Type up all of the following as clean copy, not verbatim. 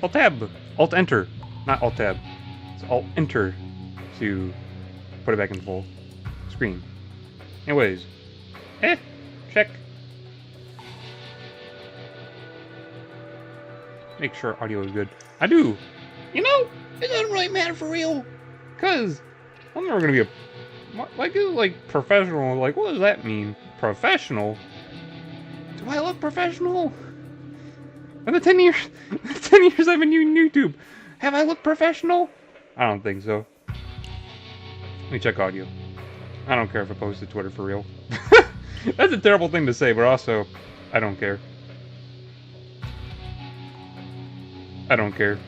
Alt-tab. Alt-enter. Not Alt-tab. It's Alt-enter to put it back in full screen. Anyways. Check. Make sure audio is good. I do. You know, it doesn't really matter for real. Because I'm never going to be like professional. Like, what does that mean? Professional? Do I look professional? In the 10 years, 10 years I've been using YouTube, have I looked professional? I don't think so. Let me check audio. I don't care if I post to Twitter for real. That's a terrible thing to say, but also, I don't care. I don't care.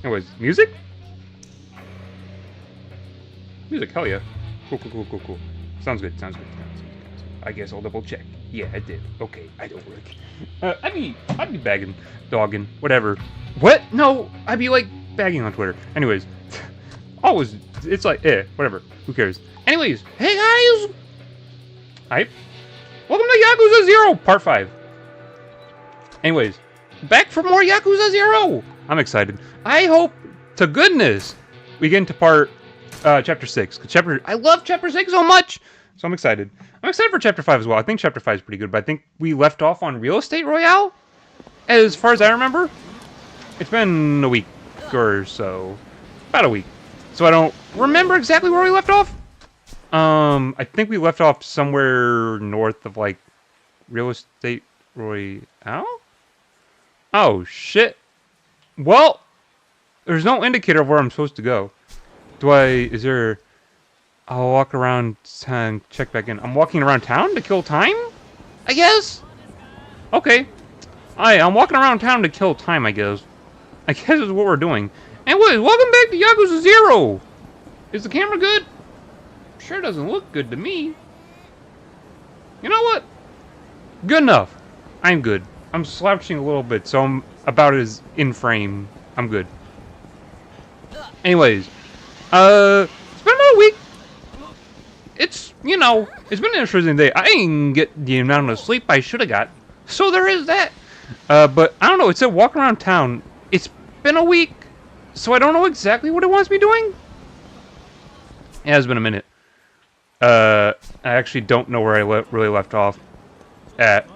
Anyways, music? Music, hell yeah. Cool. Sounds good. I guess I'll double check. Yeah, I did. Okay, I don't work. I'd be bagging, dogging, whatever. What? No, I'd be like bagging on Twitter. Anyways, always, it's like, whatever. Who cares? Anyways, hey guys! Hype. Welcome to Yakuza 0, Part 5. Anyways, back for more Yakuza 0! I'm excited. I hope to goodness we get into Chapter 6. I love Chapter 6 so much! So I'm excited. I'm excited for Chapter 5 as well. I think Chapter 5 is pretty good, but I think we left off on Real Estate Royale? As far as I remember. It's been a week or so. About a week. So I don't remember exactly where we left off. I think we left off somewhere north of, like, Real Estate Royale? Oh, shit. Well, there's no indicator of where I'm supposed to go. Is there... I'll walk around and check back in. I'm walking around town to kill time? I guess? Okay. I'm walking around town to kill time, I guess. I guess is what we're doing. Anyways, welcome back to Yakuza 0! Is the camera good? Sure doesn't look good to me. You know what? Good enough. I'm good. I'm slouching a little bit, so I'm about as in frame. I'm good. Anyways, it's been about a week. It's been an interesting day. I didn't get the amount of sleep I should have got, so there is that. But I don't know, it said walk around town. It's been a week, so I don't know exactly what it wants me doing. It has been a minute. I actually don't know where I really left off at.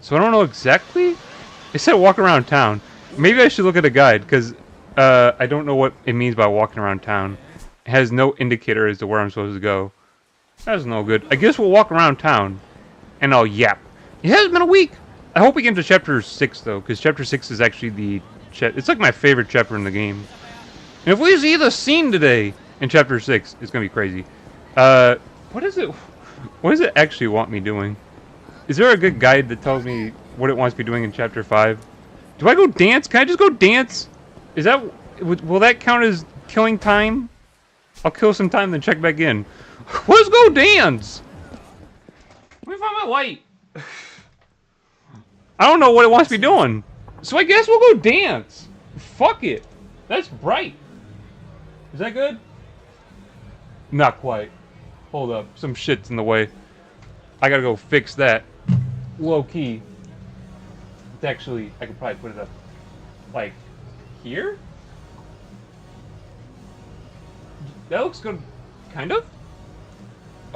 So I don't know exactly. It said walk around town. Maybe I should look at a guide, because I don't know what it means by walking around town. It has no indicator as to where I'm supposed to go. That's no good. I guess we'll walk around town, and I'll yap. It has been a week. I hope we get into Chapter 6, though, because Chapter 6 is actually it's like my favorite chapter in the game. And if we see the scene today in Chapter 6, it's going to be crazy. What does it actually want me doing? Is there a good guide that tells me what it wants me doing in Chapter 5? Do I go dance? Can I just go dance? Will that count as killing time? I'll kill some time, then check back in. Let's go dance! Let me find my light. I don't know what it wants me doing. So I guess we'll go dance. Fuck it. That's bright. Is that good? Not quite. Hold up. Some shit's in the way. I gotta go fix that. Low key. It's actually, I could probably put it up like here? That looks good. Kind of?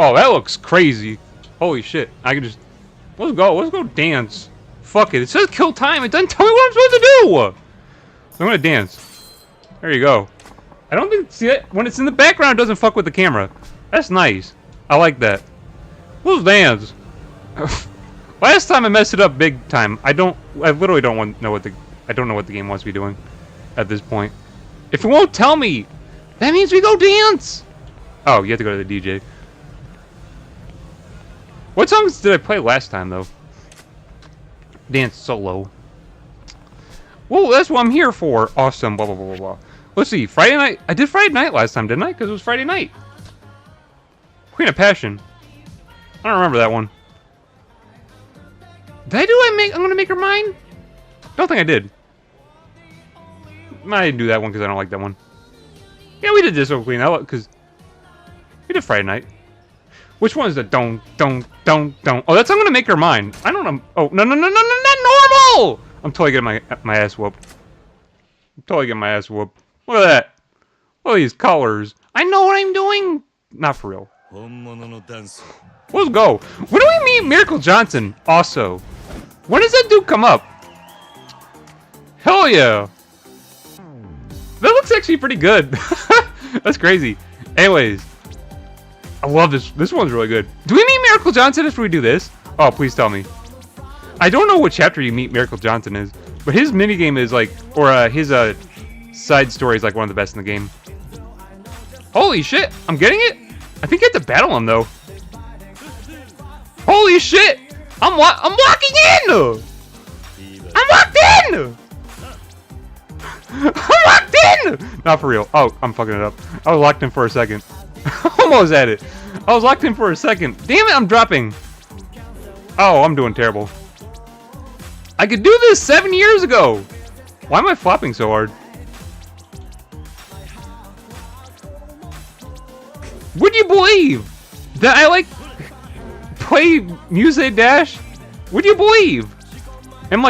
Oh, that looks crazy. Holy shit. I can just... Let's go dance. Fuck it. It says kill time. It doesn't tell me what I'm supposed to do. I'm gonna dance. There you go. I don't think... See it? When it's in the background, it doesn't fuck with the camera. That's nice. I like that. Let's dance. Last time I messed it up big time. I literally don't know what the game wants me doing at this point. If it won't tell me, that means we go dance. Oh, you have to go to the DJ. What songs did I play last time, though? Dance solo. Well, that's what I'm here for. Awesome, blah, blah, blah, blah, blah. Let's see, Friday night. I did Friday night last time, didn't I? Because it was Friday night. Queen of Passion. I don't remember that one. Did I do I'm gonna make her mine? Don't think I did. I didn't do that one because I don't like that one. Yeah, we did this over Queen, because we did Friday night. Which one is the don't? Oh, that's I'm gonna make her mine. I don't know. Oh, no, not normal! I'm totally getting my ass whooped. I'm totally getting my ass whooped. Look at that. Look at these colors. I know what I'm doing. Not for real. Let's go. When do we meet Miracle Johnson? Also, when does that dude come up? Hell yeah. That looks actually pretty good. That's crazy. Anyways, I love this. This one's really good. Do we meet Miracle Johnson after we do this? Oh, please tell me. I don't know what chapter you meet Miracle Johnson is, but his minigame is like, or his side story is like one of the best in the game. Holy shit, I'm getting it? I think you have to battle him though. Holy shit! I'm locking in! I'm locked in! I'm locked in! Not for real. Oh, I'm fucking it up. I was locked in for a second. Almost at it. I was locked in for a second. Damn it, I'm dropping. Oh, I'm doing terrible. I could do this 7 years ago. Why am I flopping so hard? Would you believe that I like play Muse Dash? Would you believe? I'm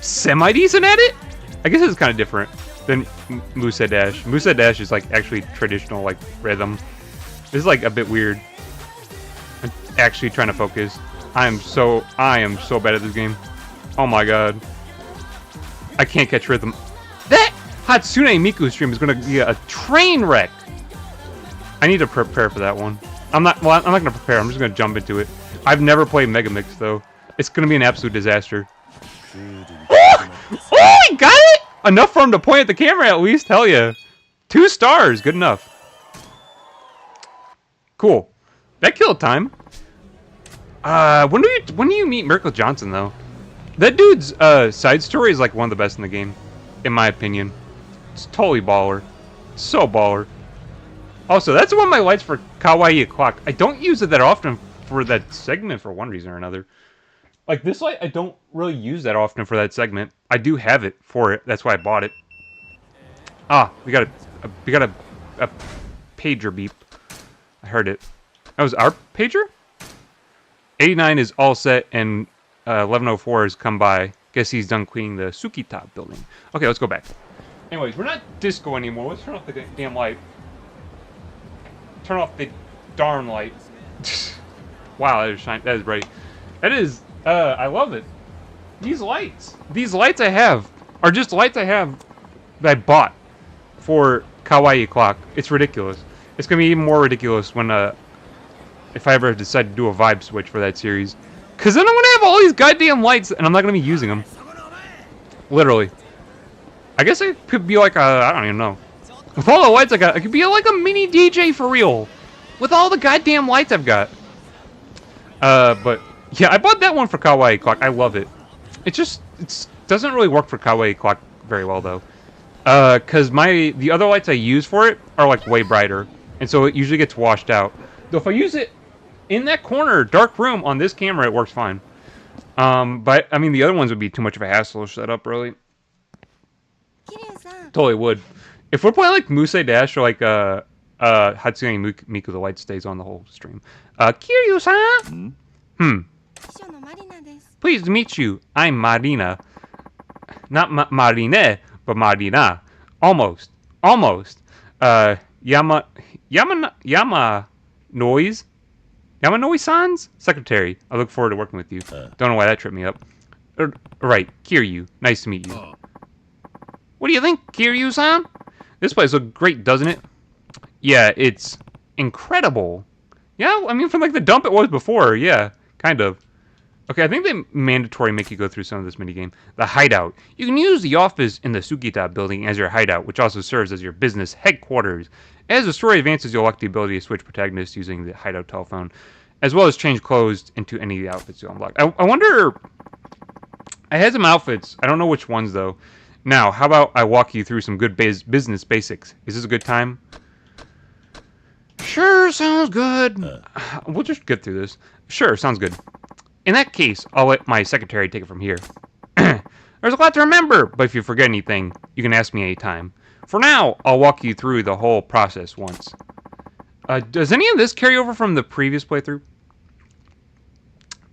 semi-decent at it? I guess it's kind of different than Muse Dash. Muse Dash is like actually traditional like rhythm. This is like a bit weird. I'm actually trying to focus. I am so bad at this game. Oh my god. I can't catch rhythm. That Hatsune Miku stream is gonna be a train wreck. I need to prepare for that one. I'm not gonna prepare, I'm just gonna jump into it. I've never played Mega Mix though. It's gonna be an absolute disaster. Oh, he got it! Enough for him to point at the camera at least, hell yeah. 2 stars, good enough. Cool. That killed time. When do you meet Miracle Johnson though? That dude's side story is like one of the best in the game, in my opinion. It's totally baller. So baller. Also, that's one of my lights for Kawaii Clock. I don't use it that often for that segment for one reason or another. Like this light, I don't really use that often for that segment. I do have it for it. That's why I bought it. Ah, we got a pager beep. I heard it. That was our pager? 89 is all set and 1104 has come by. Guess he's done cleaning the Sukita building. Okay, let's go back. Anyways, we're not disco anymore. Let's turn off the damn light. Turn off the darn light. Wow, that is shine. That is bright. That is. I love it. These lights I have are just lights I have that I bought for Kawaii Clock. It's ridiculous. It's gonna be even more ridiculous when if I ever decide to do a vibe switch for that series, cause then I'm gonna have all these goddamn lights and I'm not gonna be using them. Literally. I guess it could be like I don't even know. With all the lights I got, it could be like a mini DJ for real. With all the goddamn lights I've got. But yeah, I bought that one for Kawaii Clock. I love it. It doesn't really work for Kawaii Clock very well though. Cause the other lights I use for it are like way brighter, and so it usually gets washed out. Though if I use it in that corner, dark room on this camera, it works fine. But I mean the other ones would be too much of a hassle to set up really. Totally would. If we're playing like Muse Dash or like Hatsune Miku, the light stays on the whole stream. Kiryu-san? Pleased to meet you. I'm Marina. Not Marine, but Marina. Almost. Yamanoi-san's secretary. I look forward to working with you. Don't know why that tripped me up. Right, Kiryu. Nice to meet you. What do you think, Kiryu-san? This place looks great, doesn't it? Yeah, it's incredible. Yeah, I mean, from like the dump it was before, yeah, kind of. Okay, I think they mandatory make you go through some of this minigame. The hideout. You can use the office in the Sukita building as your hideout, which also serves as your business headquarters. As the story advances, you'll unlock the ability to switch protagonists using the hideout telephone, as well as change clothes into any of the outfits you'll unlock. I wonder... I had some outfits. I don't know which ones, though. Now, how about I walk you through some good business basics? Is this a good time? Sure, sounds good. We'll just get through this. Sure, sounds good. In that case, I'll let my secretary take it from here. There's a lot to remember, but if you forget anything, you can ask me anytime. For now, I'll walk you through the whole process once. Does any of this carry over from the previous playthrough?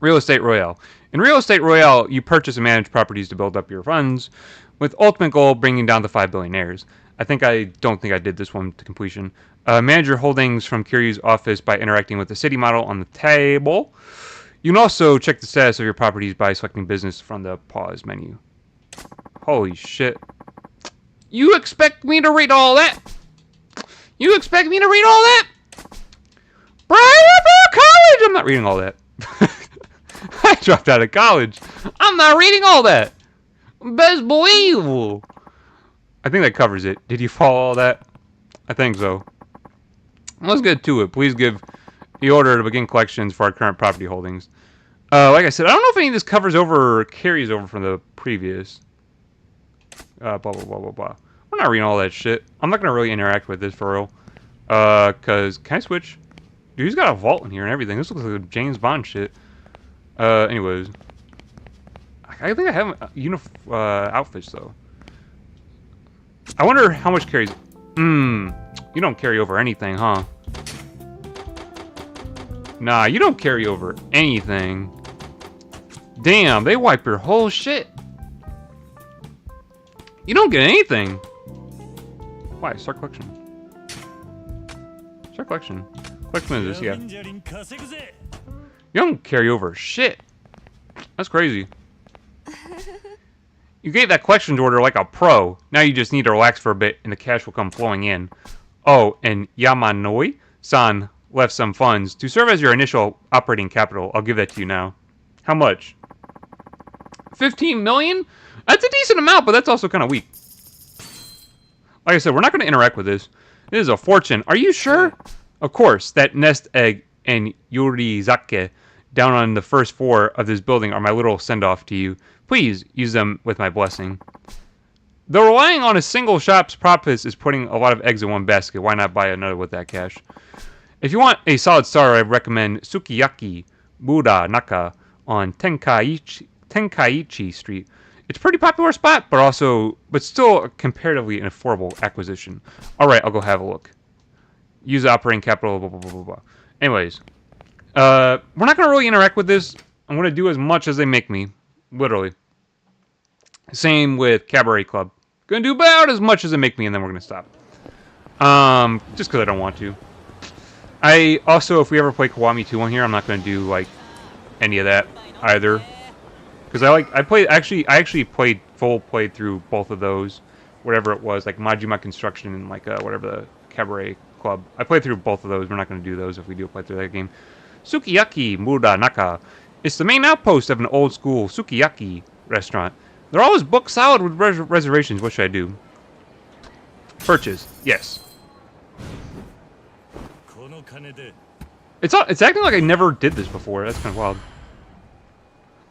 Real Estate Royale. In Real Estate Royale, you purchase and manage properties to build up your funds, with ultimate goal bringing down the 5 billionaires. I don't think I did this one to completion. Manage your holdings from Kiryu's office by interacting with the city model on the table. You can also check the status of your properties by selecting business from the pause menu. Holy shit. You expect me to read all that? You expect me to read all that? Private college! I'm not reading all that. I dropped out of college. I'm not reading all that. Best believable. I think that covers it. Did you follow all that? I think so. Let's get to it. Please give the order to begin collections for our current property holdings. Like I said, I don't know if any of this covers over or carries over from the previous. Blah, blah, blah, blah, blah. We're not reading all that shit. I'm not going to really interact with this for real. Because, can I switch? Dude, he's got a vault in here and everything. This looks like a James Bond shit. Anyways. I think I have outfits, though. I wonder how much carries... you don't carry over anything, huh? Nah, you don't carry over anything. Damn, they wipe your whole shit. You don't get anything. Why? Start collection. Start collection. Collection is this, yeah. You don't carry over shit. That's crazy. You gave that collections order like a pro. Now you just need to relax for a bit and the cash will come flowing in. Oh, and Yamanoi-san left some funds to serve as your initial operating capital. I'll give that to you now. How much? 15 million? That's a decent amount, but that's also kind of weak. Like I said, we're not going to interact with this. This is a fortune. Are you sure? Of course, that nest egg and Yurizake down on the first floor of this building are my little send-off to you. Please use them with my blessing. Though relying on a single shop's profits is putting a lot of eggs in one basket, why not buy another with that cash? If you want a solid starter, I recommend Sukiyaki Buddha Naka on Tenkaichi Street. It's a pretty popular spot, but still comparatively an affordable acquisition. Alright, I'll go have a look. Use operating capital, blah, blah, blah, blah, blah. Anyways, we're not going to really interact with this. I'm going to do as much as they make me. Literally. Same with Cabaret Club. Gonna do about as much as they make me, and then we're gonna stop. Just because I don't want to. I also, if we ever play Kiwami 2 on here, I'm not gonna do like any of that either. Because I actually played through both of those, whatever it was, like Majima Construction and like whatever the Cabaret Club. I played through both of those. We're not gonna do those if we do play through that game. Sukiyaki Muda Naka. It's the main outpost of an old-school sukiyaki restaurant. They're always booked solid with reservations. What should I do? Purchase. Yes. It's acting like I never did this before. That's kind of wild.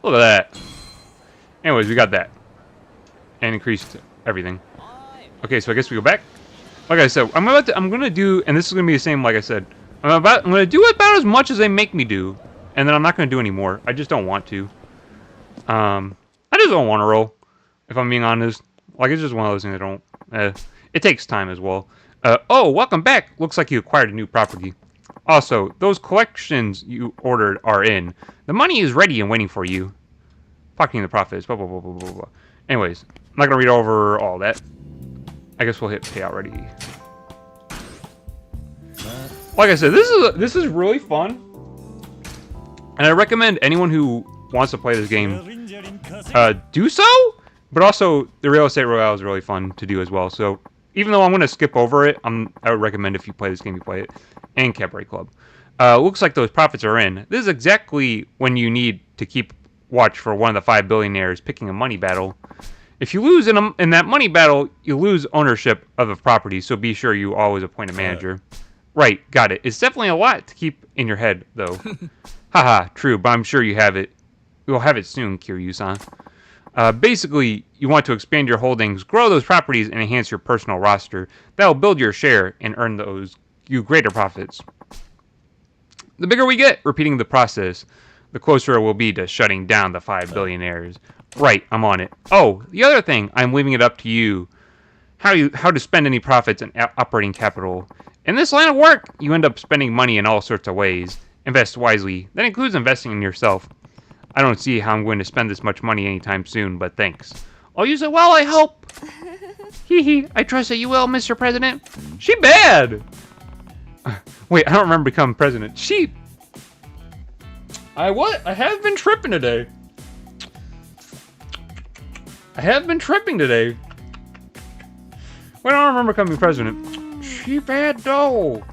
Look at that. Anyways, we got that. And increased everything. Okay, so I guess we go back. Like I said, I'm gonna do, and this is gonna be the same like I said. I'm gonna do about as much as they make me do. And then I'm not going to do any more. I just don't want to. I just don't want to roll, if I'm being honest. Like, it's just one of those things I don't... it takes time as well. Oh, welcome back. Looks like you acquired a new property. Also, those collections you ordered are in. The money is ready and waiting for you. Fucking the profits. Blah, blah, blah, blah, blah, blah. Anyways, I'm not going to read over all that. I guess we'll hit payout ready. Like I said, this is really fun. And I recommend anyone who wants to play this game do so. But also, the Real Estate Royale is really fun to do as well. So, even though I'm going to skip over it, I would recommend if you play this game, you play it. And Cabaret Club. Looks like those profits are in. This is exactly when you need to keep watch for one of the 5 billionaires picking a money battle. If you lose in that money battle, you lose ownership of the property. So, be sure you always appoint a manager. Right, got it. It's definitely a lot to keep in your head, though. Haha, true, but I'm sure you have it. You'll have it soon, Kiryu-san. Basically, you want to expand your holdings, grow those properties, and enhance your personal roster. That'll build your share and earn you greater profits. The bigger we get, repeating the process, the closer it will be to shutting down the 5 billionaires. Right, I'm on it. Oh, the other thing, I'm leaving it up to you. How to spend any profits and operating capital. In this line of work, you end up spending money in all sorts of ways. Invest wisely. That includes investing in yourself. I don't see how I'm going to spend this much money anytime soon, but thanks. I'll use it well, I hope. Hee hee, I trust that you will, Mr. President. She bad! Wait, I don't remember becoming president. I have been tripping today. I have been tripping today. Wait, I don't remember becoming president. She bad though.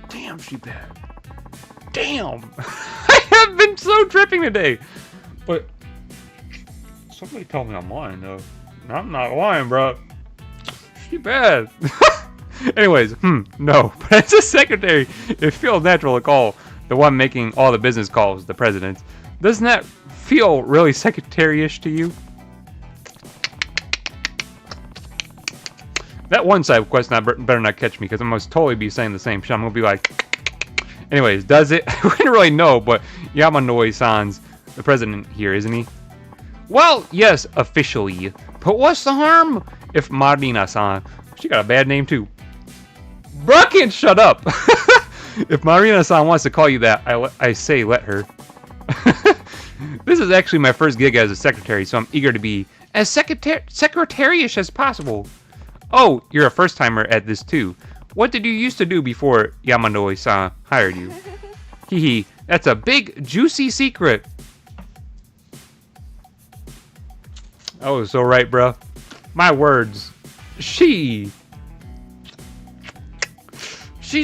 Damn, she bad. Damn. I have been so tripping today. But somebody told me I'm lying though. I'm not lying, bro. She bad. Anyways, no. But as a secretary, it feels natural to call the one making all the business calls the president. Doesn't that feel really secretary-ish to you? That one side quest better not catch me, because I must totally be saying the same shit. I'm gonna be like... Anyways, does it? I wouldn't really know, but Yamanoi-san's the president here, isn't he? Well, yes, officially. But what's the harm if Marina-san... She got a bad name, too. Bro, I can't shut up. If Marina-san wants to call you that, I say let her. This is actually my first gig as a secretary, so I'm eager to be as secretary-ish as possible. Oh, you're a first-timer at this, too. What did you used to do before Yamanoi-san hired you? Hee hee, that's a big, juicy secret. Oh, so right, bruh. My words. She's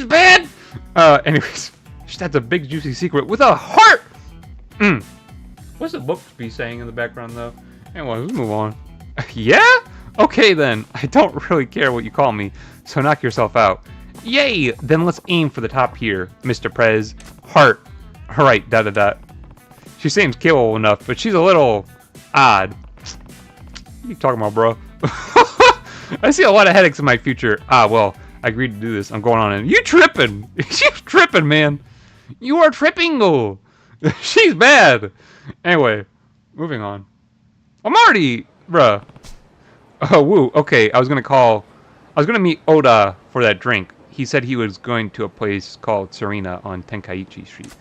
bad! Anyways, that's a big, juicy secret with a heart! What's the book be saying in the background, though? Anyway, let's move on. Yeah? Okay, then. I don't really care what you call me, so knock yourself out. Yay! Then let's aim for the top here, Mr. Prez. Heart. Alright, da-da-da. She seems capable enough, but she's a little odd. What are you talking about, bro? I see a lot of headaches in my future. Ah, well, I agreed to do this. I'm going on in. You tripping? She's tripping, man. You are tripping. Oh. She's bad. Anyway, moving on. I'm already, bruh. Oh, woo. Okay, I was gonna meet Oda for that drink. He said he was going to a place called Serena on Tenkaichi Street.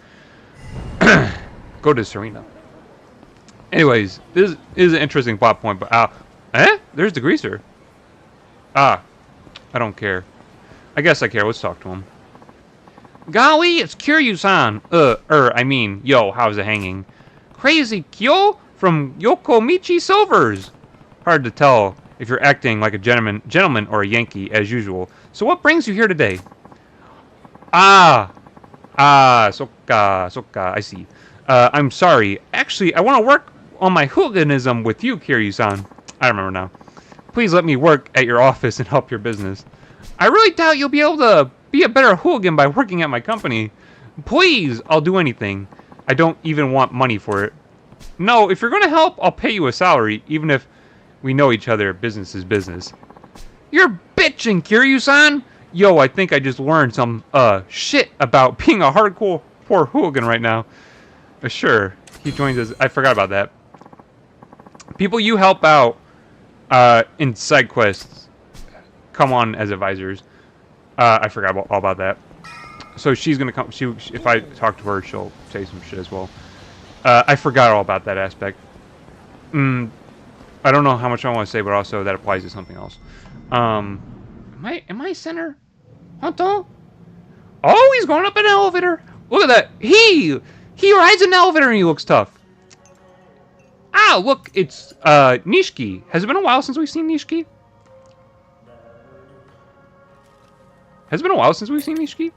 Go to Serena. Anyways, this is an interesting plot point, but there's the greaser. Ah, I don't care. I guess I care. Let's talk to him. Golly, it's Kiryu-san. I mean, yo, how's it hanging? Crazy Kyo from Yokomichi Silvers. Hard to tell if you're acting like a gentleman or a Yankee, as usual. So what brings you here today? Soka, I see. I'm sorry. Actually, I want to work on my hooliganism with you, Kiryu-san. I remember now. Please let me work at your office and help your business. I really doubt you'll be able to be a better hooligan by working at my company. Please, I'll do anything. I don't even want money for it. No, if you're going to help, I'll pay you a salary, even if we know each other. Business is business. You're bitching, Kiryu-san. Yo, I think I just learned some, shit about being a hardcore poor hooligan right now. Sure, he joins us. I forgot about that. People you help out, in side quests come on as advisors. I forgot all about that. So she's gonna come. If I talk to her, she'll say some shit as well. I forgot all about that aspect. I don't know how much I want to say, but also that applies to something else. Am I center? Honto? Oh, he's going up an elevator. Look at that. He rides an elevator and he looks tough. Ah, look, it's Nishiki. Has it been a while since we've seen Nishiki? Has it been a while since we've seen Nishiki?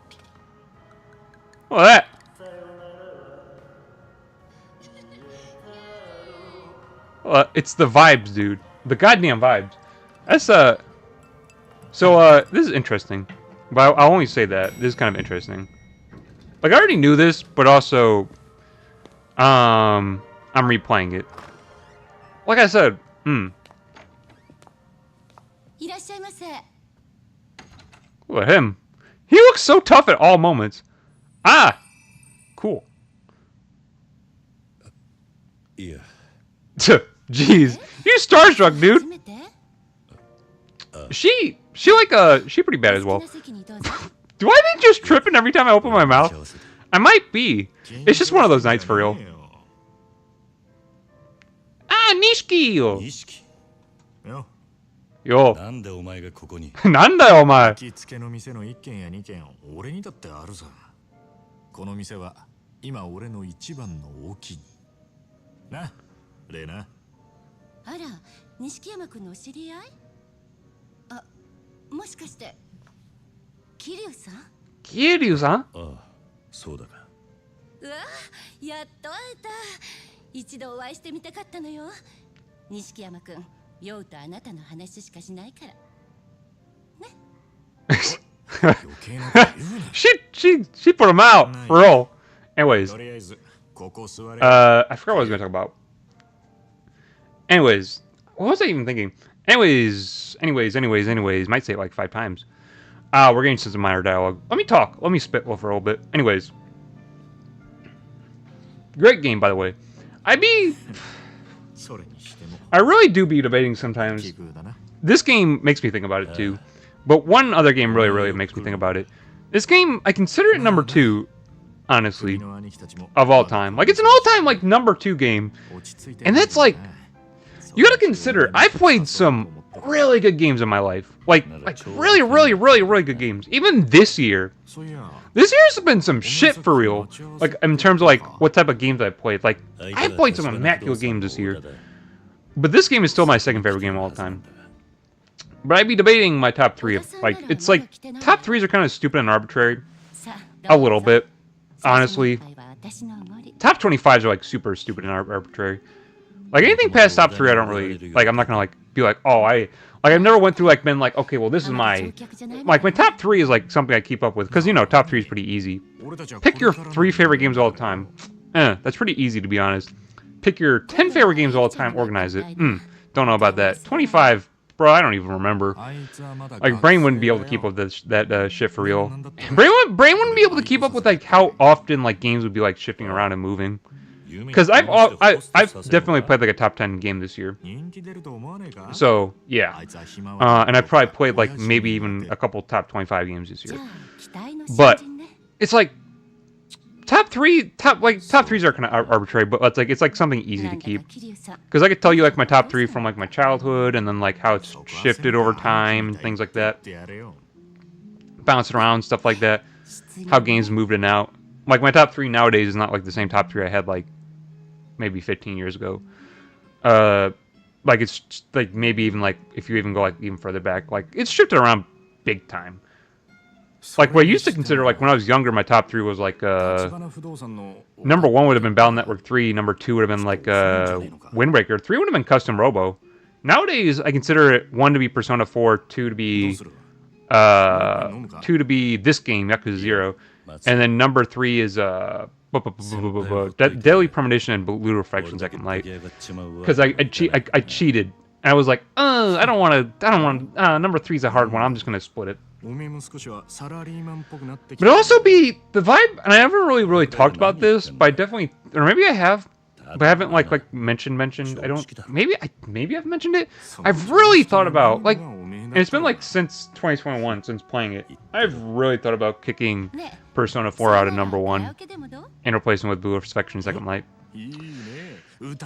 Look at that. It's the vibes, dude. The goddamn vibes. That's So this is interesting. But I'll only say that. This is kind of interesting. Like, I already knew this, but also I'm replaying it. Like I said, Look at him. He looks so tough at all moments. Ah! Cool. Yeah. Jeez. You starstruck, dude. She pretty bad as well. Do I think just tripping every time I open my mouth? I might be. It's just one of those nights for real. Nishiki! 錦よ Yo. なんでお前がここになんだよ、お前。行きつけの店の1軒や2軒俺にだってあるさ。この店は今俺の一番の大きいな、レナ。あら、錦山君のお知り合い？あ、もしかして桐生さん？桐生さん？ああ、そうだがうわ、やっと会えた。一度お会いしてみたかったのよ。錦山君、ヨウとあなたの話しかしないから。余計なこと言うな。she put him out for real. Anyways, とりあえずここ座れ。I forgot what I was gonna talk about. Anyways, what was I even thinking? Anyways, might say it like 5 times. We're getting some minor dialogue. Let me talk. Let me spit for a little bit. Anyways, great game, by the way. I really do be debating sometimes. This game makes me think about it too. But one other game really makes me think about it. This game, I consider it number 2, honestly, of all time. Like, it's an all-time, like, number 2 game. And that's like, you gotta consider, I've played some really good games in my life. Like really good games. Even this year. This year's been some shit for real. Like, in terms of, like, what type of games I've played. Like, I've played some immaculate games this year. But this game is still my second favorite game of all time. But I'd be debating my top 3 of, like, it's like, top 3s are kind of stupid and arbitrary. A little bit, honestly. Top 25s are, like, super stupid and arbitrary. Like, anything past top 3, I don't really, like, I'm not gonna, like, be like, oh, I've never went through, like, been like, okay, well, this is my top 3 is, like, something I keep up with, because, you know, top 3 is pretty easy. Pick your 3 favorite games all the time. That's pretty easy, to be honest. Pick your 10 favorite games all the time, organize it. Don't know about that. 25, bro, I don't even remember. Like, brain wouldn't be able to keep up with that shit for real. Brain wouldn't be able to keep up with, like, how often, like, games would be, like, shifting around and moving. Because I've definitely played, like, a top 10 game this year. So, yeah. And I probably played, like, maybe even a couple top 25 games this year. But, it's like, top 3s are kind of arbitrary, but it's like something easy to keep. Because I could tell you, like, my top 3 from, like, my childhood, and then, like, how it's shifted over time, and things like that. Bouncing around, stuff like that. How games moved in and out. Like, my top 3 nowadays is not, like, the same top 3 I had, like, maybe 15 years ago. Like, it's, like, maybe even, like, if you even go, like, even further back, like, it's shifted around big time. Like, what I used to consider, like, when I was younger, my top 3 was, like, number 1 would have been Battle Network 3, number 2 would have been, like, Windbreaker, 3 would have been Custom Robo. Nowadays, I consider it 1 to be Persona 4, 2 to be, this game, Yakuza 0, and then number 3 is, Deadly Premonition and Blue Reflection Second Light. Because I cheated. And I was like, I don't want, number 3's a hard one, I'm just going to split it. But also be the vibe, and I haven't really talked about this, but I definitely, or maybe I have, but I haven't like mentioned. I don't. Maybe I've mentioned it. I've really thought about, like, and it's been like since 2021 since playing it. I've really thought about kicking Persona 4 out of number 1 and replacing with Blue Reflection Second Light.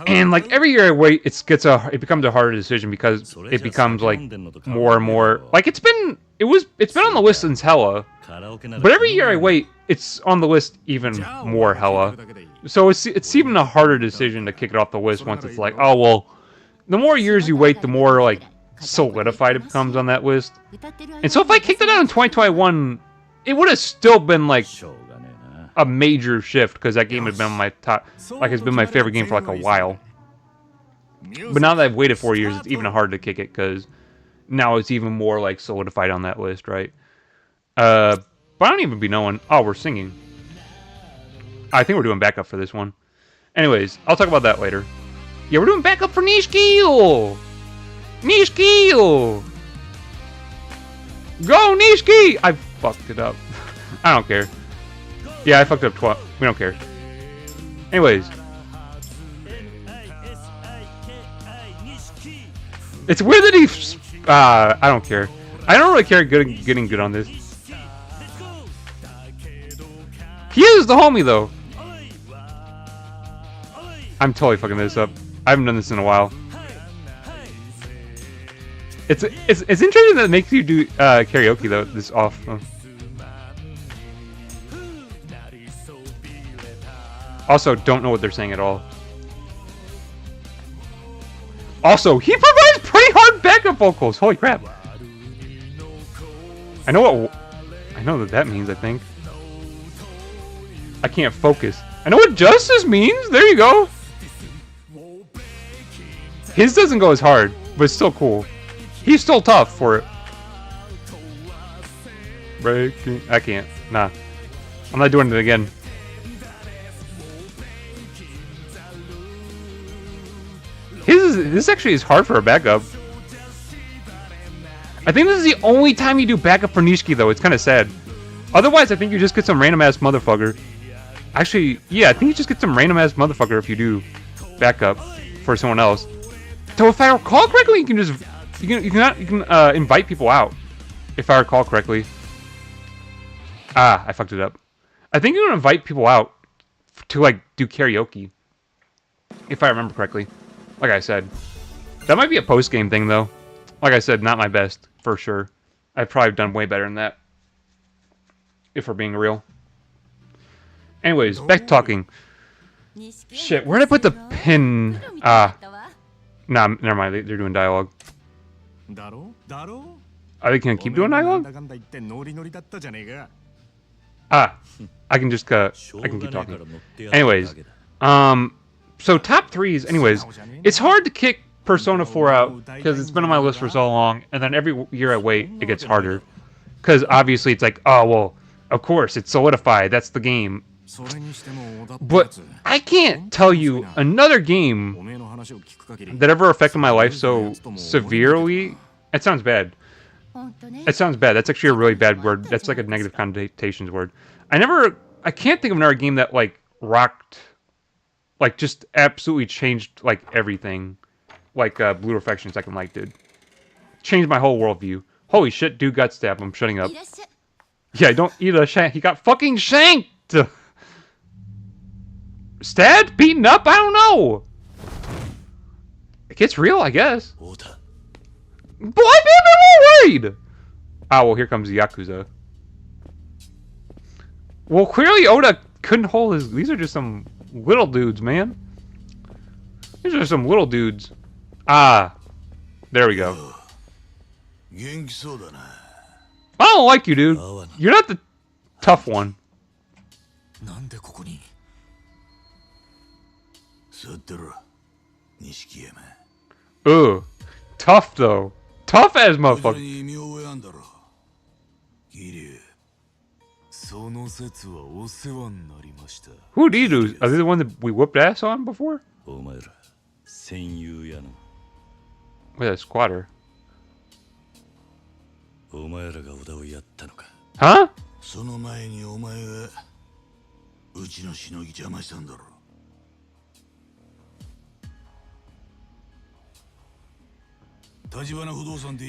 And like every year I wait, it becomes a harder decision because it becomes like more and more. Like it's been on the list since hella, but every year I wait, it's on the list even more hella. So it's even a harder decision to kick it off the list once it's like, oh well, the more years you wait, the more like solidified it becomes on that list. And so if I kicked it out in 2021, it would have still been like a major shift because that game had been my top, like it's been my favorite game for like a while. But now that I've waited 4 years, it's even harder to kick it because now it's even more like solidified on that list, right? But I don't even be knowing. Oh, we're singing. I think we're doing backup for this one. Anyways, I'll talk about that later. Yeah, we're doing backup for Nishiki! Nishiki! Go Nishiki! I fucked it up. I don't care. Yeah, I fucked up twice. We don't care. Anyways. It's weird that he... I don't care. I don't really care getting good on this. He is the homie, though. I'm totally fucking this up. I haven't done this in a while. It's interesting that it makes you do karaoke though. This off. Also, don't know what they're saying at all. Also, he provides pretty hard backup vocals. Holy crap! I know that means. I think I can't focus. I know what justice means. There you go. His doesn't go as hard, but it's still cool. He's still tough for it. Breaking. I can't. Nah. I'm not doing it again. This actually is hard for a backup. I think this is the only time you do backup for Nishiki though. It's kind of sad. Otherwise, I think you just get some random ass motherfucker. Actually, yeah, I think you just get some random ass motherfucker if you do backup for someone else. So if I recall correctly, you can just you can invite people out. If I recall correctly. Ah, I fucked it up. I think you can invite people out to like do karaoke. If I remember correctly. Like I said. That might be a post-game thing though. Like I said, not my best, for sure. I've probably done way better than that. If we're being real. Anyways, back to talking. Shit, where did I put the pin? Nah, never mind. They're doing dialogue. Are they gonna keep doing dialogue? I can just I can keep talking. Anyways, so top threes. Anyways, it's hard to kick Persona 4 out because it's been on my list for so long, and then every year I wait, it gets harder. Because obviously it's like, oh well, of course it's solidified. That's the game. But I can't tell you another game that ever affected my life so severely. It sounds bad. It sounds bad. That's actually a really bad word. That's like a negative connotations word. I can't think of another game that like rocked, like just absolutely changed like everything. Like Blue Reflection Second Light did. Changed my whole worldview. Holy shit, dude got stabbed. I'm shutting up. Yeah, don't eat a shank. He got fucking shanked! Stabbed? Beaten up? I don't know! It gets real, I guess. Boy, I'm a little worried! Ah, well, here comes the Yakuza. Well, clearly Oda couldn't hold his... These are just some little dudes, man. These are some little dudes. Ah, there we go. I don't like you, dude. You're not the tough one. Ugh. Tough, though. Tough as motherfucker. Who are these dudes? Are they the one that we whooped ass on before? Wait, a squatter. Huh?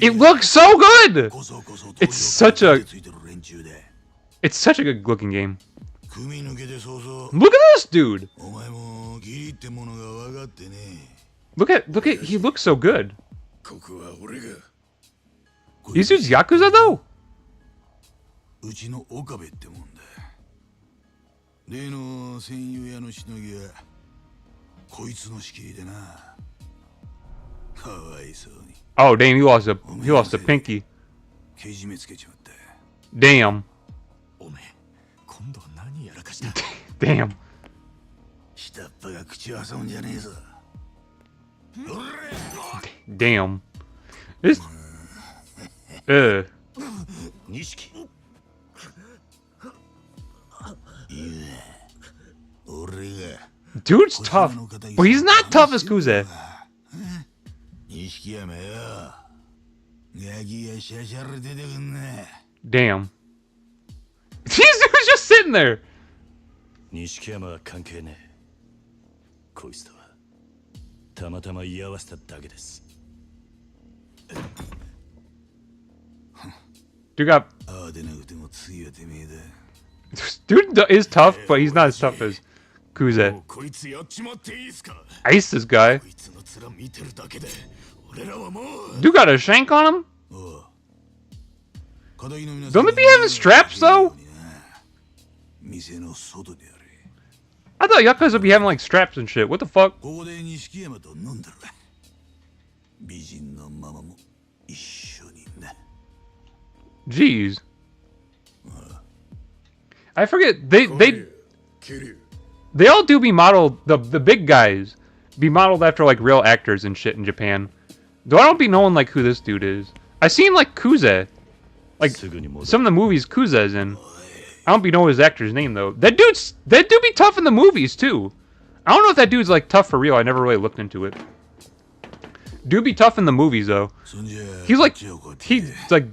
It looks so good! It's such a good looking game. Look at this dude! Look at he looks so good. These dudes Yakuza though? Oh damn, he lost a pinky. Damn. Damn. Damn. This dude's tough, but he's not tough as Kuze. Damn. These dudes just sitting there. Dude is tough, but he's not as tough as Kuze. こいつやっちまっていいっすか。 Ice this guy. こいつの面見てるだけで俺らはもう Dude got a shank on him? おう片木の皆 Don't they be having straps though? 店の外であれ I thought Yakuza would be having like straps and shit. What the fuck? ここで錦山と飲んだら美人のママも一緒にな Jeez. I forget they all do be modeled the big guys be modeled after like real actors and shit in Japan. Though I don't be knowing like who this dude is. I seen like Kuze. Like some of the movies Kuze's in. I don't be knowing his actor's name though. That dude be tough in the movies too. I don't know if that dude's like tough for real. I never really looked into it. Dude be tough in the movies though. He's like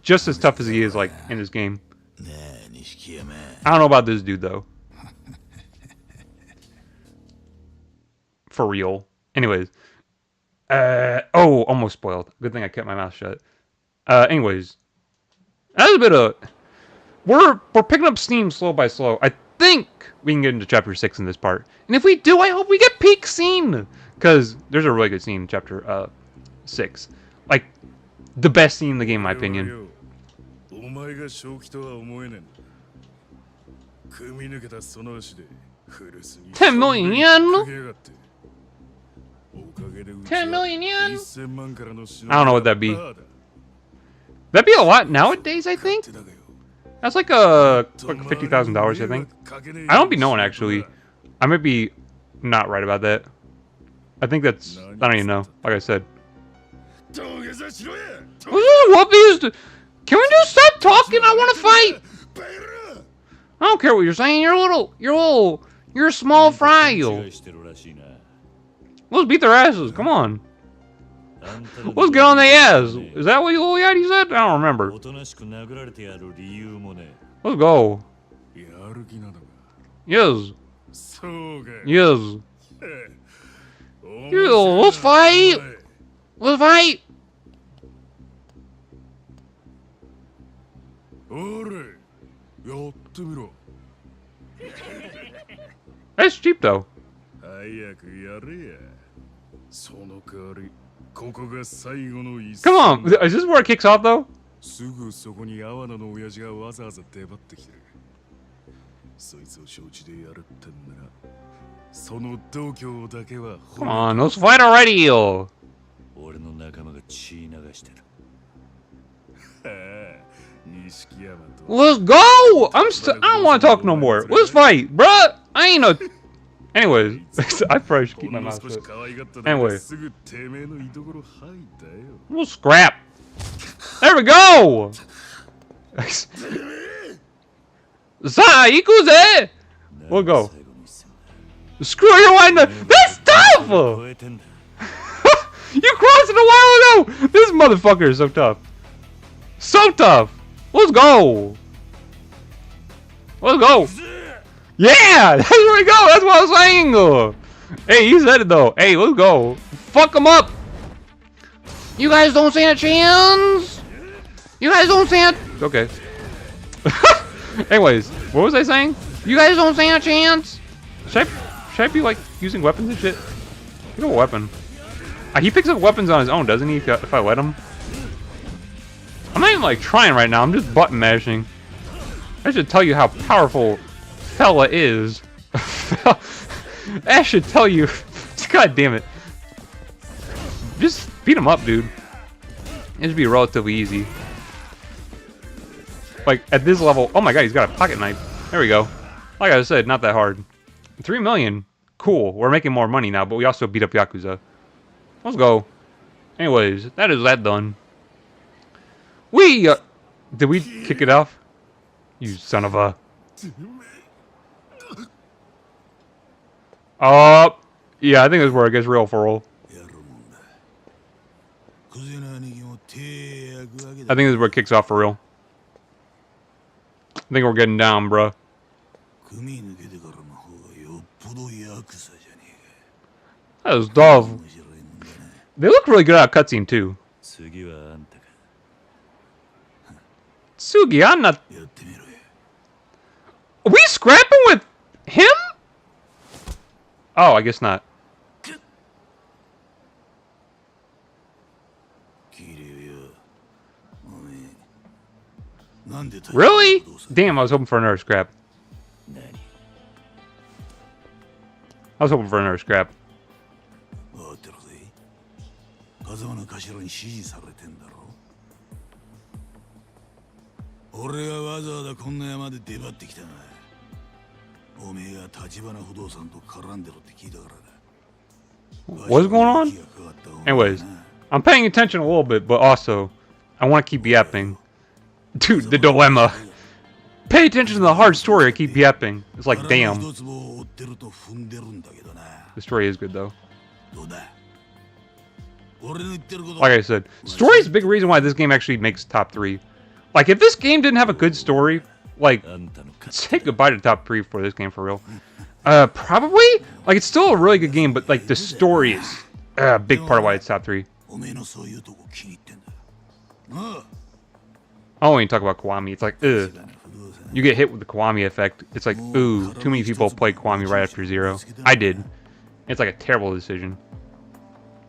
just as tough as he is like in his game. I don't know about this dude though. For real. Anyways. Oh, almost spoiled. Good thing I kept my mouth shut. Anyways. That was a bit of... We're picking up steam slow by slow. I think we can get into chapter 6 in this part. And if we do, I hope we get peak scene. Because there's a really good scene in chapter 6. Like, the best scene in the game, in my opinion. 10 million yen? 10 million yen? I don't know what that'd be. That'd be a lot nowadays, I think. That's like $50,000, I think. I don't be knowing, actually. I might be not right about that. I think that's... I don't even know, like I said. What is... Can we just stop talking? I want to fight! I don't care what you're saying. You're a small fry. Let's beat their asses. Come on. Let's get on their ass. Is that what you little yaddy said? I don't remember. Let's go. Yes. Yes. Yeah, let's fight. Let's fight. That's cheap though. Come on, is this where it kicks off though? Come on, let's fight already, yo. Let's go! I don't want to talk no more. Let's fight, bruh. I ain't no... Anyways, I probably should keep my mouth shut. Anyway. We'll scrap. There we go! Yakuza! We'll go. Screw your wind up. That's tough! You crossed it a while ago! This motherfucker is so tough. So tough! Let's go! Let's go! Yeah! That's where we go! That's what I was saying! Hey, he said it though. Hey, let's go. Fuck him up! You guys don't stand a chance! You guys don't stand... Okay. Anyways, what was I saying? You guys don't stand a chance! Should I be like using weapons and shit? Pick up a weapon. He picks up weapons on his own, doesn't he? If I let him? I'm not even like trying right now. I'm just button mashing. I should tell you how powerful fella is. I should tell you. God damn it. Just beat him up, dude. It should be relatively easy. Like at this level. Oh my god, he's got a pocket knife. There we go. Like I said, not that hard. 3 million. Cool. We're making more money now, but we also beat up Yakuza. Let's go. Anyways, that is that done. Did we kick it off? You son of a... Yeah, I think that's where it gets real for real. I think this is where it kicks off for real. I think we're getting down, bruh. That was tough. They look really good at cutscene too. Sugi, I'm not... Are we scrapping with him? Oh, I guess not. 桐生よ、おめえなんで立ち Really? 不動産 Damn, I was hoping for another scrap. 何 I was hoping for another scrap. 分かってるぜ。風間の頭に指示されてんだろ。俺がわざわざこんな山で出張ってきたな。おめえが立花不動産と絡んでろって聞いたからだ。 What's going on? Anyways, I'm paying attention a little bit, but also, I want to keep yapping. Dude, the dilemma. Pay attention to the hard story, I keep yapping. It's like, damn. The story is good, though. Like I said, story is a big reason why this game actually makes top 3. Like, if this game didn't have a good story, like, say goodbye to top 3 for this game, for real. Probably? Like, it's still a really good game, but, like, the story is a big part of why it's top 3. I don't even talk about Kiwami. It's like, ugh. You get hit with the Kiwami effect. It's like, ooh, too many people play Kiwami right after 0. I did. It's like a terrible decision.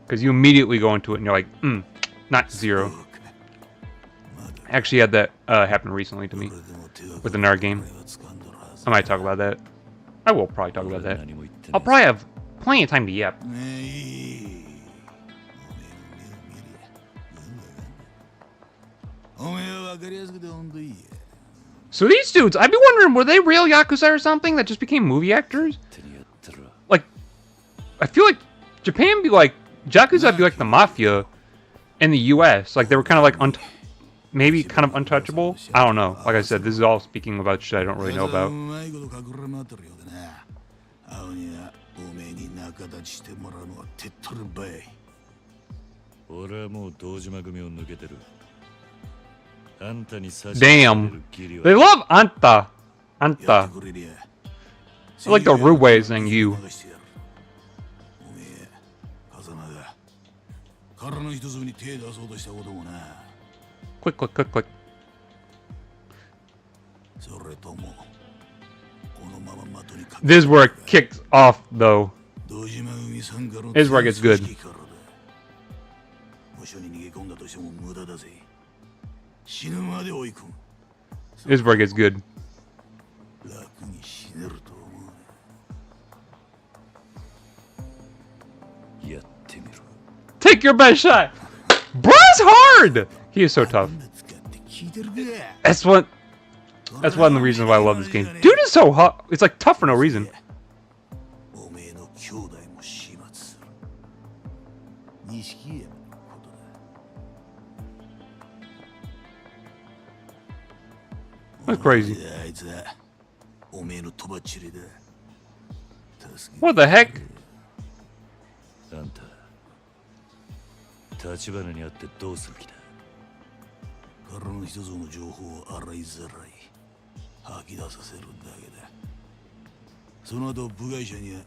Because you immediately go into it and you're like, not 0. I actually had that happen recently to me with another game. I might talk about that. I will probably talk about that. I'll probably have plenty of time to yap. So these dudes, I'd be wondering, were they real Yakuza or something that just became movie actors? Like, I feel like Japan be like, Yakuza be like the Mafia in the US. Like, they were kind of like, maybe kind of untouchable? I don't know. Like I said, this is all speaking about shit I don't really know about. Damn. They love Anta. Anta. I like the rude way of saying you. Click, click, click, click. This is where it kicks off, though. This is where it gets good. This is where it gets good. Take your best shot! Bruh's hard! He is so tough. That's one of the reasons why I love this game. Dude is so hot. It's like tough for no reason. That's crazy. What the heck? 立花に会ってどうする気だ。からの一つの情報を洗いざらい吐き出させるだけだ。その後部外者には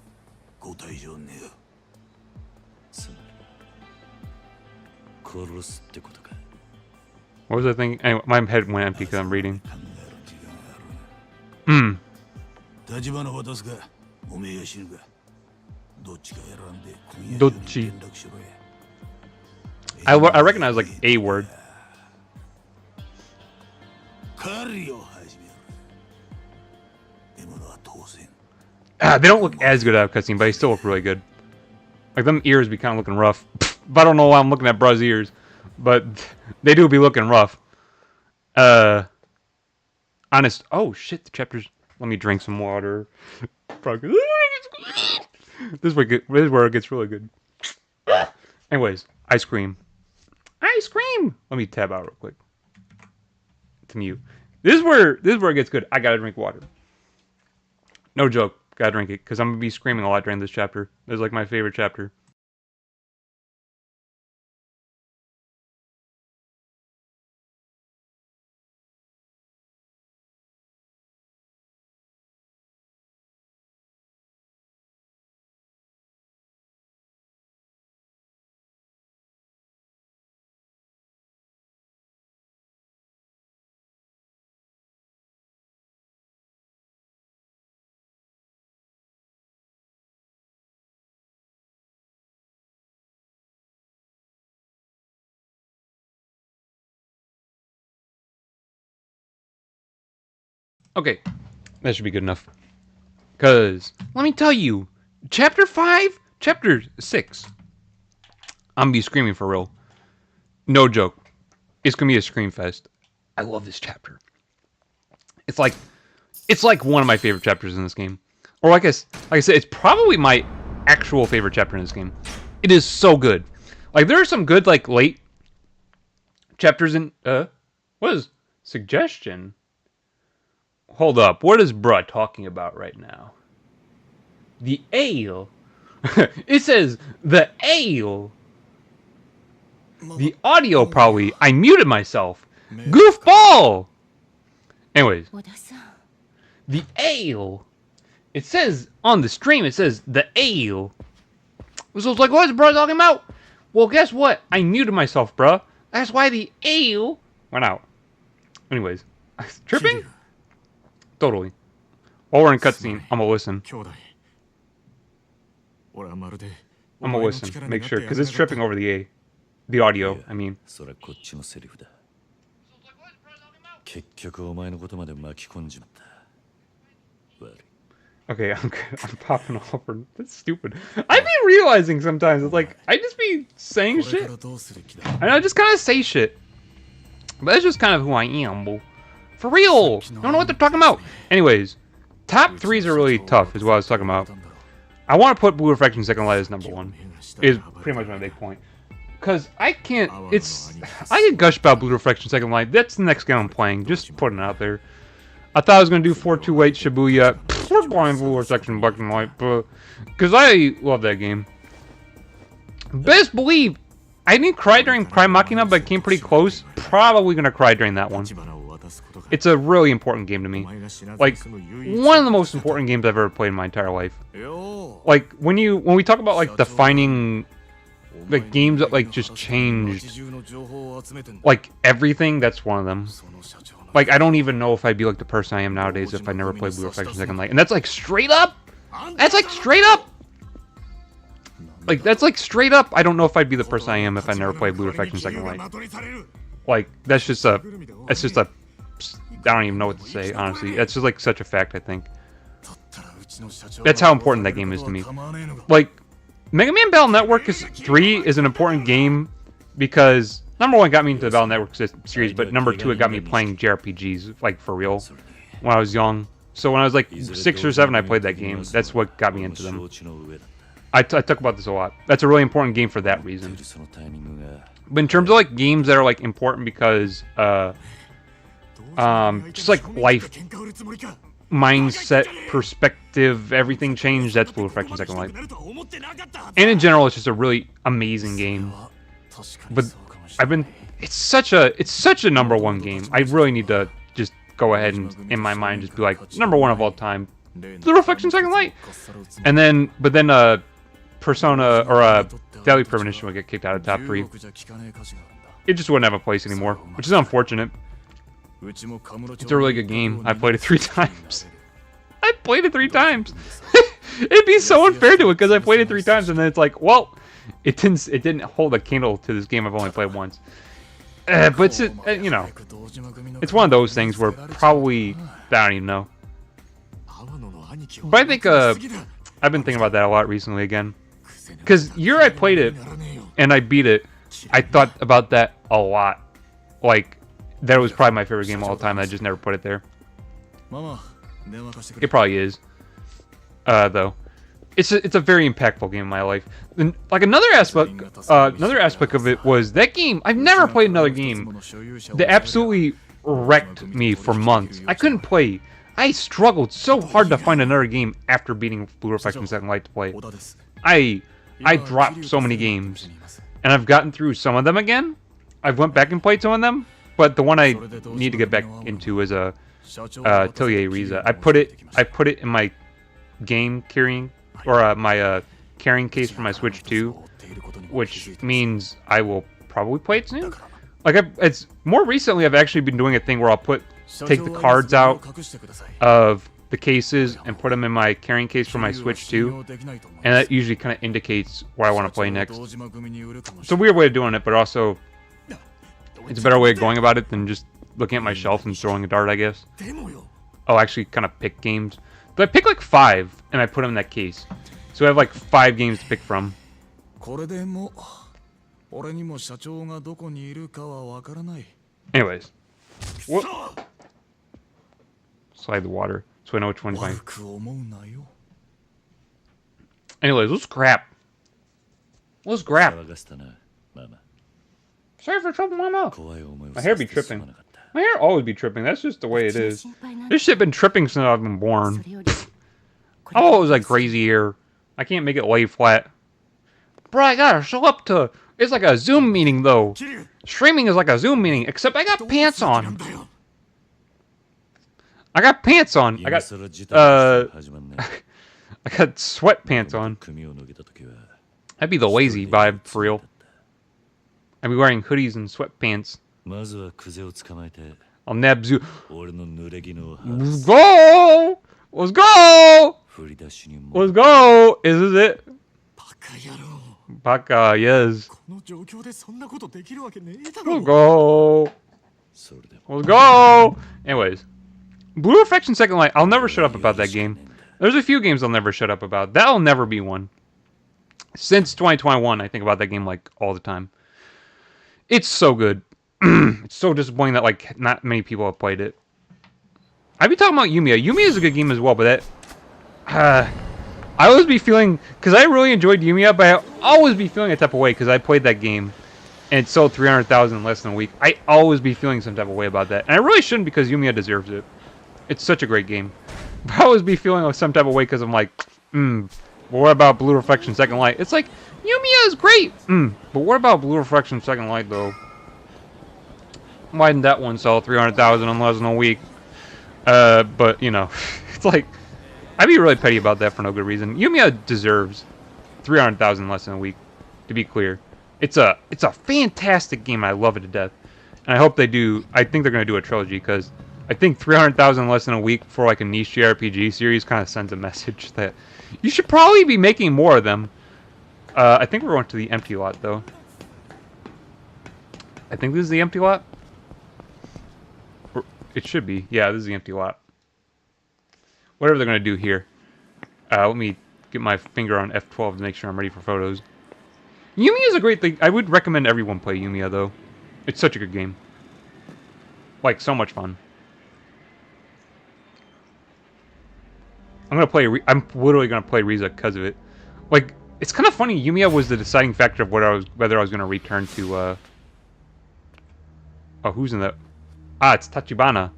ご退場ねよ。つまり殺すってことか。What was I thinking? Anyway, my head went empty because I'm reading. 立花渡すか、おめえが死ぬか。どっちか選んで今夜どっち？連絡しろや。I recognize like a word. They don't look as good at cutscene, but they still look really good. Like them ears be kind of looking rough. But I don't know why I'm looking at bruh's ears, but they do be looking rough. Honest. Oh shit! The chapters. Let me drink some water. This is where it gets really good. Anyways, ice cream. Ice cream. Let me tab out real quick to mute. This is where it gets good. I gotta drink water. No joke. Gotta drink it because I'm gonna be screaming a lot during this chapter. This is like my favorite chapter. Okay, that should be good enough. Because, let me tell you, Chapter 5, Chapter 6, I'm gonna be screaming for real. No joke. It's gonna be a scream fest. I love this chapter. It's like one of my favorite chapters in this game. Or like I said, it's probably my actual favorite chapter in this game. It is so good. Like, there are some good, like, late chapters in, what is suggestion? Hold up. What is bruh talking about right now? The ale. It says the ale. The audio probably. I muted myself. Goofball! Anyways. The ale. It says on the stream, it says the ale. So it's like, what is bruh talking about? Well, guess what? I muted myself, bruh. That's why the ale went out. Anyways. Tripping? Totally. While we're in cutscene, I'm gonna listen. I'm gonna listen. Make sure, because it's tripping over the A. The audio, I mean. Okay, I'm popping off. That's stupid. I be realizing sometimes, it's like, I just be saying shit. And I just kind of say shit. But that's just kind of who I am, boo. For real! I don't know what they're talking about. Anyways, top 3s are really tough, is what I was talking about. I want to put Blue Reflection Second Light as number 1. Is pretty much my big point. Because I can't, I can gush about Blue Reflection Second Light. That's the next game I'm playing. Just putting it out there. I thought I was going to do 428 Shibuya. We're playing Blue Reflection Black and White. Because I love that game. Best believe, I didn't cry during Cry Machina, but I came pretty close. Probably going to cry during that one. It's a really important game to me. Like, one of the most important games I've ever played in my entire life. Like, when we talk about, like, defining, like, games that, like, just changed, like, everything, that's one of them. Like, I don't even know if I'd be, like, the person I am nowadays if I never played Blue Reflection Second Light. And that's, like, straight up! That's, like, straight up! Like, that's, like, straight up, I don't know if I'd be the person I am if I never played Blue Reflection Second Light. Like, that's just a, I don't even know what to say, honestly. That's just, like, such a fact, I think. That's how important that game is to me. Like, Mega Man Battle Network 3 is an important game because, number 1, it got me into the Battle Network series, but number 2, it got me playing JRPGs, like, for real, when I was young. So when I was, like, 6 or 7, I played that game. That's what got me into them. I talk about this a lot. That's a really important game for that reason. But in terms of, like, games that are, like, important because, just like life, mindset, perspective, everything changed, that's Blue Reflection Second Light. And in general, it's just a really amazing game. But it's such a number 1 game. I really need to just go ahead and, in my mind, just be like, number 1 of all time, Blue Reflection Second Light. And then, Persona, or Deadly Premonition would get kicked out of top 3. It just wouldn't have a place anymore, which is unfortunate. It's a really good game. I played it 3 times. I played it 3 times. It'd be so unfair to it because I played it 3 times and then it's like, well, it didn't hold a candle to this game I've only played once. But it's, you know, it's one of those things where probably, I don't even know. But I think I've been thinking about that a lot recently again. Because the year I played it and I beat it, I thought about that a lot. Like, that was probably my favorite game of all time. I just never put it there. It probably is. Though, it's a very impactful game in my life. And like another aspect of it was that game. I've never played another game that absolutely wrecked me for months. I couldn't play. I struggled so hard to find another game after beating Blue Reflection Second Light to play. I dropped so many games, and I've gotten through some of them again. I've went back and played some of them. But the one I need to get back into is Atelier Riza. I put it in my game carrying, or my carrying case for my Switch 2, which means I will probably play it soon. Like it's more recently, I've actually been doing a thing where I'll take the cards out of the cases and put them in my carrying case for my Switch 2, and that usually kind of indicates what I want to play next. It's a weird way of doing it, but also it's a better way of going about it than just looking at my shelf and throwing a dart, I guess. I'll actually kind of pick games. But I pick like 5, and I put them in that case. So I have like 5 games to pick from. これでも俺にも社長がどこにいるかはわからない。 Anyways. Whoop. Slide the water, so I know which one's mine. 悪く思うなよ。 Anyways, let's grab. Let's grab. 騒がせたな、ママ。 Sorry for troubling my mouth. 怖い思いを My さ hair せ be てす tripping. まなかった。 My hair always be tripping. That's just the way it is. 心配なんだ This shit been tripping since I've been born. それより I've always like crazy hair. I can't make it lay flat. Bro, I gotta show up to. It's like a Zoom meeting though. Streaming is like a Zoom meeting, except I got pants on. I got pants on. I got 今更事態として始まんね。 I got sweatpants on. 組を抜けた時は That'd be the lazy vibe for real. I'd be wearing hoodies and sweatpants. まずはクゼを捕まえて I'll nab zoo. 俺の濡れ衣を Let's go! Let's go! 振り出しに Let's go! Is this it? バカ野郎 Baka, yes. この状況でそんなことできるわけねえだ Let's ろ go! それでも Let's go! Anyways. Blue Affection Second Light. I'll never shut up about that game. There's a few games I'll never shut up about. That'll never be one. Since 2021, I think about that game like all the time. It's so good. It's so disappointing that like not many people have played it. I'd be talking about Yumiya. Yumiya is a good game as well, but that I always be feeling, because I really enjoyed Yumiya, but I always be feeling a type of way because I played that game and it sold 300,000 in less than a week. I always be feeling some type of way about that, and I really shouldn't because Yumiya deserves it. It's such a great game. But I always be feeling some type of way because I'm like, but what about Blue Reflection Second Light? It's like, Yumiya is great, but what about Blue Reflection Second Light though? Why didn't that one sell 300,000 in less than a week? But you know, it's like, I'd be really petty about that for no good reason. Yumiya deserves 300,000 less than a week, to be clear. It's a fantastic game. I love it to death. And I hope they do. I think they're going to do a trilogy because I think 300,000 less than a week for like a niche JRPG series kind of sends a message that you should probably be making more of them. I think we're going to the empty lot though. I think this is the empty lot. It should be. Yeah, this is the empty lot. Whatever they're going to do here. Let me get my finger on F12 to make sure I'm ready for photos. Yumiya is a great thing. I would recommend everyone play Yumiya, though. It's such a good game. Like, so much fun. I'm literally going to play Riza because of it. Like, it's kind of funny. Yumiya was the deciding factor of whether I was going to return to, Oh, who's in that? Ah, it's Tachibana.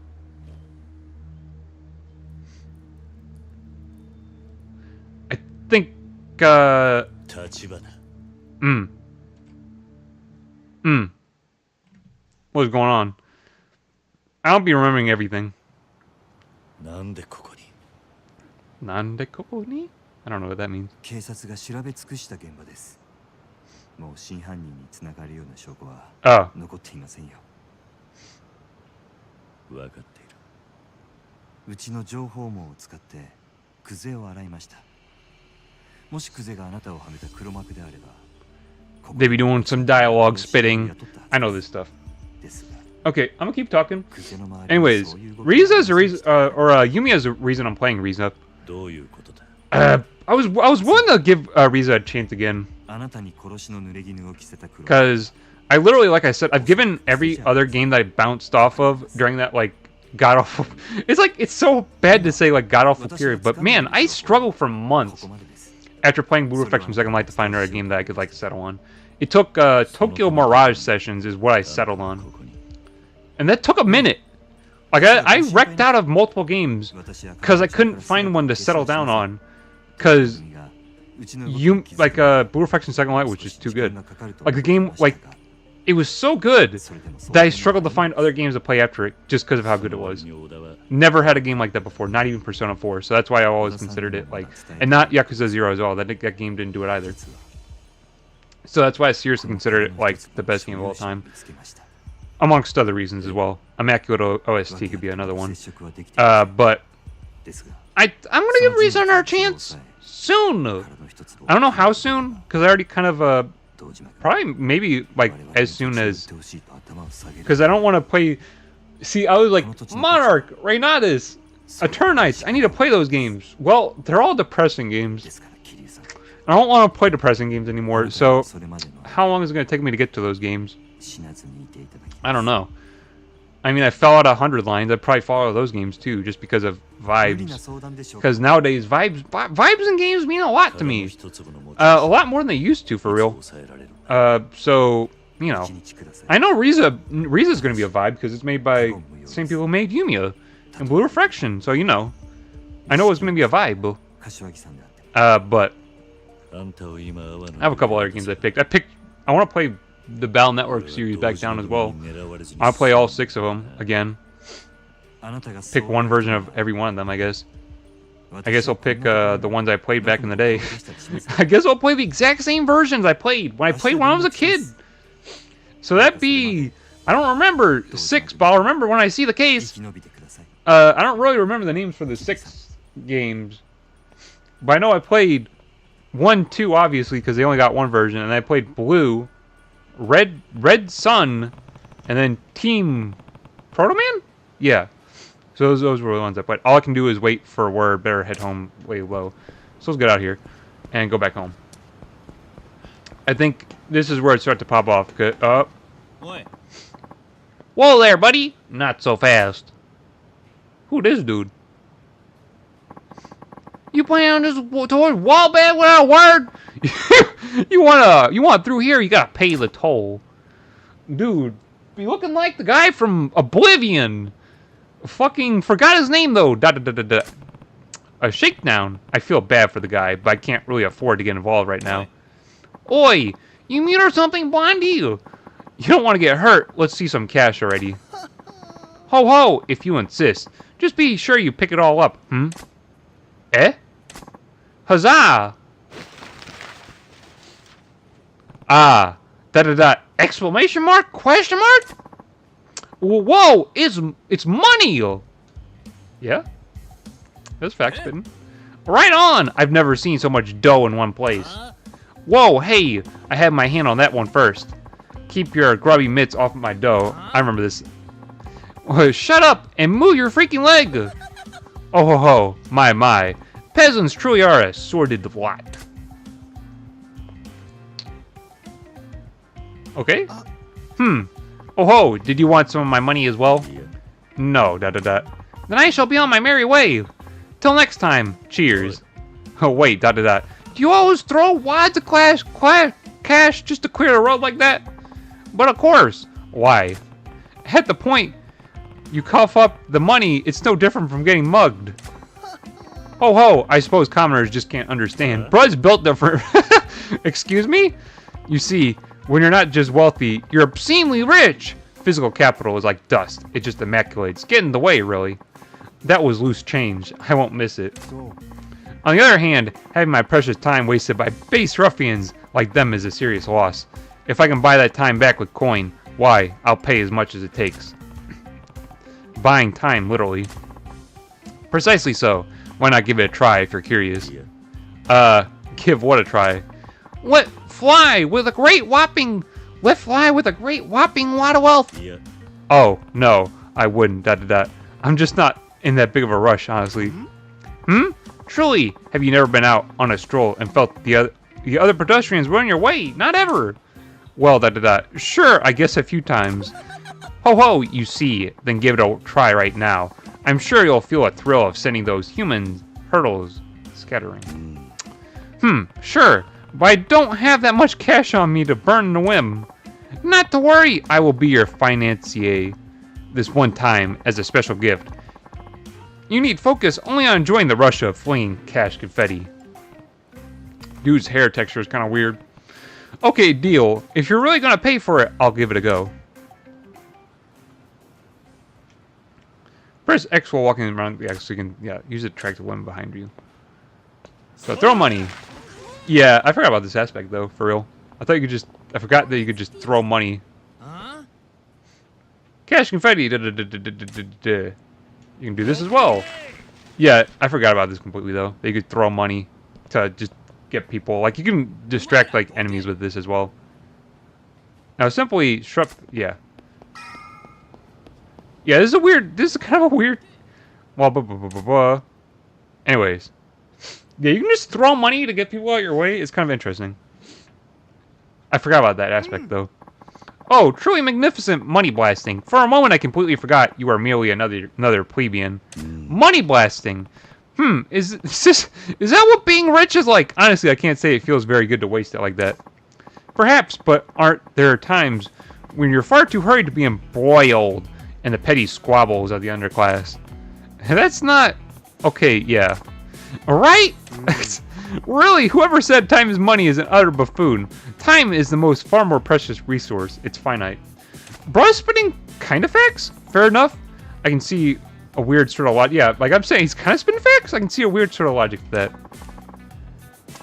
I think, Tachibana. What's going on? I don't be remembering everything. なんでここに Nande koko ni? I don't know what that means. 警察が調べ尽くした現場です。もう真犯人につながるような証拠は Oh. 残っていませんよ。分かっている。うちの情報網を使ってクゼを洗いました。もしクゼがあなたをはめた黒幕であれば、 They be doing some dialogue spitting. I know this stuff. ですが Okay, I'm gonna keep talking. クゼの周りに Anyways, そういう動きが Riza's the reason, Yumiya's the reason I'm playing Riza. どういうことだ I was willing to give Riza a chance again あなたに殺しの濡れ衣を着せた黒幕 because I literally, like I said, I've given every other game that I bounced off of during that like god awful. It's like it's so bad to say like god awful period, but man, I struggled for months ここまでです。 after playing Blue Reflection Second Light to find a game that I could like settle on. It took Tokyo Mirage Sessions is what I settled on, ここに and that took a minute. Like I wrecked out of multiple games 私は because I couldn't find one to settle down on. Because うちの you like Blue Reflection Second Light was just too good. Like the game, like it was so good that I struggled to find other games to play after it just because of how good it was. 小田は Never had a game like that before, not even Persona 4. So that's why I always considered it like, and not Yakuza 0 as well. That game didn't do it either. So that's why I seriously considered it like the best game of all time, amongst other reasons as well. Immaculate OST could be another one. But I'm gonna give Riza another chance soon. I don't know how soon, because I already kind of probably maybe like as soon as, because I don't want to play. See, I was like Monarch, Reynatus, Eternites. I need to play those games. Well, they're all depressing games. ですから桐生さん、 I don't want to play depressing games anymore. あなた So にそれまでの how long is it going to take me to get to those games? 死なずにいていただき I don't know. I mean, I fell out of 100 lines. I'd probably fall out of those games too, just because of 無理な vibes. 相談でしょうか。 Because nowadays, vibes in games mean a lot to me. 一粒の持ち A lot more than they used to, for real. 抑えられる So, you know. 一日ください。 I know Riza's going to be a vibe because it's made by the same people who made Yumiya and Blue Reflection. So, you know. I know it's going to be a vibe. 柏木さんであって。 But あんたを今会わ I have a couple other games I picked. I want to play the Battle Network series back down as well. I'll play all 6 of them again. あなたが Pick one version of every one of them, I guess. I guess I'll pick the ones I played back in the day. I guess I'll play the exact same versions I played when I was a kid. So that'd be... I don't remember 6, but I'll remember when I see the 生 case. き延びてください。 I don't really remember the names for the 6 games. But I know I played 1, 2, obviously, because they only got one version. And I played Blue, Red Sun, and then Team Proto Man? Yeah. So those were the ones I played. All I can do is wait for word, better head home way low. So let's get out here and go back home. I think this is where it starts to pop off. Oi. Whoa there, buddy! Not so fast. Who this dude? You plan on just towards Wallbad without a word? you want through here? You gotta pay the toll, dude. Be looking like the guy from Oblivion. Fucking forgot his name though. A shakedown. I feel bad for the guy, but I can't really afford to get involved right now. Oi, you mute or something, Blondie? You don't want to get hurt. Let's see some cash already. Ho ho, if you insist. Just be sure you pick it all up, Eh? Huzzah! Ah, exclamation mark? Question mark? Whoa, it's money! Yeah? That's fact spitting. Right on! I've never seen so much dough in one place. Whoa, hey, I had my hand on that one first. Keep your grubby mitts off my dough. I remember this. Shut up and move your freaking leg! Oh ho ho, my. Peasants truly are a sordid lot. Okay. Oh ho, did you want some of my money as well? No, Then I shall be on my merry way. Till next time, cheers. Oh wait, Do you always throw wads of cash just to clear the road like that? But of course. Why? At the point you cough up the money, it's no different from getting mugged. Ho ho, I suppose commoners just can't understand. Bruh's built different. Excuse me? You see, when you're not just wealthy, you're obscenely rich. Physical capital is like dust. It just immaculates. Get in the way, really. That was loose change. I won't miss it. On the other hand, having my precious time wasted by base ruffians like them is a serious loss. If I can buy that time back with coin, why, I'll pay as much as it takes. Buying time, literally. Precisely so. Why not give it a try if you're curious? Give what a try? Let fly with a great whopping wad of wealth. Yeah. Oh, no, I wouldn't. I'm just not in that big of a rush, honestly. Truly, have you never been out on a stroll and felt the other pedestrians run your way? Not ever. Well, Sure, I guess a few times. Ho ho, you see, then give it a try right now. I'm sure you'll feel a thrill of sending those human hurdles scattering. Sure, but I don't have that much cash on me to burn the whim. Not to worry, I will be your financier this one time as a special gift. You need focus only on enjoying the rush of flinging cash confetti. Dude's hair texture is kind of weird. Okay, deal. If you're really gonna pay for it, I'll give it a go. Press X while walking around the X so you can, use it to attract the women behind you. So throw money. Yeah, I forgot about this aspect though, for real. I forgot that you could just throw money. Cash confetti. You can do this as well. Yeah, I forgot about this completely though. That you could throw money to just get people. Like you can distract like enemies with this as well. Now simply yeah. Yeah, this is kind of a weird Well, blah, blah, blah, blah, blah. Anyways. Yeah, you can just throw money to get people out your way. It's kind of interesting. I forgot about that aspect, though. Oh, truly magnificent money blasting. For a moment, I completely forgot you are merely another plebeian. Money blasting. Is that what being rich is like? Honestly, I can't say it feels very good to waste it like that. Perhaps, but aren't there times when you're far too hurried to be embroiled in the petty squabbles of the underclass? That's not... Okay, yeah. Alright? Really, whoever said time is money is an utter buffoon. Time is the far more precious resource. It's finite. Bro spitting kind of facts? Fair enough. I can see a weird sort of logic. Yeah, like I'm saying, he's kind of spitting facts. I can see a weird sort of logic to that.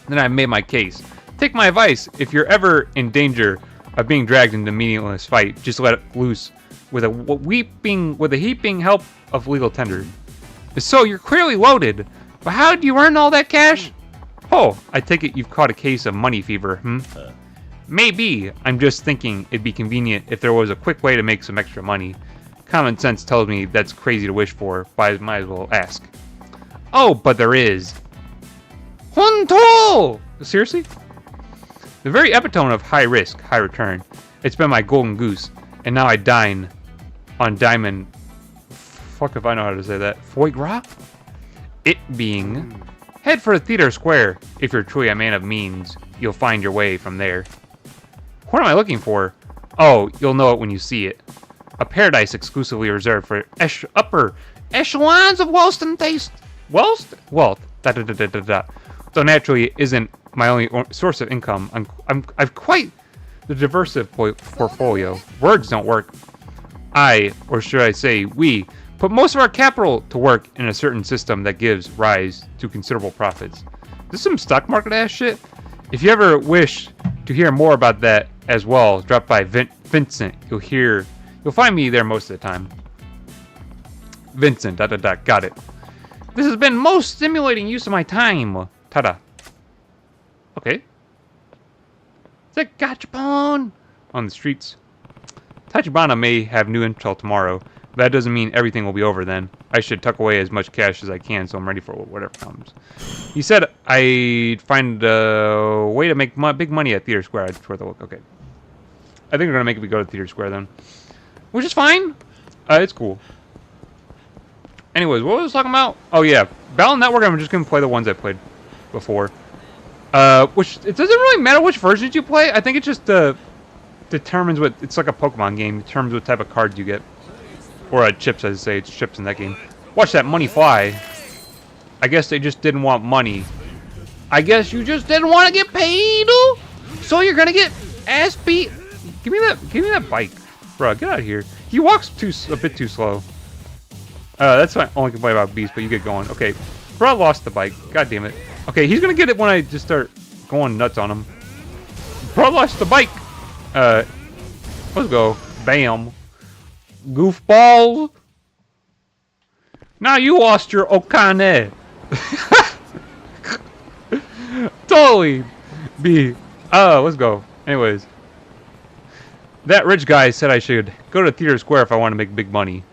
Then I made my case. Take my advice. If you're ever in danger of being dragged into a meaningless fight, just let it loose with a heaping help of legal tender. So you're clearly loaded, but how do you earn all that cash? Oh, I take it you've caught a case of money fever, Maybe. I'm just thinking it'd be convenient if there was a quick way to make some extra money. Common sense tells me that's crazy to wish for, but I might as well ask. Oh, but there is. Honto! Seriously? The very epitome of high risk, high return. It's been my golden goose, and now I dine on diamond. Fuck if I know how to say that. Foie gras? It being... Head for the theater square. If you're truly a man of means, you'll find your way from there. What am I looking for? Oh, you'll know it when you see it. A paradise exclusively reserved for upper echelons of wealth and taste. Wealth? So naturally, it isn't my only source of income. I've quite the diverse portfolio. Words don't work. Or should I say we, put most of our capital to work in a certain system that gives rise to considerable profits. This is some stock market ass shit. If you ever wish to hear more about that as well, drop by Vincent. You'll find me there most of the time. Vincent, got it. This has been most stimulating use of my time. Ta-da. Okay. It's a gachapon on the streets. Tachibana may have new intel tomorrow. That doesn't mean everything will be over then. I should tuck away as much cash as I can so I'm ready for whatever comes. He said I'd find a way to make big money at Theater Square. It's worth a look. Okay. I think they're going to make me go to Theater Square then. Which is fine. It's cool. Anyways, what was I talking about? Oh yeah. Battle Network, I'm just going to play the ones I played before. Which, it doesn't really matter which versions you play. I think it just determines what... It's like a Pokemon game. It determines what type of cards you get. Or chips, as I say. It's chips in that game. Watch that money fly. I guess they just didn't want money. I guess you just didn't want to get paid. So you're gonna get ass beat. Give me that bike. Bro, get out of here. He walks a bit too slow. That's my only complaint about Beast, but you get going. Okay. Bro, lost the bike. God damn it. Okay, he's gonna get it when I just start going nuts on him. Bro, lost the bike. Let's go. Bam. Goofball. Now you lost your Okane. Totally. Let's go. Anyways. That rich guy said I should go to Theater Square if I want to make big money. ...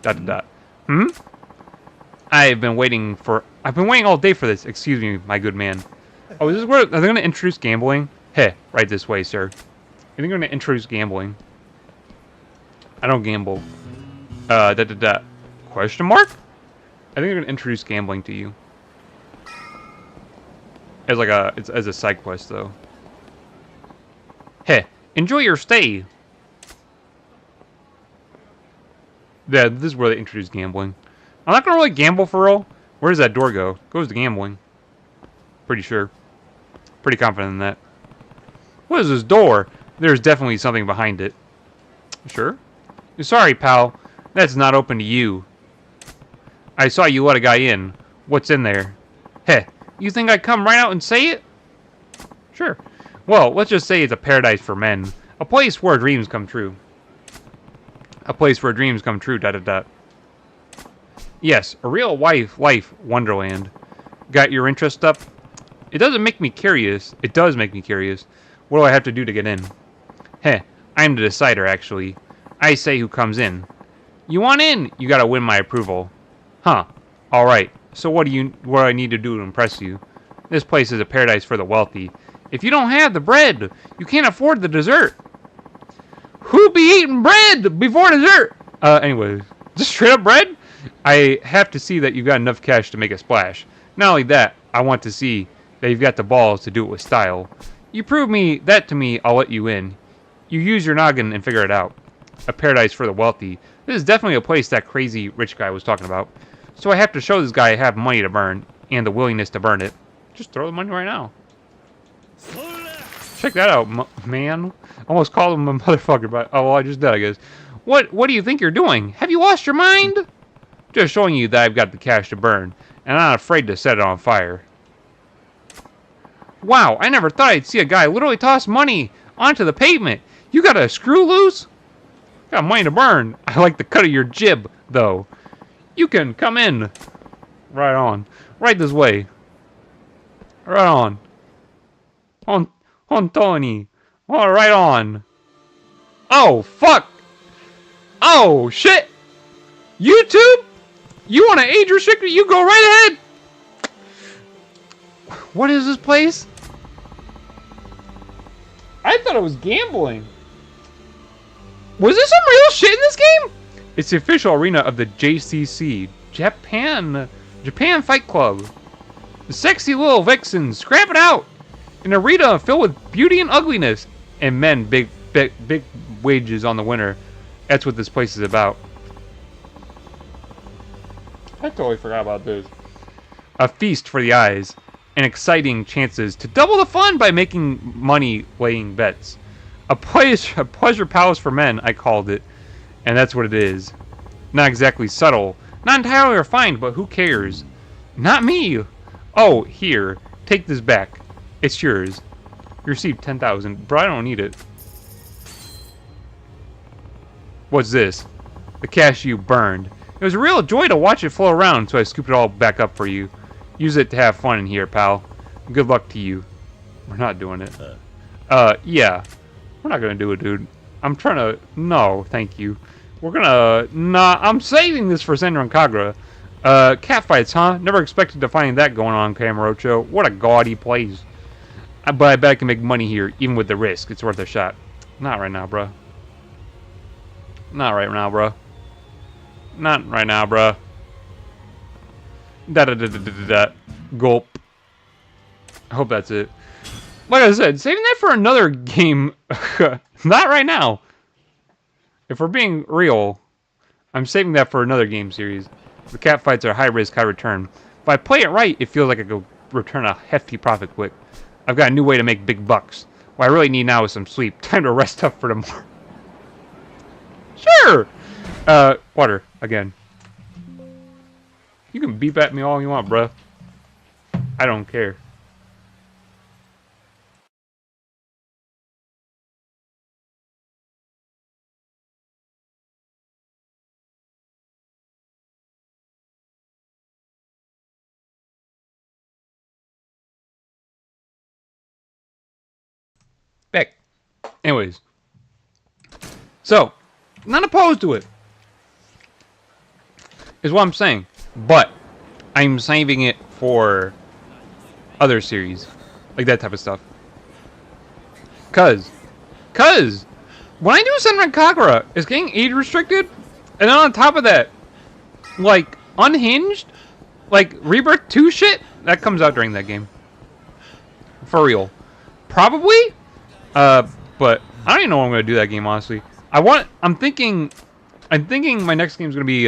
I've been waiting all day for this. Excuse me, my good man. Oh, is this where... Are they going to introduce gambling? Hey, right this way, sir. I think they're going to introduce gambling. I don't gamble. Question mark? I think they're going to introduce gambling to you. As like as a side quest, though. Hey, enjoy your stay. Yeah, this is where they introduce gambling. I'm not going to really gamble for real. Where does that door go? Goes to gambling. Pretty sure. Pretty confident in that. What is this door? There's definitely something behind it. Sure? Sorry, pal. That's not open to you. I saw you let a guy in. What's in there? Heh. You think I'd come right out and say it? Sure. Well, let's just say it's a paradise for men. A place where dreams come true. A place where dreams come true, ... Yes, a real life wonderland. Got your interest up? It doesn't make me curious. It does make me curious. What do I have to do to get in? Heh, I'm the decider, actually. I say who comes in. You want in? You gotta win my approval. Huh. Alright, so what do I need to do to impress you? This place is a paradise for the wealthy. If you don't have the bread, you can't afford the dessert. Who be eating bread before dessert? Anyways, just straight up bread? I have to see that you've got enough cash to make a splash. Not only that, I want to see that you've got the balls to do it with style. You prove that to me, I'll let you in. You use your noggin and figure it out. A paradise for the wealthy. This is definitely a place that crazy rich guy was talking about. So I have to show this guy I have money to burn, and the willingness to burn it. Just throw the money right now. Check that out, man. Almost called him a motherfucker, but oh well, I just did, I guess. What do you think you're doing? Have you lost your mind? Just showing you that I've got the cash to burn, and I'm not afraid to set it on fire. Wow, I never thought I'd see a guy literally toss money onto the pavement. You got a screw loose? Got money to burn. I like the cut of your jib, though. You can come in. Right on. Right this way. Right on. On Tony. Oh, right on. Oh, fuck. Oh, shit. YouTube? You want to age restrict it? You go right ahead. What is this place? I thought it was gambling. Was there some real shit in this game? It's the official arena of the JCC, Japan Fight Club. The sexy little vixens, scrap it out! An arena filled with beauty and ugliness, and men big wages on the winner. That's what this place is about. I totally forgot about this. A feast for the eyes, and exciting chances to double the fun by making money laying bets. A pleasure palace for men, I called it. And that's what it is. Not exactly subtle. Not entirely refined, but who cares? Not me! Oh, here. Take this back. It's yours. You received 10,000. Bro, I don't need it. What's this? The cash you burned. It was a real joy to watch it flow around, so I scooped it all back up for you. Use it to have fun in here, pal. Good luck to you. We're not doing it. Yeah. We're not gonna do it, dude. I'm trying to... No, thank you. We're gonna... Nah, I'm saving this for Senran Kagura. Catfights, huh? Never expected to find that going on, Kamurocho. What a gaudy place. But I bet I can make money here, even with the risk. It's worth a shot. Not right now, bruh. Not right now, bruh. Not right now, bruh. Da-da-da-da-da-da. Gulp. I hope that's it. Like I said, saving that for another game. Not right now. If we're being real, I'm saving that for another game series. The cat fights are high risk, high return. If I play it right, it feels like I could return a hefty profit quick. I've got a new way to make big bucks. What I really need now is some sleep. Time to rest up for tomorrow. Sure! Water, again. You can beep at me all you want, bruh. I don't care. Back. Anyways. So, not opposed to it. Is what I'm saying. But, I'm saving it for other series. Like that type of stuff. Cause, when I do Senran Kagura, it's getting age restricted. And then on top of that, like, Unhinged, like, Rebirth 2 shit, that comes out during that game. For real. Probably? But I don't even know when I'm gonna do that game, honestly. I'm thinking my next game is gonna be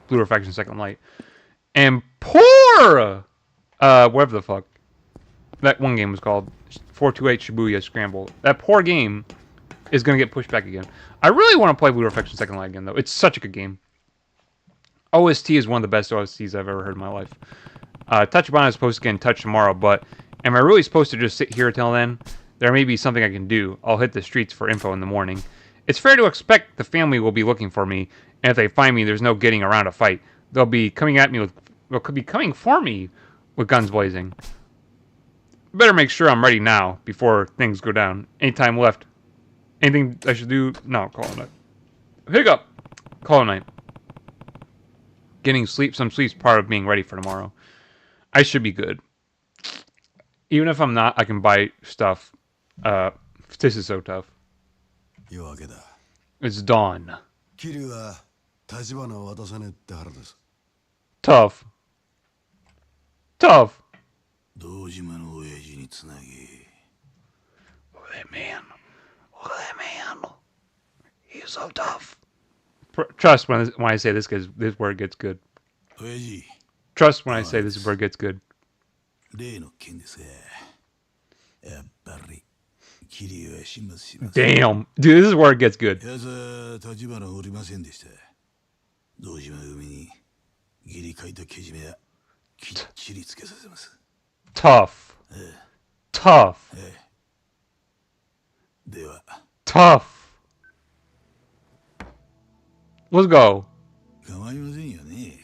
Blue Reflection Second Light, and poor whatever the fuck that one game was called, 428 Shibuya Scramble. That poor game is gonna get pushed back again. I really want to play Blue Reflection Second Light again, though. It's such a good game. OST is one of the best OSTs I've ever heard in my life. Tachibana is supposed to get in touch tomorrow, but am I really supposed to just sit here till then? There may be something I can do. I'll hit the streets for info in the morning. It's fair to expect the family will be looking for me, and if they find me, there's no getting around a fight. They'll be coming for me with guns blazing. Better make sure I'm ready now before things go down. Any time left? Anything I should do? No, call it a night. Hiccup! Call it a night. Getting sleep, some sleep's part of being ready for tomorrow. I should be good. Even if I'm not, I can buy stuff. This is so tough. 夜明けだ。 It's dawn. 桐生は立花を渡さねえって腹です。 Tough. Tough. 堂島の親父につなぎ。That man. He's so tough. Trust when I say this word gets good. 親父、 Trust when I say this word gets good. 例の件ですが、やっぱり桐生は始末します。 Damn. Dude, this is where it gets good. やつは立花をおりませんでした。堂島組に義理書いたけじめはきっちりつけさせます。 Tough. Tough. では、 Tough. Let's go. 構いませんよね。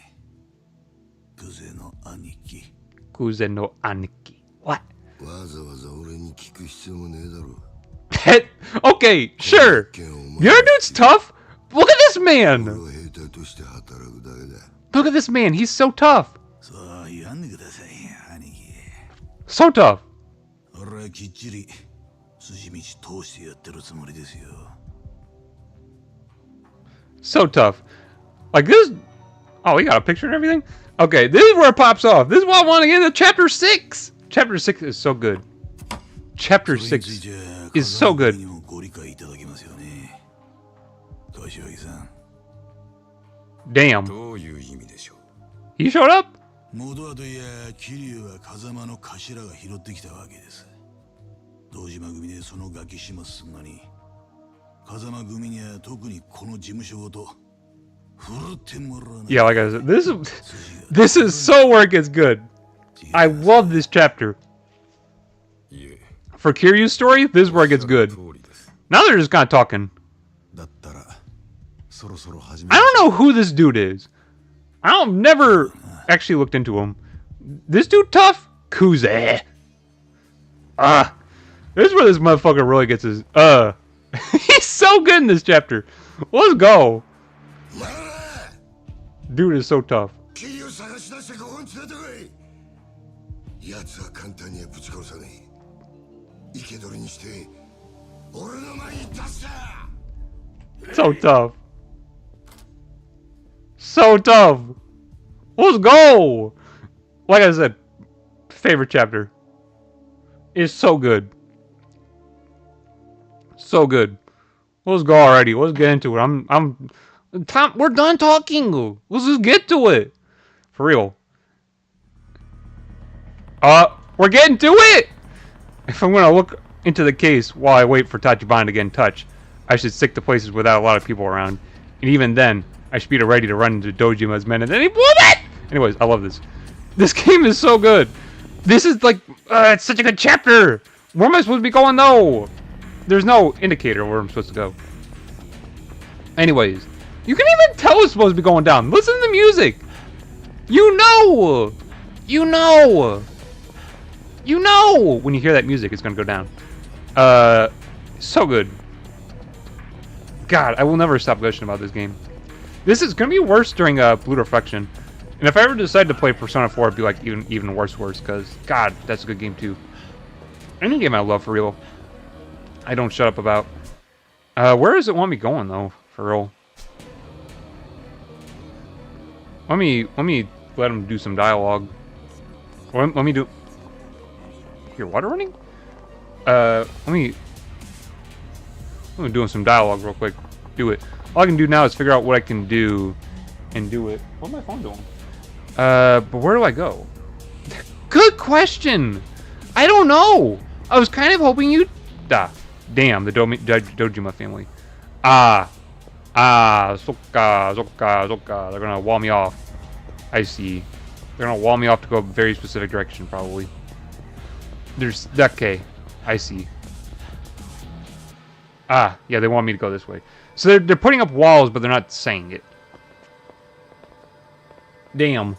クゼの兄貴。 Kuzen no Aniki. What? わざわざ俺に聞く必要もねえだろ。 Okay, sure. Your dude's tough. Look at this man. 兵隊として働くだけだ。 Look at this man. He's so tough. そう言わんでくださいよ、兄貴。 So tough. 俺はきっちり筋道通してやってるつもりですよ。 So tough. Like this. Oh, we got a picture and everything? Okay, this is where it pops off. This is what I want to get into Chapter 6. Chapter 6 is so good. Chapter 6 is so good. ご理解いただけますよね。柏木さん。 Damn. どういう意味でしょう。 He showed up? 元はといや桐生は風間の頭が拾ってきたわけです。堂島組でそのガキ始末すんのに、風間組には特にこの事務所ごと振るってもらわない。 Yeah, like I said, this is so where it gets good. I love this chapter. いえ、 For Kiryu's story, this is where it gets good. 通りです。 Now they're just kind of talking. だったらそろそろ始め I don't know who this dude is. I've never actually looked into him. This dude tough? Kuze. This is where this motherfucker really gets his, He's so good in this chapter. Let's go. Dude is so tough. 桐生探し出してここに連れてこい。奴は簡単にはぶち殺さねえ。生け捕りにして俺の前に出した。 So tough. So tough. Let's go. Like I said, favorite chapter. It's so good. So good. Let's go already. Let's get into it. Tom, we're done talking. Let's just get to it. For real. We're getting to it. If I'm gonna look into the case while I wait for Tachibana to get in touch, I should stick to places without a lot of people around. And even then, I should be ready to run into Dojima's men and then he blew it! Anyways, I love this. This game is so good. This is like, it's such a good chapter. Where am I supposed to be going though? There's no indicator where I'm supposed to go. Anyways, you can even tell it's supposed to be going down. Listen to the music. You know. You know. You know. When you hear that music, it's going to go down. So good. God, I will never stop gushing about this game. This is going to be worse during Blue Reflection. And if I ever decide to play Persona 4, it'd be like even worse, because, God, that's a good game too. Any game I love, for real. I don't shut up about. Where does it want me going, though, for real? Let me let him do some dialogue. Let me do... Your water running? Let me doing some dialogue real quick. Do it. All I can do now is figure out what I can do and do it. What's my phone doing? But where do I go? Good question! I don't know! I was kind of hoping you'd... Damn, the Dojima family. Zokka. They're gonna wall me off. I see. They're gonna wall me off to go a very specific direction, probably. There's... Okay. I see. Yeah, they want me to go this way. So they're putting up walls, but they're not saying it. Damn.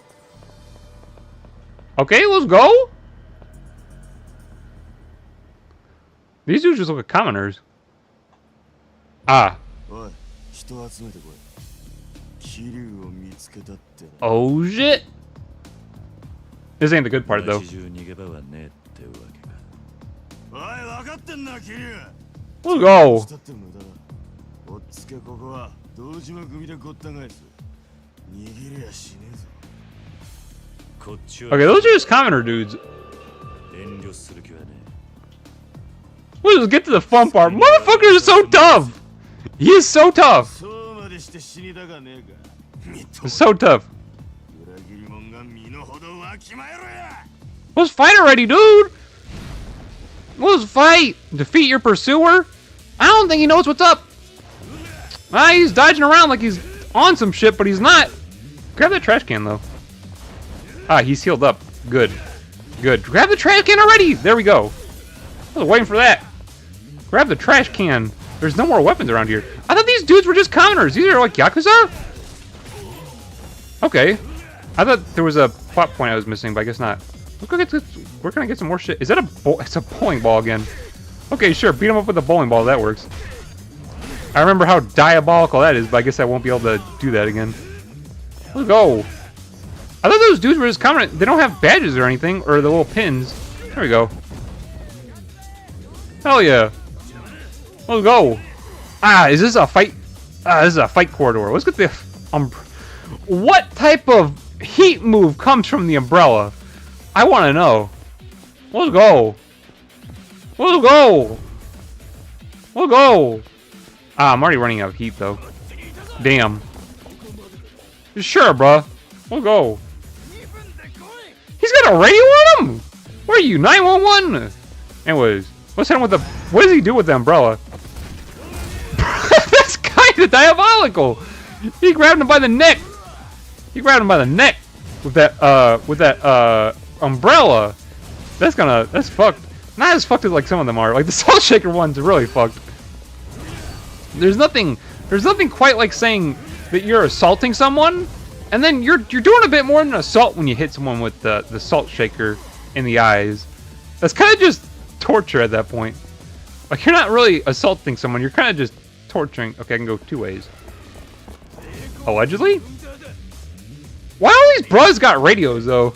Okay, let's go. These dudes just look like commoners. おい、人を集めてこい。桐生を見つけたってな。 Oh shit! This ain't the good part though. 街中逃げ場はねえってわけか。おい、分かってんな、桐生。 Let's go. したって無駄だ。おっつけここは堂島組でごった返す。逃げりゃしねえぞ。こっちは Okay, those are just commoner dudes. 遠慮する気はねえ。 Let's get to the fun part. Motherfucker is so tough. He is so tough. そうまでして死にたがねえか。 So tough. 裏切り者が身の程わきまえろや。 Let's fight already, dude. Let's fight. Defeat your pursuer. I don't think he knows what's up. Ah, he's dodging around like he's on some shit, but he's not. Grab that trash can though. Ah, he's healed up. Good. Good. Grab the trash can already. There we go. I was waiting for that. Grab the trash can. There's no more weapons around here. I thought these dudes were just commoners. These are like Yakuza? Okay. I thought there was a plot point I was missing, but I guess not. Let's go get to, where can I get some more shit? Is that it's a bowling ball again. Okay, sure. Beat him up with a bowling ball. That works. I remember how diabolical that is, but I guess I won't be able to do that again. Let's go. I thought those dudes were just commoners. They don't have badges or anything, or the little pins. There we go. Hell yeah. Let's go. Ah, is this a fight? Ah, this is a fight corridor. Let's get the what type of heat move comes from the umbrella? I want to know. Let's go. Let's go. Let's go. Ah, I'm already running out of heat though. Damn. Sure, bruh. We'll go. He's got a radio on him? Where are you, 911? Anyways, let's hit him with the... What does he do with the umbrella? That's kind of diabolical. He grabbed him by the neck. He grabbed him by the neck with that umbrella. That's fucked. Not as fucked as like some of them are. Like the Salt Shaker ones are really fucked. There's nothing quite like saying that you're assaulting someone, and then you're doing a bit more than assault when you hit someone with the Salt Shaker in the eyes. That's kind of just torture at that point. Like you're not really assaulting someone, you're kind of just torturing. Okay, I can go two ways. Allegedly? Why all these bros got radios though?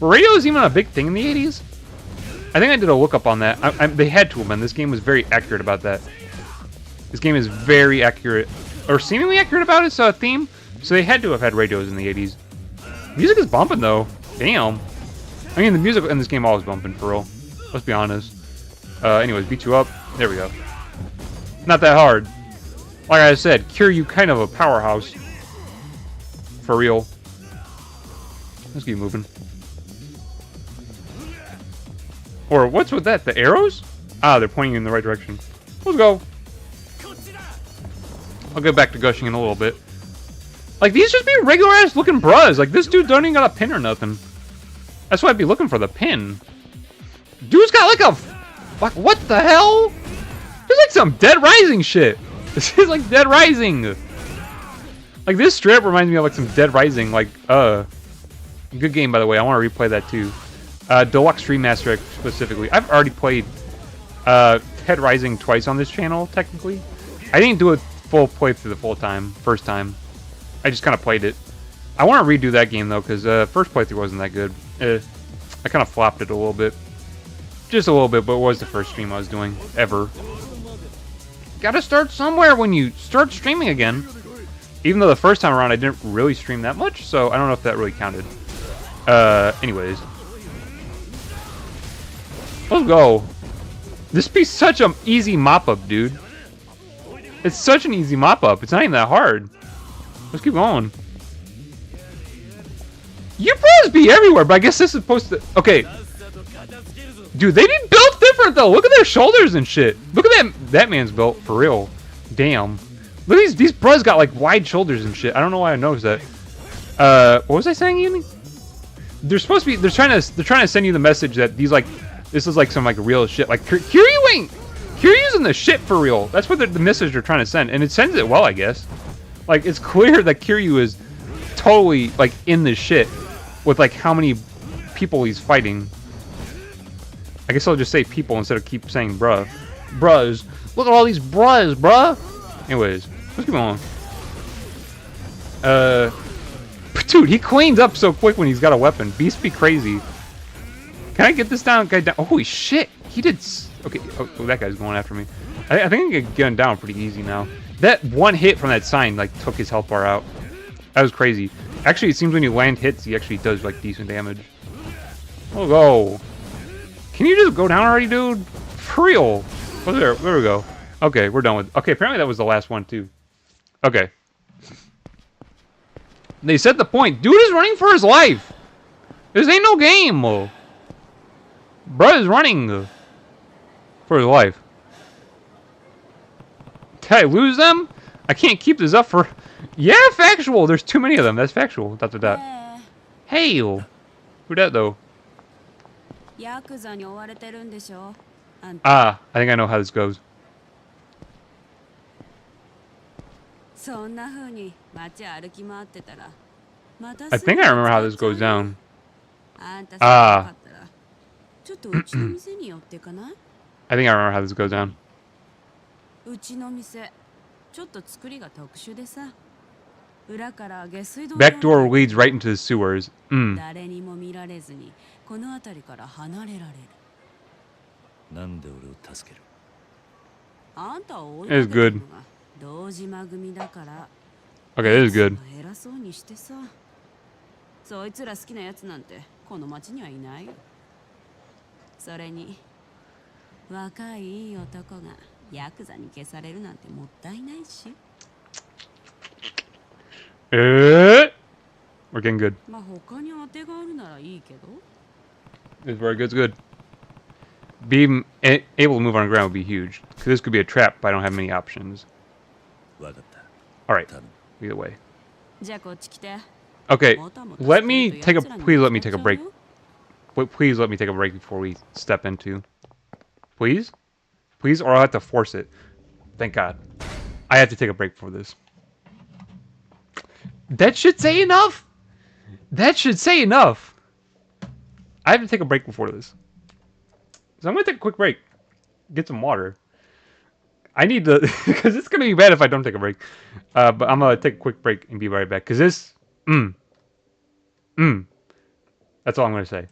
Were radios even a big thing in the 80s? I think I did a lookup on that. They had to have been. This game was very accurate about that. This game is very accurate, or seemingly accurate about its theme. So they had to have had radios in the 80s. Music is bumping though. Damn. I mean, the music in this game always bumping for real. Let's be honest. Anyways, beat you up. There we go. Not that hard. Like I said, Kiryu kind of a powerhouse. For real. Let's keep moving. Or what's with that? The arrows? Ah, they're pointing you in the right direction. Let's go. I'll get back to gushing in a little bit. Like, these just be regular ass looking bras. Like, this dude don't even got a pin or nothing. That's why I'd be looking for the pin. Dude's got like a... Like, what the hell? There's like some Dead Rising shit. This is like Dead Rising. Like, this strip reminds me of like some Dead Rising. Like, good game, by the way. I want to replay that too. Deluxe Remaster specifically. I've already played Dead Rising twice on this channel, technically. I didn't do a full playthrough first time. I just kind of played it. I want to redo that game though, because first playthrough wasn't that good. I kind of flopped it a little bit. Just a little bit, but it was the first stream I was doing, ever. Gotta start somewhere when you start streaming again. Even though the first time around I didn't really stream that much, so I don't know if that really counted. Anyways. Let's go. This be such an easy mop-up, dude. It's such an easy mop-up. It's not even that hard. Let's keep going. You bros be everywhere, but I guess this is supposed to... Okay. Dude, they be built different, though. Look at their shoulders and shit. Look at that man's built, for real. Damn. Look at these bros got, like, wide shoulders and shit. I don't know why I noticed that. What was I saying, Yumi? They're supposed to be... They're trying to send you the message that these, like... This is, like, some, like, real shit. Like, Kiryu ain't... Kiryu's in the shit for real. That's what the message they're trying to send. And it sends it well, I guess. Like, it's clear that Kiryu is totally, like, in the shit with, like, how many people he's fighting. I guess I'll just say people instead of keep saying bruh. Brus. Look at all these brus, bruh. Anyways, let's keep going. Dude, he cleans up so quick when he's got a weapon. Beast be crazy. Can I get this guy down? Oh, holy shit. He did... Okay, oh, that guy's going after me. I think I can get him down pretty easy now. That one hit from that sign, like, took his health bar out. That was crazy. Actually, it seems when you land hits, he actually does, like, decent damage. Oh, go. Can you just go down already, dude? For real. Oh, there we go. Okay, we're done with... Okay, apparently that was the last one, too. Okay. They set the point. Dude is running for his life. This ain't no game. Bro is running for his life. Did I lose them? I can't keep this up for... Yeah, factual. There's too many of them. That's factual. That's what that. Hey. Who that, though? Yakuza に追われてるんでしょ? I think I know how this goes. そんな風に街歩き回ってたら、また I think I remember how this goes down. あんたさ、よかったらちょっとうちの店に寄ってかない? I think I remember how this goes down. うちの店、ちょっと作りが特殊でさ、裏から下水道 Back door leads right into the sewers. 誰にも見られずにこの辺りから離れられる。なんで俺を助ける？あんたは追い It's かけてる good. のが堂島組だから。 Okay, this is good. 偉そうにしてさ、そいつら好きなやつなんてこの町にはいないよ。それに若いいい男がヤクザに消されるなんてもったいないし。We're getting good. まあ他に当てがあるならいいけど。 It's very good. It's good. Being able to move on the ground would be huge. Because this could be a trap, but I don't have many options. わかった。 Alright. 頼む。 Either way. じゃあこっち来て。 Okay. もたもた Let して me ると take a... 奴らに Please let me 見つ take か a っちゃう break. よ。 Please let me take a break before we step into. Please? Please? Or I'll have to force it. Thank God. I have to take a break for this. That should say enough! That should say enough! I have to take a break before this. So I'm going to take a quick break. Get some water. I need to... Because it's going to be bad if I don't take a break. But I'm going to take a quick break and be right back. Because this... That's all I'm going to say.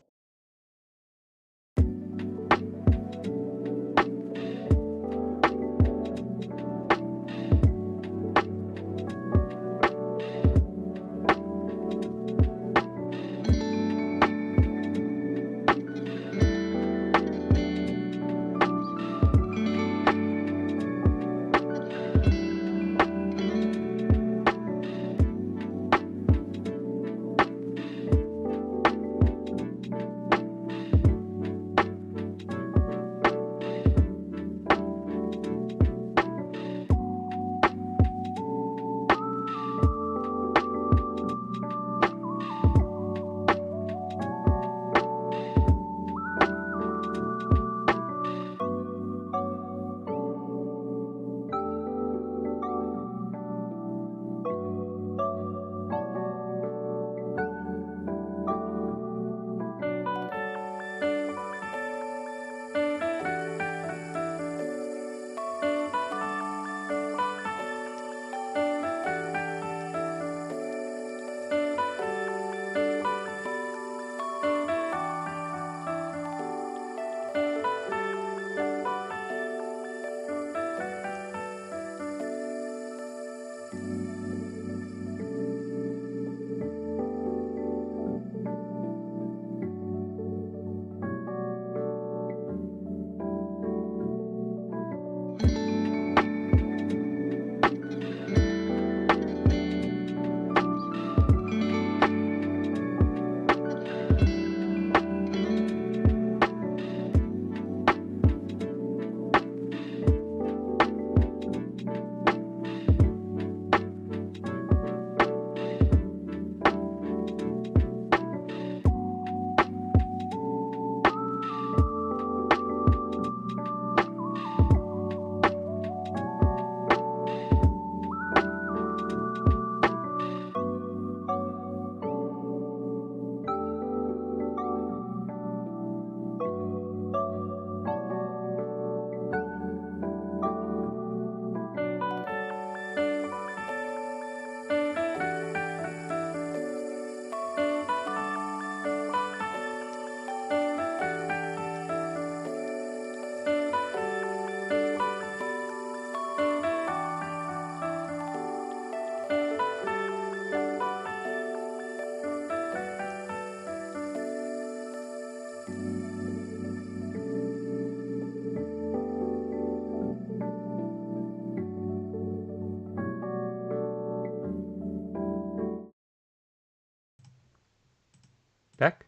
Back?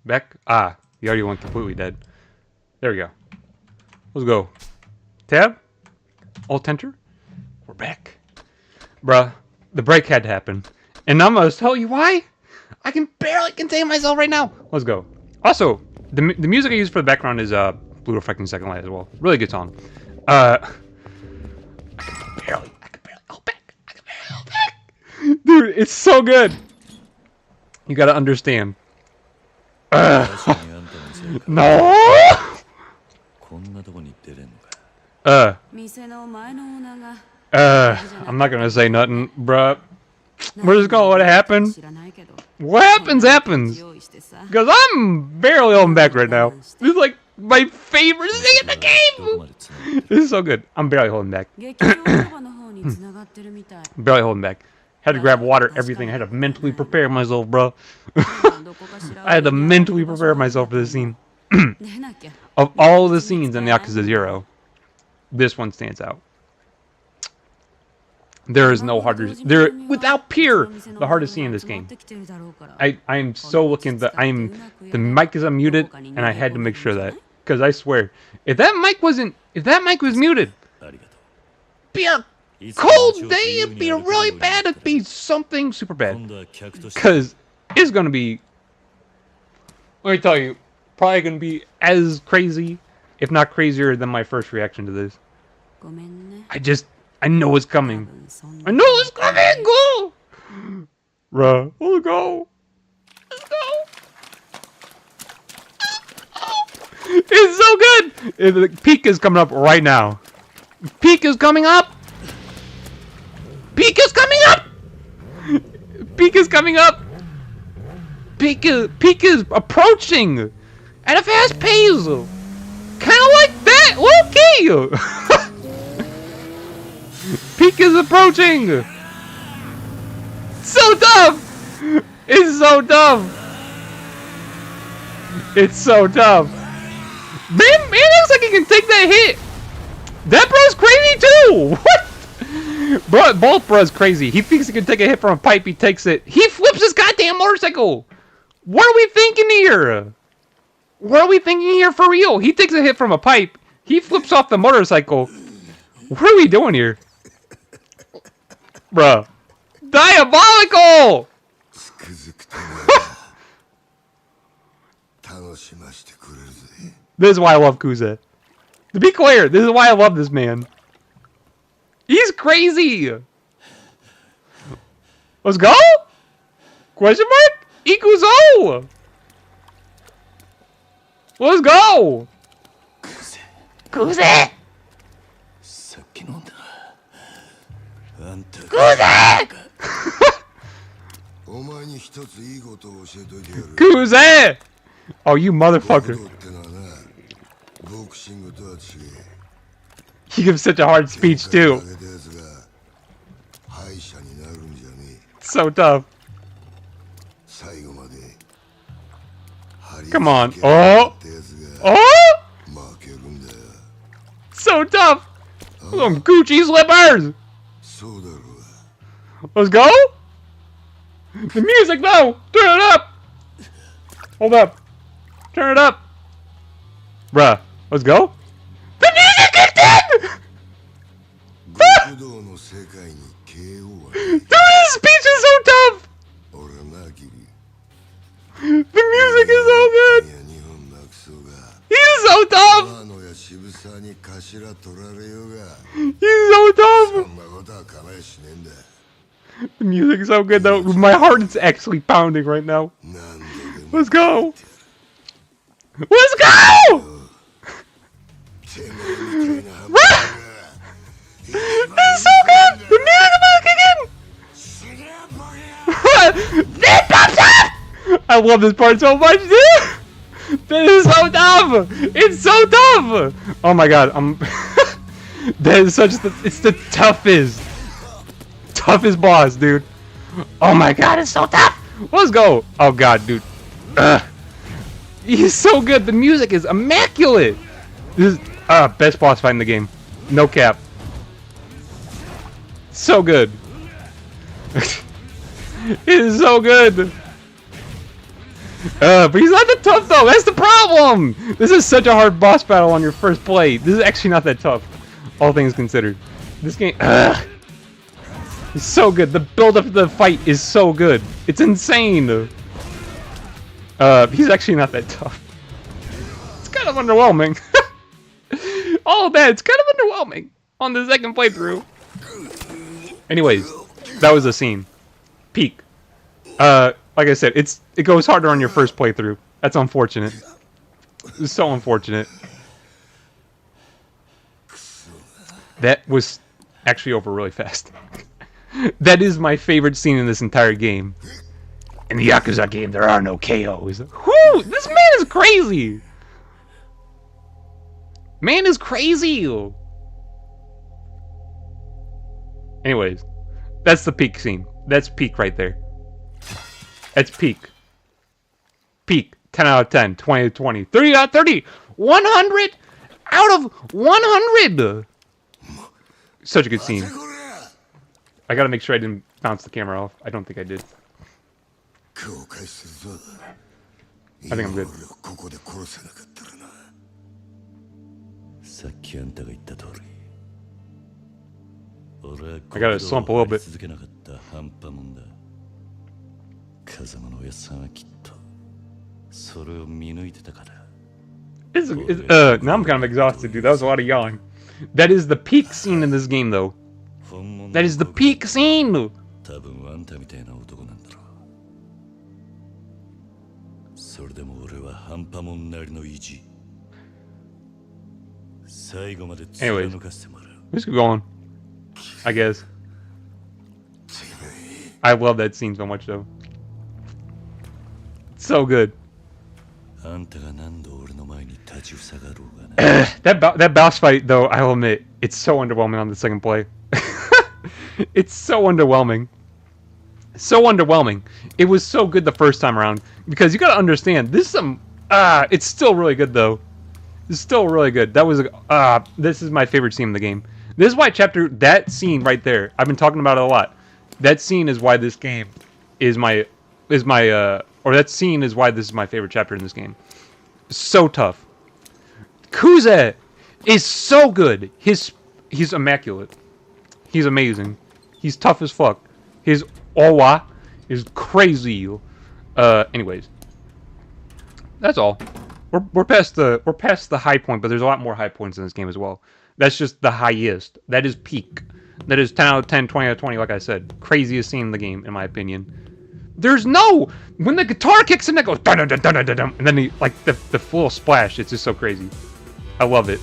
Back? Ah, he already went completely dead. There we go. Let's go. Tab? Alt enter? We're back. Bruh, the break had to happen. And I'm gonna tell you why. I can barely contain myself right now. Let's go. Also, the music I use for the background is Blue Reflecting Second Light as well. Really good song. I can barely hold back. Dude, it's so good. You gotta understand. No! I'm not gonna say nothing, bruh. We're just gonna let it happen. What happens. Because I'm barely holding back right now. This is like my favorite thing in the game. This is so good. I'm barely holding back. Barely holding back. Had to grab water, everything. I had to mentally prepare myself, bro. I had to mentally prepare myself for this scene. Of all the scenes in the Yakuza 0, this one stands out. There is no harder. There, without peer, the hardest scene in this game. I am so looking that the mic is unmuted, and I had to make sure that, because I swear, if that mic was muted, be a cold day. It'd be really bad. It'd be something super bad, because it's gonna be. Let me tell you, probably gonna be as crazy, if not crazier, than my first reaction to this. I know it's coming. I know it's coming! Go! Bruh, let's go. Let's go. It's so good! The peak is coming up right now. Peak is coming up! Peak is coming up! Peak is coming up! Peak is approaching! At a fast pace! Kinda like that! Okay! Peak is approaching! So tough! It's so tough! It's so tough! Man looks like he can take that hit! That bro's crazy too! What? Bro, both bros crazy. He thinks he can take a hit from a pipe, he takes it. He flips his goddamn motorcycle! What are we thinking here? What are we thinking here for real? He takes a hit from a pipe, he flips off the motorcycle. What are we doing here? Bruh. Diabolical! This is why I love Kuze. To be clear, this is why I love this man. He's crazy! Let's go? Question mark? Ikuzo! Let's go! Kuze! Kuze! Oh, you motherfucker. He gives such a hard speech, too. So tough. Come on. Oh! Oh! So tough! Some Gucci slippers! Let's go! The music, though! Turn it up! Hold up. Turn it up! Bruh, let's go? The music kicked in! Dude, his speech is so tough! The music is so good! He's so tough! He's so tough! The music is so good though. My heart is actually pounding right now. Let's go! Let's go! This is so good! The music is kicking! It pops up! I love this part so much, dude! That is so tough! It's so tough! Oh my god, that is it's the toughest boss, dude. Oh my god, it's so tough! Let's go! Oh god, dude. He's so good. The music is immaculate. This is best boss fight in the game. No cap. So good. It is so good. But he's not that tough though. That's the problem. This is such a hard boss battle on your first play. This is actually not that tough, all things considered. This game, it's so good. The build up to the fight is so good. It's insane. He's actually not that tough. It's kind of underwhelming. All of that, it's kind of underwhelming on the second playthrough. Anyways, that was a scene. Peak. Like I said, it goes harder on your first playthrough. That's unfortunate. It's so unfortunate. That was actually over really fast. That is my favorite scene in this entire game. In the Yakuza game, there are no KOs. Whoo! This man is crazy! Man is crazy! Anyways, that's the peak scene. That's peak right there. That's peak. Peak. 10 out of 10. 20 out of 20. 30 out of 30. 100 out of 100! Such a good scene. I gotta make sure I didn't bounce the camera off. I don't think I did. I think I'm good. I gotta slump a little bit. Now I'm kind of exhausted, dude. That was a lot of yawning. That is the peak scene in this game, though. That is the peak scene! Anyways, let's keep going. I guess. I love that scene so much, though. It's so good. That boss fight, though, I'll admit, it's so underwhelming on the second play. It's so underwhelming. So underwhelming. It was so good the first time around. Because you gotta understand, this is some... it's still really good, though. It's still really good. That was... this is my favorite scene in the game. This is why chapter... That scene right there, I've been talking about it a lot. That scene is why this game is my... or that scene is why this is my favorite chapter in this game. So tough. Kuze is so good. He's immaculate. He's amazing. He's tough as fuck. His Owa is crazy. Anyways, that's all. We're past the high point, but there's a lot more high points in this game as well. That's just the highest. That is peak. That is 10 out of 10, 20 out of 20. Like I said, craziest scene in the game, in my opinion. There's no when the guitar kicks in, it goes dun dun dun dun dun dun, and then the full splash. It's just so crazy. I love it.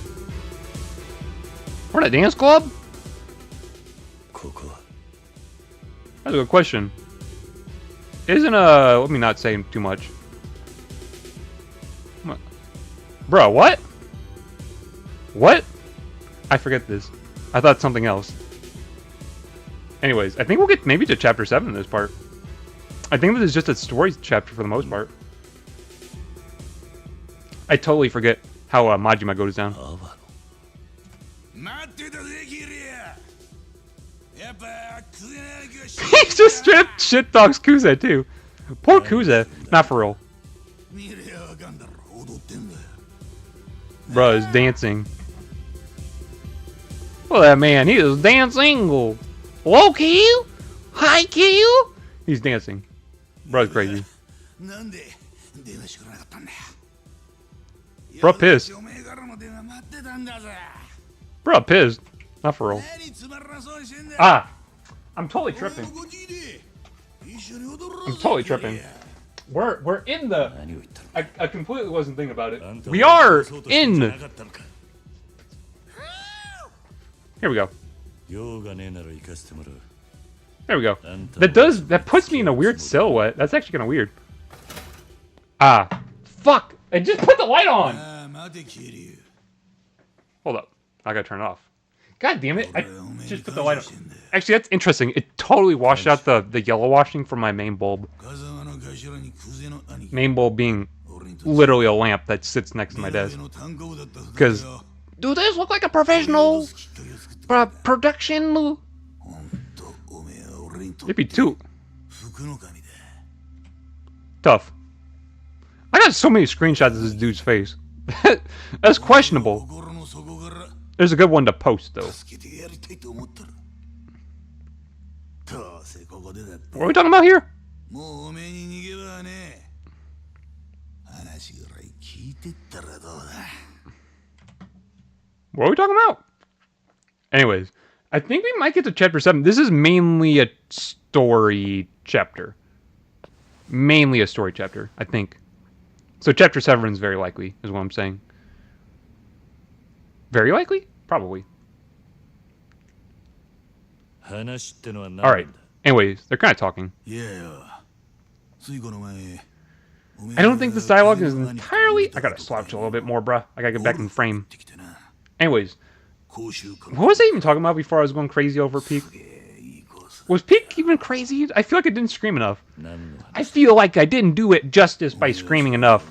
We're in a dance club? That's a good question. Isn't let me not say too much. Bro, what? What? I forget this. I thought something else. Anyways, I think we'll get maybe to chapter 7 in this part. I think this is just a story chapter for the most part. I totally forget how Majima goes down. He just straight up shit talks Kuze too. Poor Kuze. Not for real. Bro is dancing. Look at that man. He is dancing. Low key? High key? He's dancing. Bro's crazy. Bro pissed. Bro pissed. Not for real. I'm totally tripping. I'm totally tripping. We're in the... I completely wasn't thinking about it. We are in... Here we go. There we go. That puts me in a weird silhouette. That's actually kind of weird. Fuck! I just put the light on! Hold up. I gotta turn it off. God damn it, I just put the light on. Actually, that's interesting. It totally washed out the yellow washing from my main bulb. Main bulb being literally a lamp that sits next to my desk. Because, do this look like a professional production? It'd be too tough. got so many screenshots of this dude's face? That's questionable. 心の底から There's a good one to post, though. 助けてやりたいと思ってる。どうせここでだって What are we talking about here? もうおめえに逃げ場はねえ。話ぐらい聞いてったらどうだ。 What are we talking about? Anyways, I think we might get to chapter 7. This is mainly a story chapter. Mainly a story chapter, I think. So chapter 7 is very likely, is what I'm saying. Very likely? Probably. 話ってのは何 Alright. Anyways, they're kind of talking. いやよ。ついこの前 I don't think this dialogue is entirely... I gotta slouch a little bit more, bruh. I gotta get back in frame. Anyways, what was I even talking about before I was going crazy over Peak? Was Peak even crazy? I feel like I didn't scream enough. I feel like I didn't do it justice by screaming enough.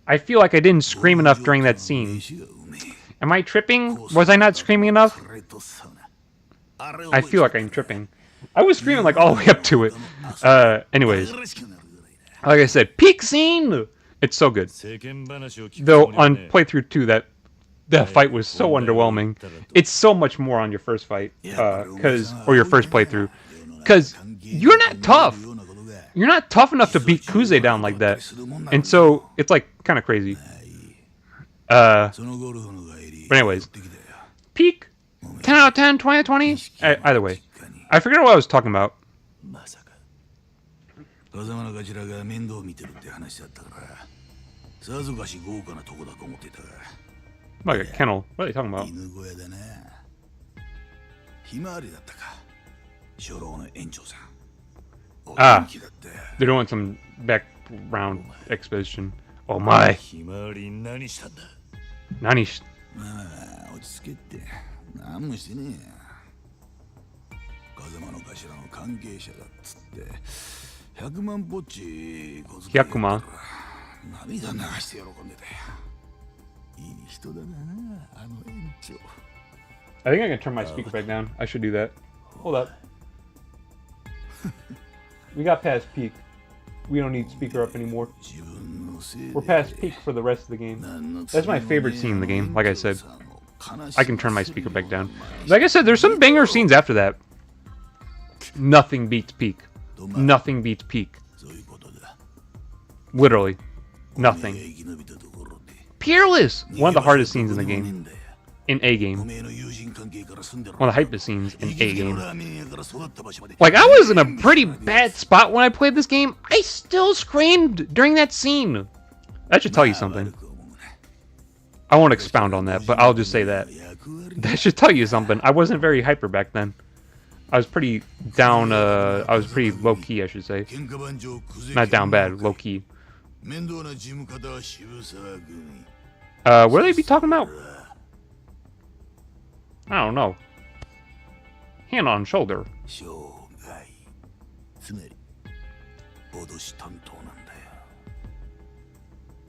I feel like I didn't scream enough during that scene. Am I tripping? Was I not screaming enough? I feel like I'm tripping. I was screaming like all the way up to it. Anyways. Like I said, Peak scene! It's so good. Though on playthrough 2, that fight was so underwhelming. It's so much more on your first fight, or your first playthrough, because you're not tough. You're not tough enough to beat Kuze down like that, and so it's like kind of crazy. But anyways, Peak, 10 out of 10, 20 out of 20. Either way, I forget what I was talking about. 風間の頭が面倒見てるって話だったからさぞかし豪華なとこだと思ってたが Like a kennel. What are they talking about? 犬小屋だなひまわりだったか初老の園長さん Ah, they're doing some background exposition. Oh my. ひまわり何したんだ Nani sh- まあ落ち着けって何もしてねえや風間の頭の関係者だっつって100万ポッチ小遣い100万涙流して喜んでたよいい人だなあの園長 I think I can turn my speaker back down. I should do that. Hold up. We got past peak. We don't need speaker up anymore. We're past peak for the rest of the game. That's my favorite scene in the game, like I said. I can turn my speaker back down. Like I said, there's some banger scenes after that. Nothing beats peak. Nothing beats peak. Literally. Nothing. Peerless! One of the hardest scenes in the game. In a game. One of the hypest scenes in a game. Like, I was in a pretty bad spot when I played this game. I still screamed during that scene. That should tell you something. I won't expound on that, but I'll just say that. That should tell you something. I wasn't very hyper back then. I was pretty down, I was pretty low-key, I should say. Not down bad, low-key. What do they be talking about? I don't know. Hand on shoulder.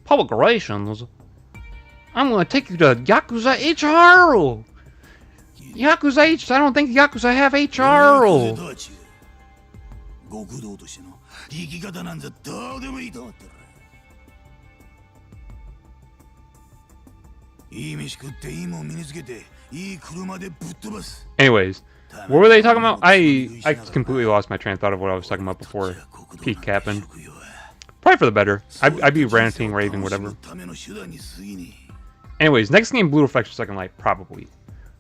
Public relations? I'm gonna take you to Yakuza HR! Yakuza H. I don't think Yakuza have HR. 極道としての生き方なんざどうでもいいと思ってる。いい飯食っていいもん身につけていい車でぶっ飛ばす。Anyways, what were they talking about? I completely lost my train of thought of what I was talking about before peak happened. Probably for the better. I'd be ranting, raving, whatever. Anyways, next game, Blue Reflection Second Light, probably.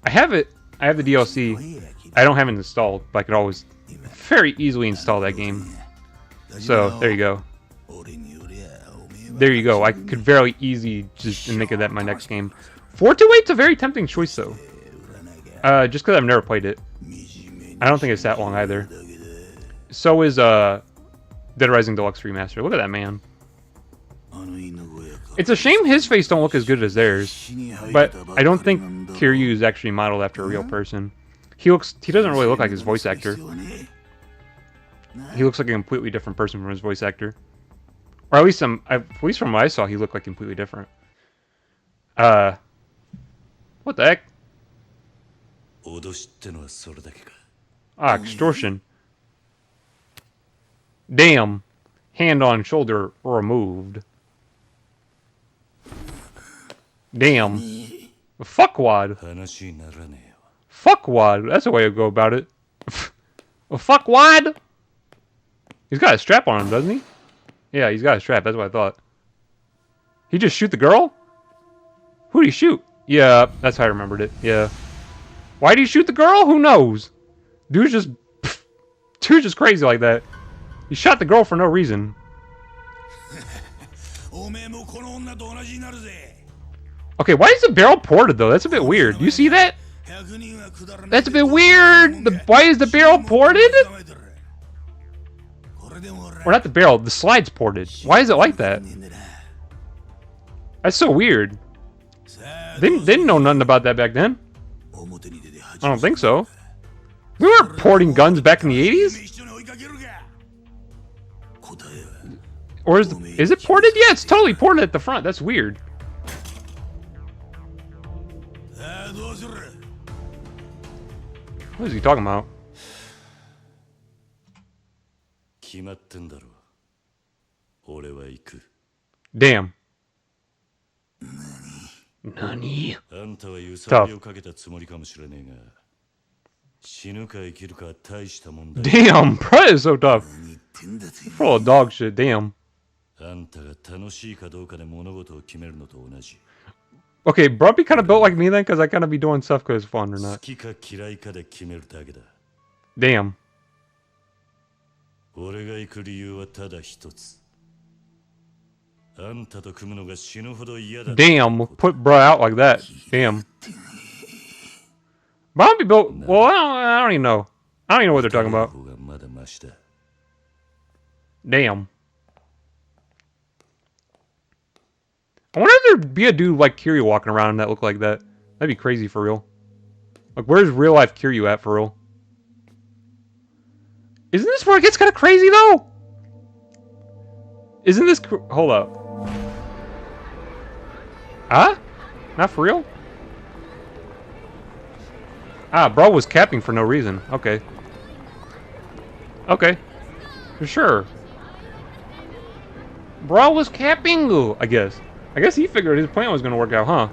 I have it. I have the DLC. I don't have it installed, but I could always very easily install that game. So, there you go. There you go. I could very easily just make it that my next game. 428's a very tempting choice, though. Just because I've never played it. I don't think it's that long either. So is Dead Rising Deluxe Remaster. Look at that man. It's a shame his face don't look as good as theirs. But I don't think Kiryu is actually modeled after a real person. He doesn't really look like his voice actor. He looks like a completely different person from his voice actor. Or at least from what I saw, he looked like completely different. What the heck? Ah, extortion. Damn. Hand on shoulder removed. Damn. Fuckwad. 話にならねえよ。 Fuckwad. That's a way to go about it. A fuckwad? He's got a strap on him, doesn't he? Yeah, he's got a strap. That's what I thought. He just shoot the girl? Who'd he shoot? Yeah, that's how I remembered it. Yeah. Why'd he shoot the girl? Who knows? Dude's just crazy like that. He shot the girl for no reason. おめえもこの女と同じになるぜ。 Okay, why is the barrel ported though? That's a bit weird. You see that? That's a bit weird. Why is the barrel ported? Or not the barrel, the slide's ported. Why is it like that? That's so weird. They didn't know nothing about that back then. I don't think so. We weren't porting guns back in the 80s? Or is it ported? Yeah, it's totally ported at the front. That's weird. What is he talking about? 決まってんだろ。俺は行く。 Damn. Nani? あんたは揺さぶりをかけたつもりかもしれねえが、死ぬか生きるか大したもんだ。 Damn, bro is so tough. Full of dog shit, damn. あんたが楽しいかどうかで物事を決めるのと同じ。 Okay, bro be kind of built like me then, because I kind of be doing stuff because it's fun or 好 not. きか嫌いかで決めるだけだ。 Damn. 俺が行く理由はただ一つ。あんたと組むのが死ぬほど嫌だ。 Damn, put bro out like that. Damn. Bro be built. Well, I don't even know. I don't even know what they're talking about. 方がまだマシだ。 Damn. I wonder if there'd be a dude like Kiryu walking around that looked like that. That'd be crazy for real. Like, where's real life Kiryu at for real? Isn't this where it gets kind of crazy though? Isn't this? Hold up. Huh? Not for real? Ah, bro was capping for no reason. Okay. Okay. For sure. Bro was capping, I guess. I guess he figured his plan was going to work out, huh?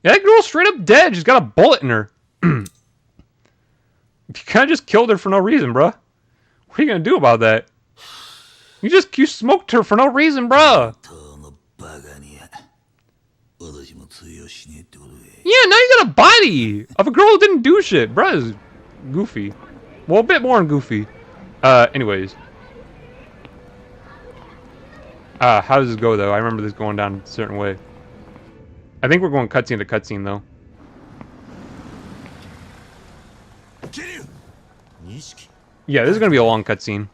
Yeah, that girl's straight up dead. She's got a bullet in her. You kind of just killed her for no reason, bro. What are you going to do about that? You smoked her for no reason, bro. Yeah, now you got a body of a girl who didn't do shit. Bruh is goofy. Well, a bit more than goofy. Anyways. How does this go, though? I remember this going down a certain way. I think we're going cutscene to cutscene, though. Yeah, this is going to be a long cutscene.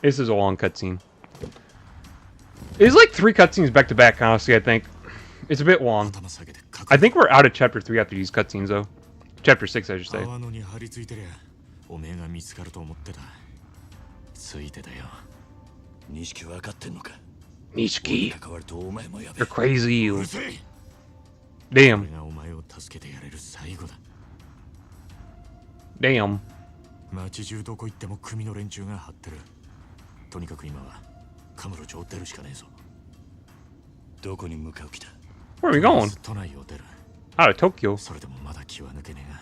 This is a long cutscene. It's like 3 cutscenes back to back, honestly, I think. It's a bit long. I think we're out of chapter 3 after these cutscenes, though. Chapter 6, I should say. おめえが見つかると思ってた。ついてたよ。錦分かってんのか。 Nishiki, 関わるとお前もやべ you're crazy, you. うるせえ。 Damn. 俺がお前を助けてやれる最後だ。 Damn. 街中どこ行っても組の連中が張ってる。とにかく今はカムロ町を出るしかねえぞ。どこに向かう気だ。 Where are we going? 都内を出る。 Out of Tokyo. それでもまだ気は抜けねえが、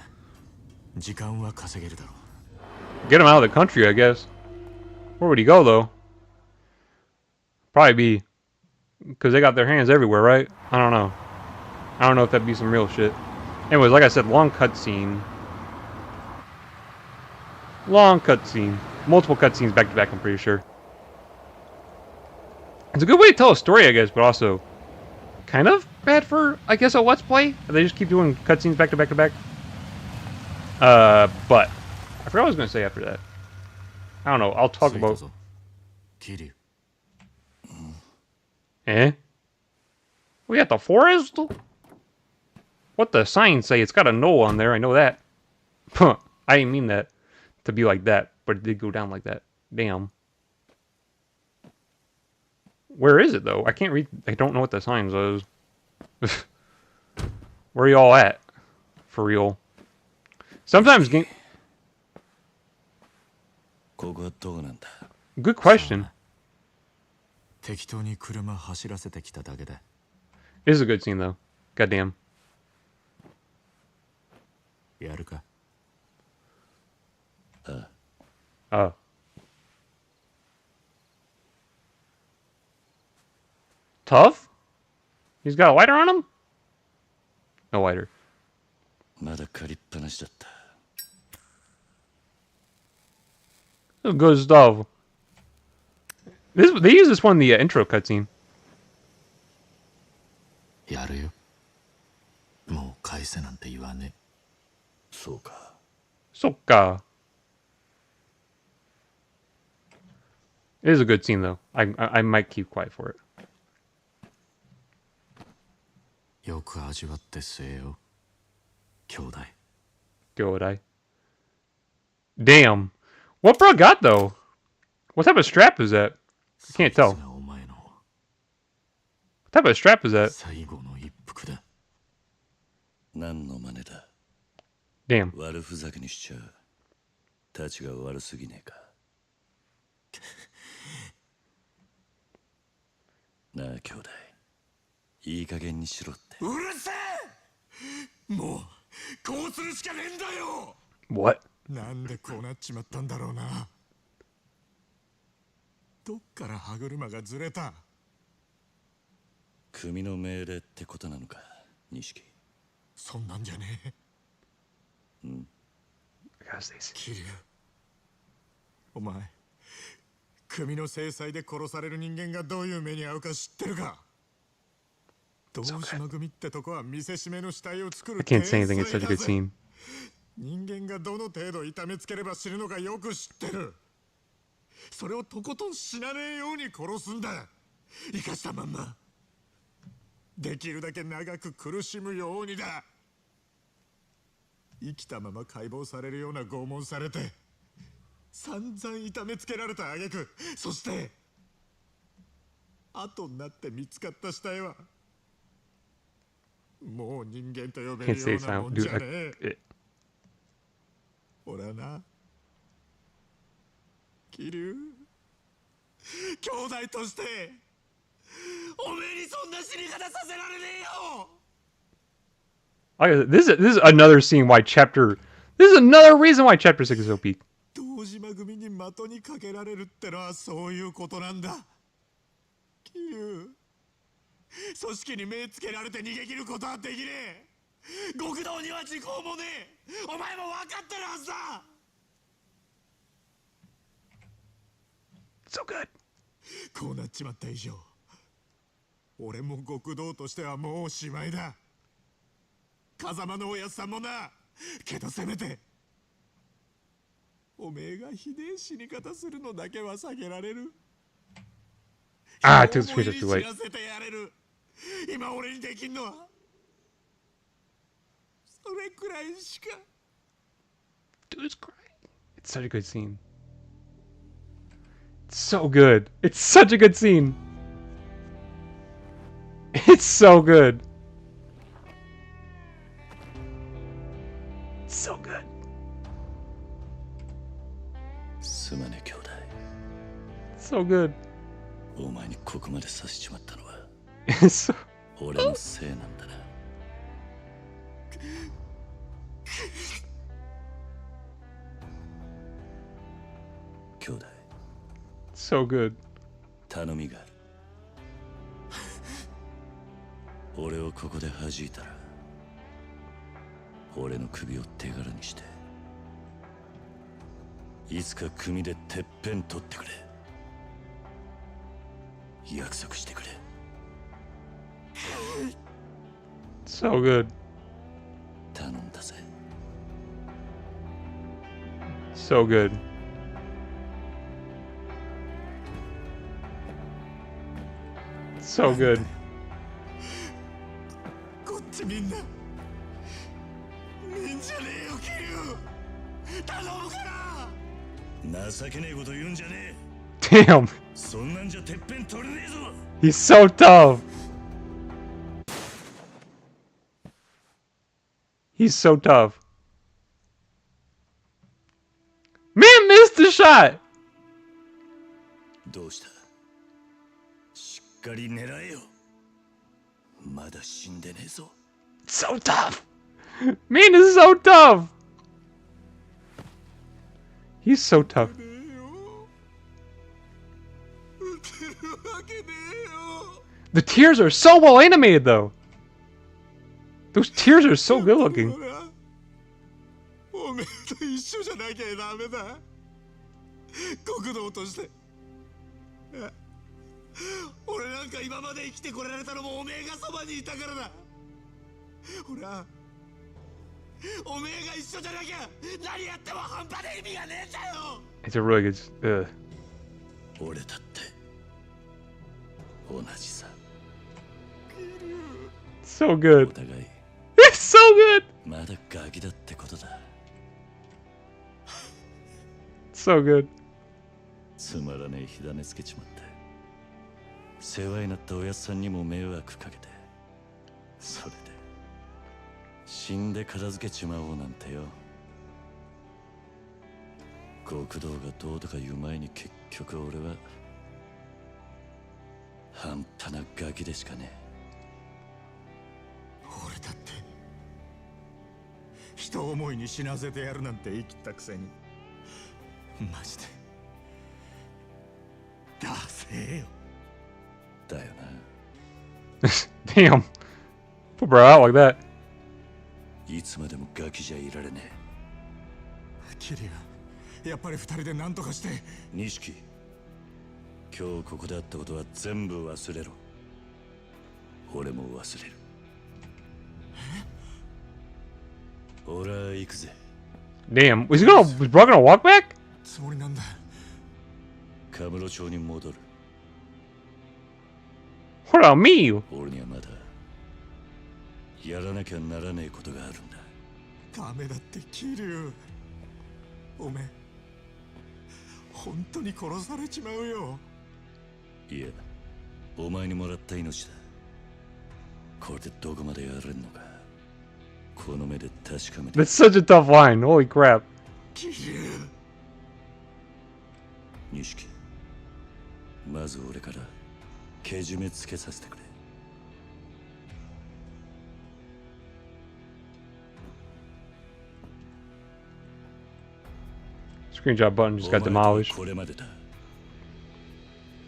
時間は稼げるだろう。 Get him out of the country, I guess. Where would he go, though? Probably be... Because they got their hands everywhere, right? I don't know. I don't know if that'd be some real shit. Anyways, like I said, long cutscene. Long cutscene. Multiple cutscenes back to back, I'm pretty sure. It's a good way to tell a story, I guess, but also... kind of bad for, I guess, a Let's Play. They just keep doing cutscenes back to back to back. But... I forgot what I was going to say after that. I don't know. I'll talk about... Eh? We got the forest? What the signs say? It's got a no on there. I know that. Huh. I didn't mean that to be like that, but it did go down like that. Damn. Where is it, though? I can't read... I don't know what the sign says. Where are y'all at? For real. Sometimes game... ここはどこなんだ。Good question. 適当に車走らせてきただけだ。 It is a good scene though. Goddamn. やるか。Oh. Tough? He's got a lighter on him? No lighter. まだ借りっぱなしだった。 Good stuff. They use this one in the intro cutscene. やるよ。もう返せなんて言わねえ。そうか。 Soka. It is a good scene though. I might keep quiet for it. よく味わって据えよ。兄弟。 Godai. Damn. What bro got though? What type of strap is that? I can't tell. そいつがお前の What type of strap is that? 最後の一服だ。何の真似だ。 Damn. 悪ふざけにしちゃう。たちが悪すぎねえか。なあ兄弟。いい加減にしろって。うるせえ。もうこうするしかねえんだよ。 What? なんでこうなっちまったんだろうな。どっから歯車がずれた。組の命令ってことなのか、錦。そんなんじゃねえ。 I gotta stay safe. 桐生。お前、組の制裁で殺される人間がどういう目に遭うか知ってるか。堂島組ってとこは見せしめの死体を作る I can't say anything. It's such a good scene. 人間がどの程度痛めつければ死ぬのかよく知ってる。それをとことん死なねえように殺すんだ。生かしたまんまできるだけ長く苦しむようにだ。生きたまま解剖されるような拷問されて散々痛めつけられた挙句、そして後になって見つかった死体はもう人間と呼べ Can't る say ような sound. もんじ Dude, ゃねえ。 it. 俺はな、桐生、兄弟としておめえにそんな死に方させられねえよ。 This is another scene why chapter. This is another reason why chapter 6 is OP. 堂島組に的にかけられるってのはそういうことなんだ。桐生、組織に目つけられて逃げ切ることはできねえ。極道には時効もねえ。お前も分かってるはずだ。 So good. こうなっちまった以上、俺も極道としてはもうおしまいだ。風間のおやつさんもな。けどせめておめえがひでえ死に方するのだけは避けられる。 Ah, I took the screenshot too 知 late. らせてやれる。今俺にできんのはそれくらいしか。 Dude's crying. It's such a good scene. It's so good. It's such a good scene. It's so good. It's so good. すまねえ兄弟。 So good. お前にここまでさせちまったのは It's so. 俺のせいなんだな。兄弟、 So good. 頼みがある。俺をここで弾いたら、俺の首を手柄にして、いつか組でてっぺん取ってくれ。約束してくれ。 So good. 頼んだぜ。 So good. So good. こっちみんなみんじゃねえよ桐生。頼むから。情けねえこと言うんじゃね Damn. え。そんなんじゃてっぺん取れねえぞ。 He's so tough. He's so tough. Man missed the shot. どうした？しっかり狙えよ。まだ死んでねえぞ。 So tough! Man is so tough! He's so tough. ねえよ。撃てるわけねえよ。 The tears are so well animated, though. Those tears are so good looking. ほら、おめえと一緒じゃなきゃダメだ。国道として。俺なんか今まで生きてこられたのもおめえがそばにいたからだ。ほら、おめえが一緒じゃなきゃ何やっても半端で意味がねえんだよ。 It's a really good. 俺だって同じさ。 So お good. 互い It's so good. まだガキだってことだ。 So good. つまらねえ火種つけちまった。世話になったおやっさんにも迷惑かけて、それで死んで片付けちまおうなんてよ。極道がどうとか言う前に結局俺は半端なガキでしかねえ。俺だって人思いに死なせてやるなんて言い切ったくせに、マジでダセえよ。だよな。 Damn. Put bro out like that. いつまでもガキじゃいられねキリュウ、やっぱり二人で何とかして。え。錦、今日ここであったことは全部忘れろ。俺も忘れる。俺は行くぜ。 Damn. Was bro gonna walk back? つもりなんだ。カムロ町に戻る。 What about me? 俺にはまだやらなきゃならねえことがあるんだ。ダメだってキリュウ、おめえ本当に殺されちまうよ。いや、お前にもらった命だ。これでどこまでやれんのか、この目で確かめて。 That's such a tough line. Holy crap. キリュウ、錦、まず俺からけじめつけさせてくれ。 Screenshot button just got お前とは demolished. これまでだ。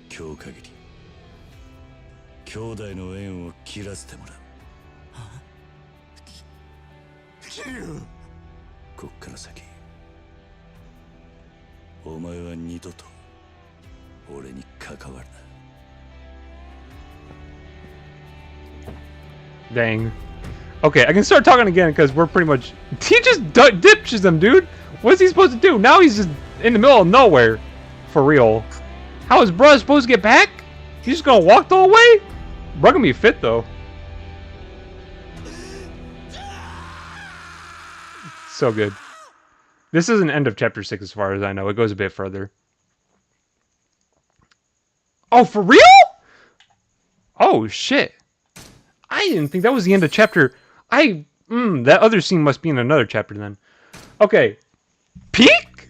今日限り兄弟の縁を切らせてもらう。キリュウ、こっから先お前は二度と俺に関わるな。 Dang. Okay, I can start talking again because we're pretty much. He just ditches them, dude. What's he supposed to do? Now he's just in the middle of nowhere. For real. How is bruh supposed to get back? He's just gonna walk the whole way? Bruh gonna be fit though. So good. This is an end of chapter 6 as far as I know. It goes a bit further. Oh, for real? Oh, shit. I didn't think that was the end of chapter. That other scene must be in another chapter then. Okay. Peak?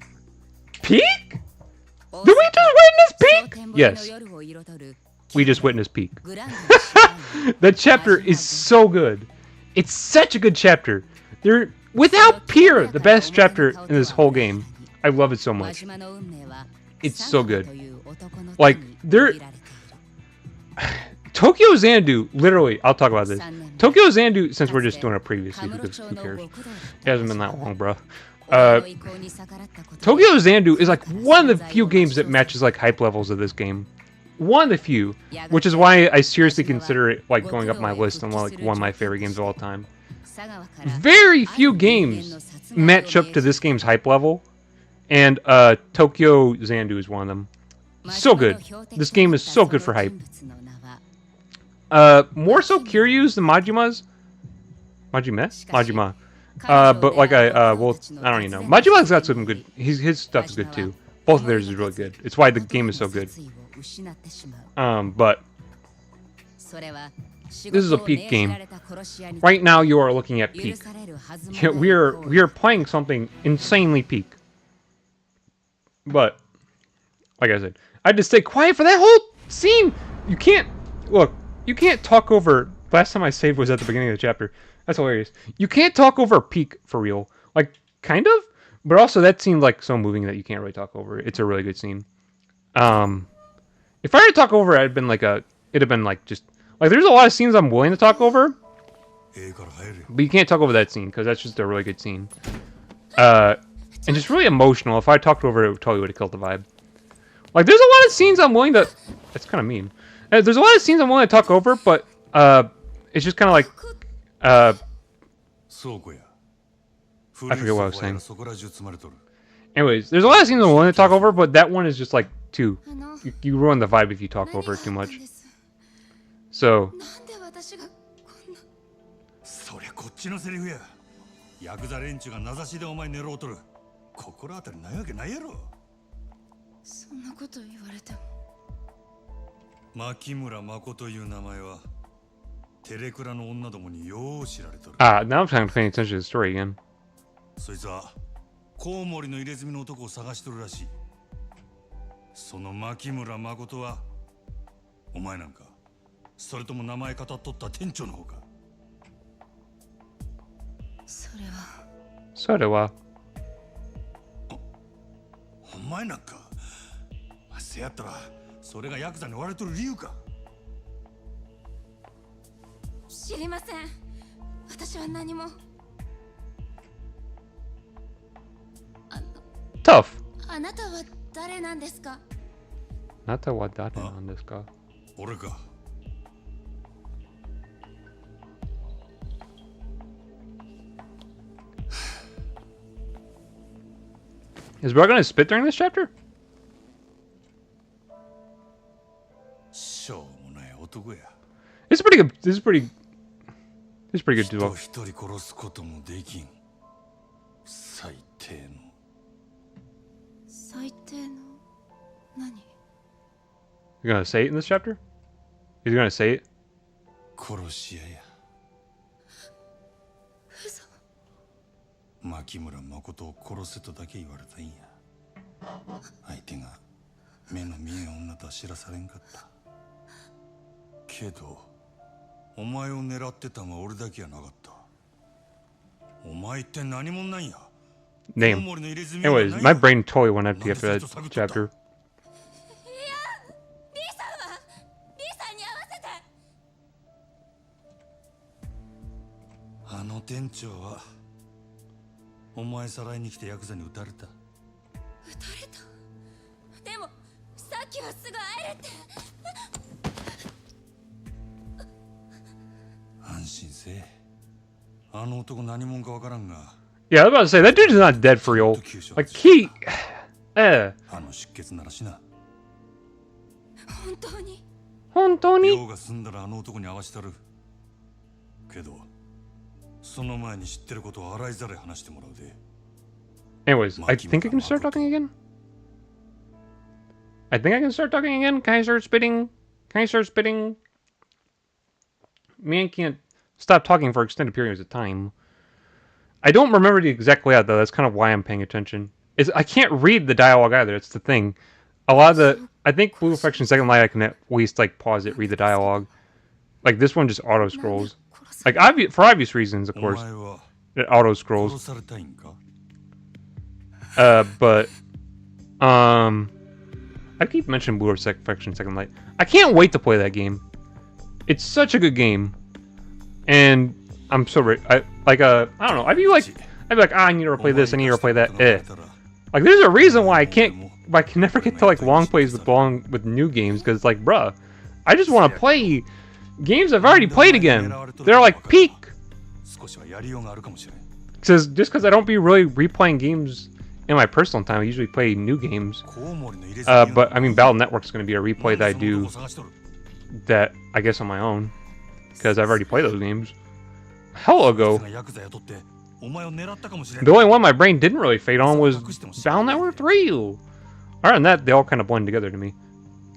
Peak? Did we just witness Peak? Yes. We just witnessed Peak. That chapter is so good. It's such a good chapter. They're without peer the best chapter in this whole game. I love it so much. It's so good. Like Tokyo Xanadu, literally, I'll talk about this. Tokyo Xanadu, since we're just doing it previously, because who cares? It hasn't been that long, bro. Tokyo Xanadu is like one of the few games that matches like hype levels of this game. One of the few, which is why I seriously consider it like going up my list on like one of my favorite games of all time. Very few games match up to this game's hype level, and Tokyo Xanadu is one of them. So good. This game is so good for hype. More so Kiryu's than Majima's. Majima. But like well, I don't even know. Majima's got some good. His stuff is good too. Both of theirs is really good. It's why the game is so good. But this is a Peak game. Right now, you are looking at Peak. We are playing something insanely Peak. But like I said, I had to stay quiet for that whole scene. You can't look. You can't talk over. Last time I saved was at the beginning of the chapter. That's hilarious. You can't talk over a peak for real. Like kind of, but also that seemed like so moving that you can't really talk over it. It's a really good scene. If I had to talk over it, it'd have been like just like there's a lot of scenes I'm willing to talk over, but you can't talk over that scene because that's just a really good scene. And just really emotional. If I talked over it, it totally would have killed the vibe. Like there's a lot of scenes I'm willing to. That's kind of mean. There's a lot of scenes I'm willing to talk over, but it's just kind of like I forget what I was saying. Anyways, there's a lot of scenes I'm willing to talk over, but that one is just like too. You ruin the vibe if you talk over it too much. So. そりゃこっちのセリフや。ヤクザ連中が名指しでお前狙おうとる。心当たりないわけないやろ。そんなこと言われても。牧村誠という名前はテレクラの女どもによう知られとる。Now I'm trying to pay attention to the story again. そいつはコウモリの入れ墨の男を探しとるらしい。その牧村誠はお前なんか、それとも名前語っとった店長の方か。それは。お前なんか。せやったらそれがヤクザに追われとる理由か。知りません。私は何も。Tough. あなたは誰なんですか？あなたは誰なんですか？俺か。Is Bro gonna spit during this chapter? しょうもない男や。This is pretty good. This is pretty good duo. 一人殺すこともできん。最低の。最低の何？ You're gonna say it in this chapter? He's gonna say it? 殺し屋や。牧村誠を殺せとだけ言われたんや。相手が目の見えん女とは知らされんかった。けどお前を狙ってたのは俺だけやなかった。お前って何者なんや。 Name. Anyways, my brain totally went empty after that chapter. あの店長はお前さらいに来てヤクザに撃たれた。撃たれた。でもさっきはすぐ会えるって。安心せえ。あの男何者かわからんが。Yeah, I was about to say that dude is not dead for real. Like he, あの出血ならしな。本当に。本当に。用が済んだらあの男に会わしたる。けど。その前に知ってることを洗いざらい話してもらうで。Anyways, I think I can start talking again. I think I can start talking again. Can I start spitting? Can I start spitting? Man can't stop talking for extended periods of time. I don't remember the exact layout though. That's kind of why I'm paying attention. I can't read the dialogue either. That's the thing. A lot of the I think Blue Affection Second Light I can at least like pause it, read the dialogue. Like this one just auto scrolls. Like for obvious reasons, of course. It auto scrolls. But I keep mentioning Blue Affection Second Light. I can't wait to play that game. It's such a good game, and I'm so I don't know. I'd be like, I need to replay this. I need to replay that. Like, there's a reason why I can never get to like long plays with new games because it's like, bruh, I just want to play games I've already played again. They're like peak. Just because I don't be really replaying games in my personal time, I usually play new games. But I mean, Battle Network's going to be a replay that I do that I guess on my own because I've already played those games hell ago. The only one my brain didn't really fade on was Battle Network 3. Other than that, they all kind of blend together to me,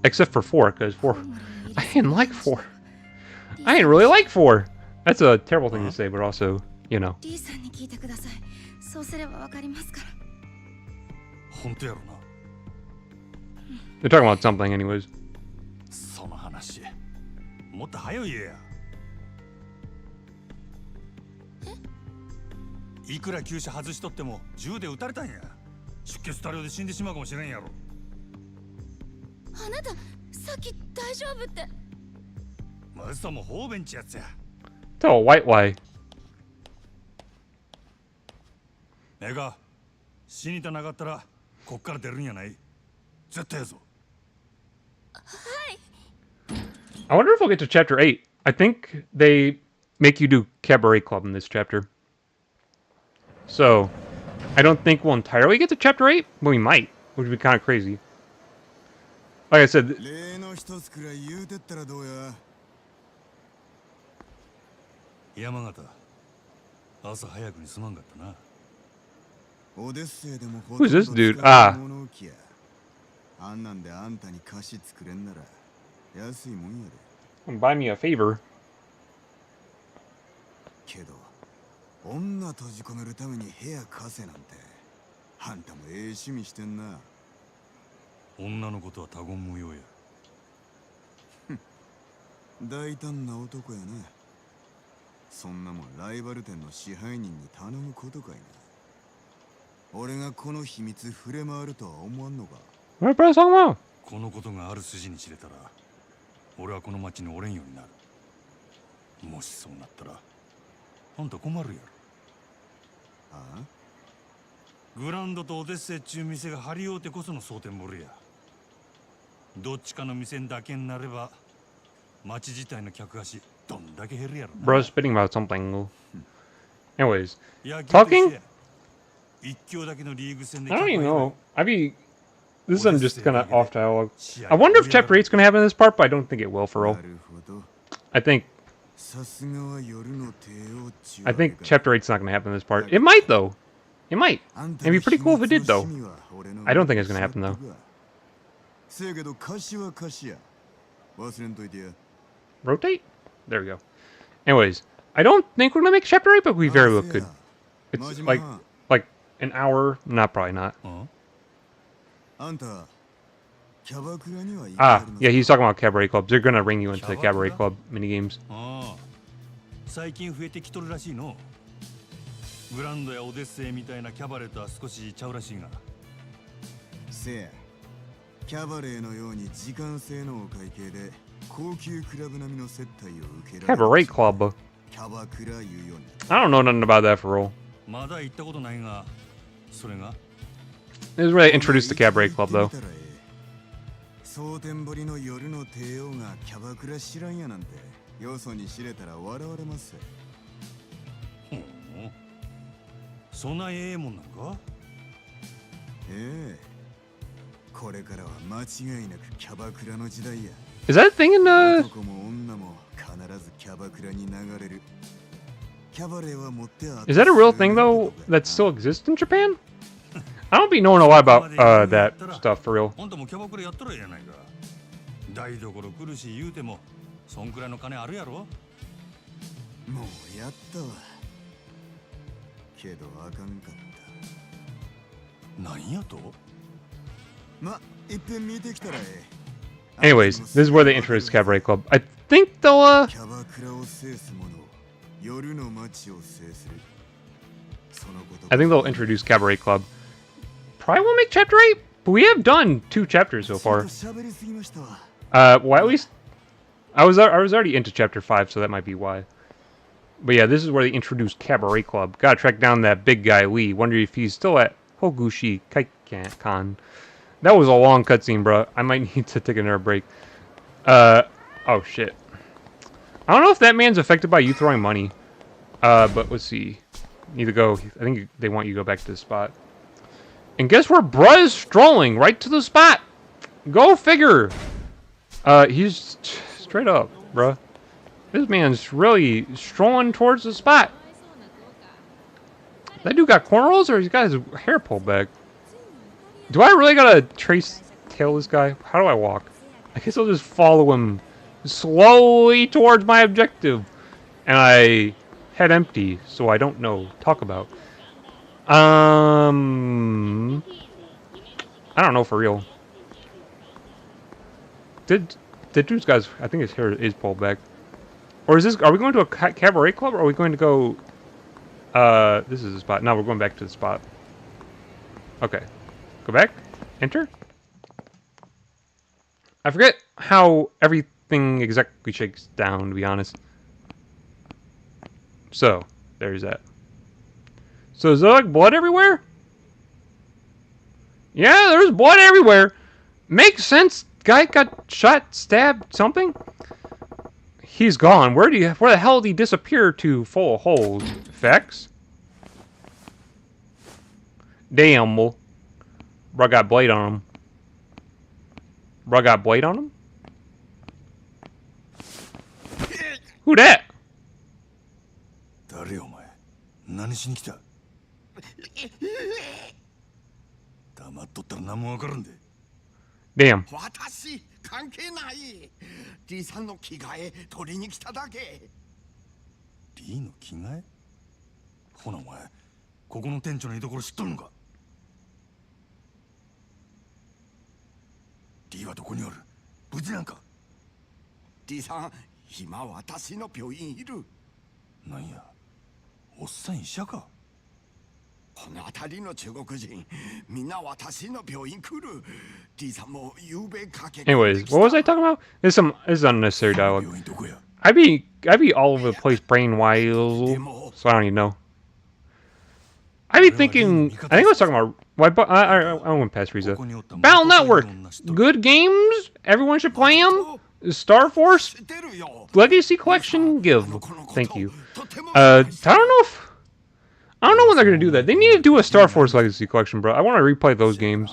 except for 4 because 4 I didn't like 4. I didn't really like 4. That's a terrible thing to say, but also, you know. 本当やろな。They're talking about something, anyways. その話もっと早い言えや。いくら急車外しとっても銃で撃たれたんや。出血多量で死んでしまうかもしれんやろ。あなたさっき大丈夫って。嘘も方便ちやつや。 Tell a white lie. ええか、死にたなかったらこっから出るんやない。絶対やぞ。 I wonder if we'll get to chapter 8. I think they make you do Cabaret Club in this chapter. So, I don't think we'll entirely get to chapter 8, but we might, which would be kind of crazy. Like I said, 例の一つくらい言うてったらどうや。山形、朝早くにすまんかったな。オデッセイでもほ who's とんど this 使 dude? う Ah, 物置や。あんなんであんたに菓子作れんなら安いもんやで。 buy me a favor. けど女閉じ込めるために部屋貸せなんてあんたもええ趣味してんな。女のことは他言無用や。大胆な男やな。そんなもんライバル店の支配人に頼むことかいな。俺がこの秘密触れ回るとは思わんのか。 What are you talking about? このことがある筋に知れたら俺はこの町におれんようになる。もしそうなったらあんた困るやろ。ああ、グランドとオデッセイっちゅう店が張り合うてこその蒼天堀や。どっちかの店だけになれば町自体の客足どんだけ減るやろな。 Bro's spitting about something. Anyways, 野球と talking? して 一強だけのリーグ戦で I don't even 客 know. が I mean, this is some just kind of off dialogue. I wonder if chapter 8's going to happen in this part, but I don't think it will for real. なるほど。 I think さすがは夜の帝王っちゅう I わけ think か。 chapter 8's not going to happen in this part. It might though. It might. あんた It'd の be pretty cool if it did 秘 though. 密の趣味は俺の I don't think it's gonna happen, though. せやけど菓子は菓子や。忘れんといてや。 Rotate? There we go. Anyways, I don't think we're going to make chapter 8, but we very well could. It's like an hour. Not probably not. あんた、キャバクラには行 Ah, かれるの yeah, か he's talking about cabaret clubs. They're going to ring you into the cabaret club minigames. ああ、最近増えてきとるらしいの。グランドやオデッセイみたいなキャバレットは少しちゃうらしいが。せや、キャバレーのように時間制のお会計で高級クラブ並みの接待を受けられる Cabaret club. キャバクラいうように。 I don't know nothing about that for real. まだ行ったことないが、それが It was where they introduced the cabaret club, though. 蒼天堀の夜の帝王がキャバクラ知らんやなんてよそに知れたら笑われます。ほう、そんなええもんなんか。ええ、これからは間違いなくキャバクラの時代や。 Is that a thing in 男も女も必ずキャバクラに流れる。キャバレーは持ってあ Is that a real thing though that still exists in Japan? I don't be knowing a lot about that stuff for real. あんたもキャバクラやったらええやないか。台所来るし言うてもそんくらいの金あるやろ。もうやったわ。けどあかんかった。何やと？ま、一遍見てきたらええ。 Anyways, this is where they introduced cabaret club. I think they'll キャバクラを制す者、夜の街を制する。そのこと。 I think they'll introduce cabaret club. Probably won't make chapter 8, but we have done 2 chapters so far. 喋りすぎましたわ。 Well, at least I was already into chapter 5, so that might be why. But yeah, this is where they introduced cabaret club. Gotta track down that big guy Lee. Wonder if he's still at Hogushi Kaikan. That was a long cutscene, bro. I might need to take another break. Oh shit. I don't know if that man's affected by you throwing money. But let's see. Need to go. I think they want you to go back to the spot. And guess where bruh is strolling? Right to the spot. Go figure. He's straight up, bruh. This man's really strolling towards the spot. That dude got cornrows or he's got his hair pulled back? Do I really gotta tail this guy? How do I walk? I guess I'll just follow him slowly towards my objective. And I head empty, so I don't know. Talk about. I don't know for real. the dude's guy's, I think his hair is pulled back. Or is this, are we going to a cabaret club, or are we going to go, this is the spot. No, we're going back to the spot. Okay. Go back. Enter. I forget how everything exactly shakes down, to be honest. So, there's that. So is there like blood everywhere? Yeah, there's blood everywhere. Makes sense. Guy got shot, stabbed, something. He's gone. Where the hell did he disappear to? Full of holes. Effects. Damn, bro got blade on him. Bro got blade on him? Who that? 誰お前何しに来た黙っとったら何もわからんで Damn. 私関係ない D さんの着替え取りに来ただけ D の着替えほなお前ここの店長の居所知っとるのか D はどこにおる無事なんか D さん今私の病院いるなんやおっさん医者か この辺りの中国人みんな私の病院来る D さんも夕べかけ Anyways, what was I talking about? This is unnecessary dialogue. 病院どこや I be all over the place brain wild, so I don't even know. I be thinking, I think I was talking about, I went past Frieza. Battle Network, good games, everyone should play them. Star Force, Legacy Collection, give. Thank you. I don't know when they're gonna do that. They need to do a Star Force Legacy Collection, bro. I want to replay those games.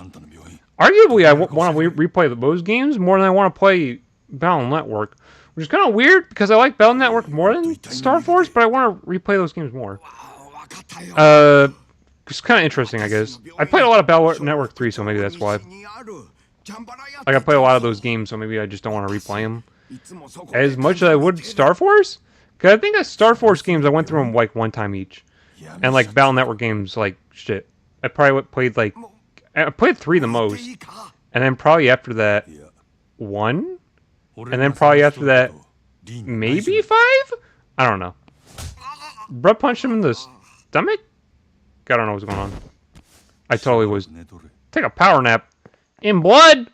Arguably, I want to replay those games more than I want to play Battle Network. Which is kind of weird, because I like Battle Network more than Star Force, but I want to replay those games more. It's kind of interesting, I guess. I played a lot of Battle Network 3, so maybe that's why. Like, I play a lot of those games, so maybe I just don't want to replay them as much as I would Star Force. Because I think that Star Force games, I went through them, like, one time each. And, like, Battle Network games, like, shit. I probably played, like... I played 3 the most. And then probably after that, 1? And then probably after that, maybe 5? I don't know. Bruh punched him in the stomach? I don't know what's going on. I totally was. Take a power nap. In blood!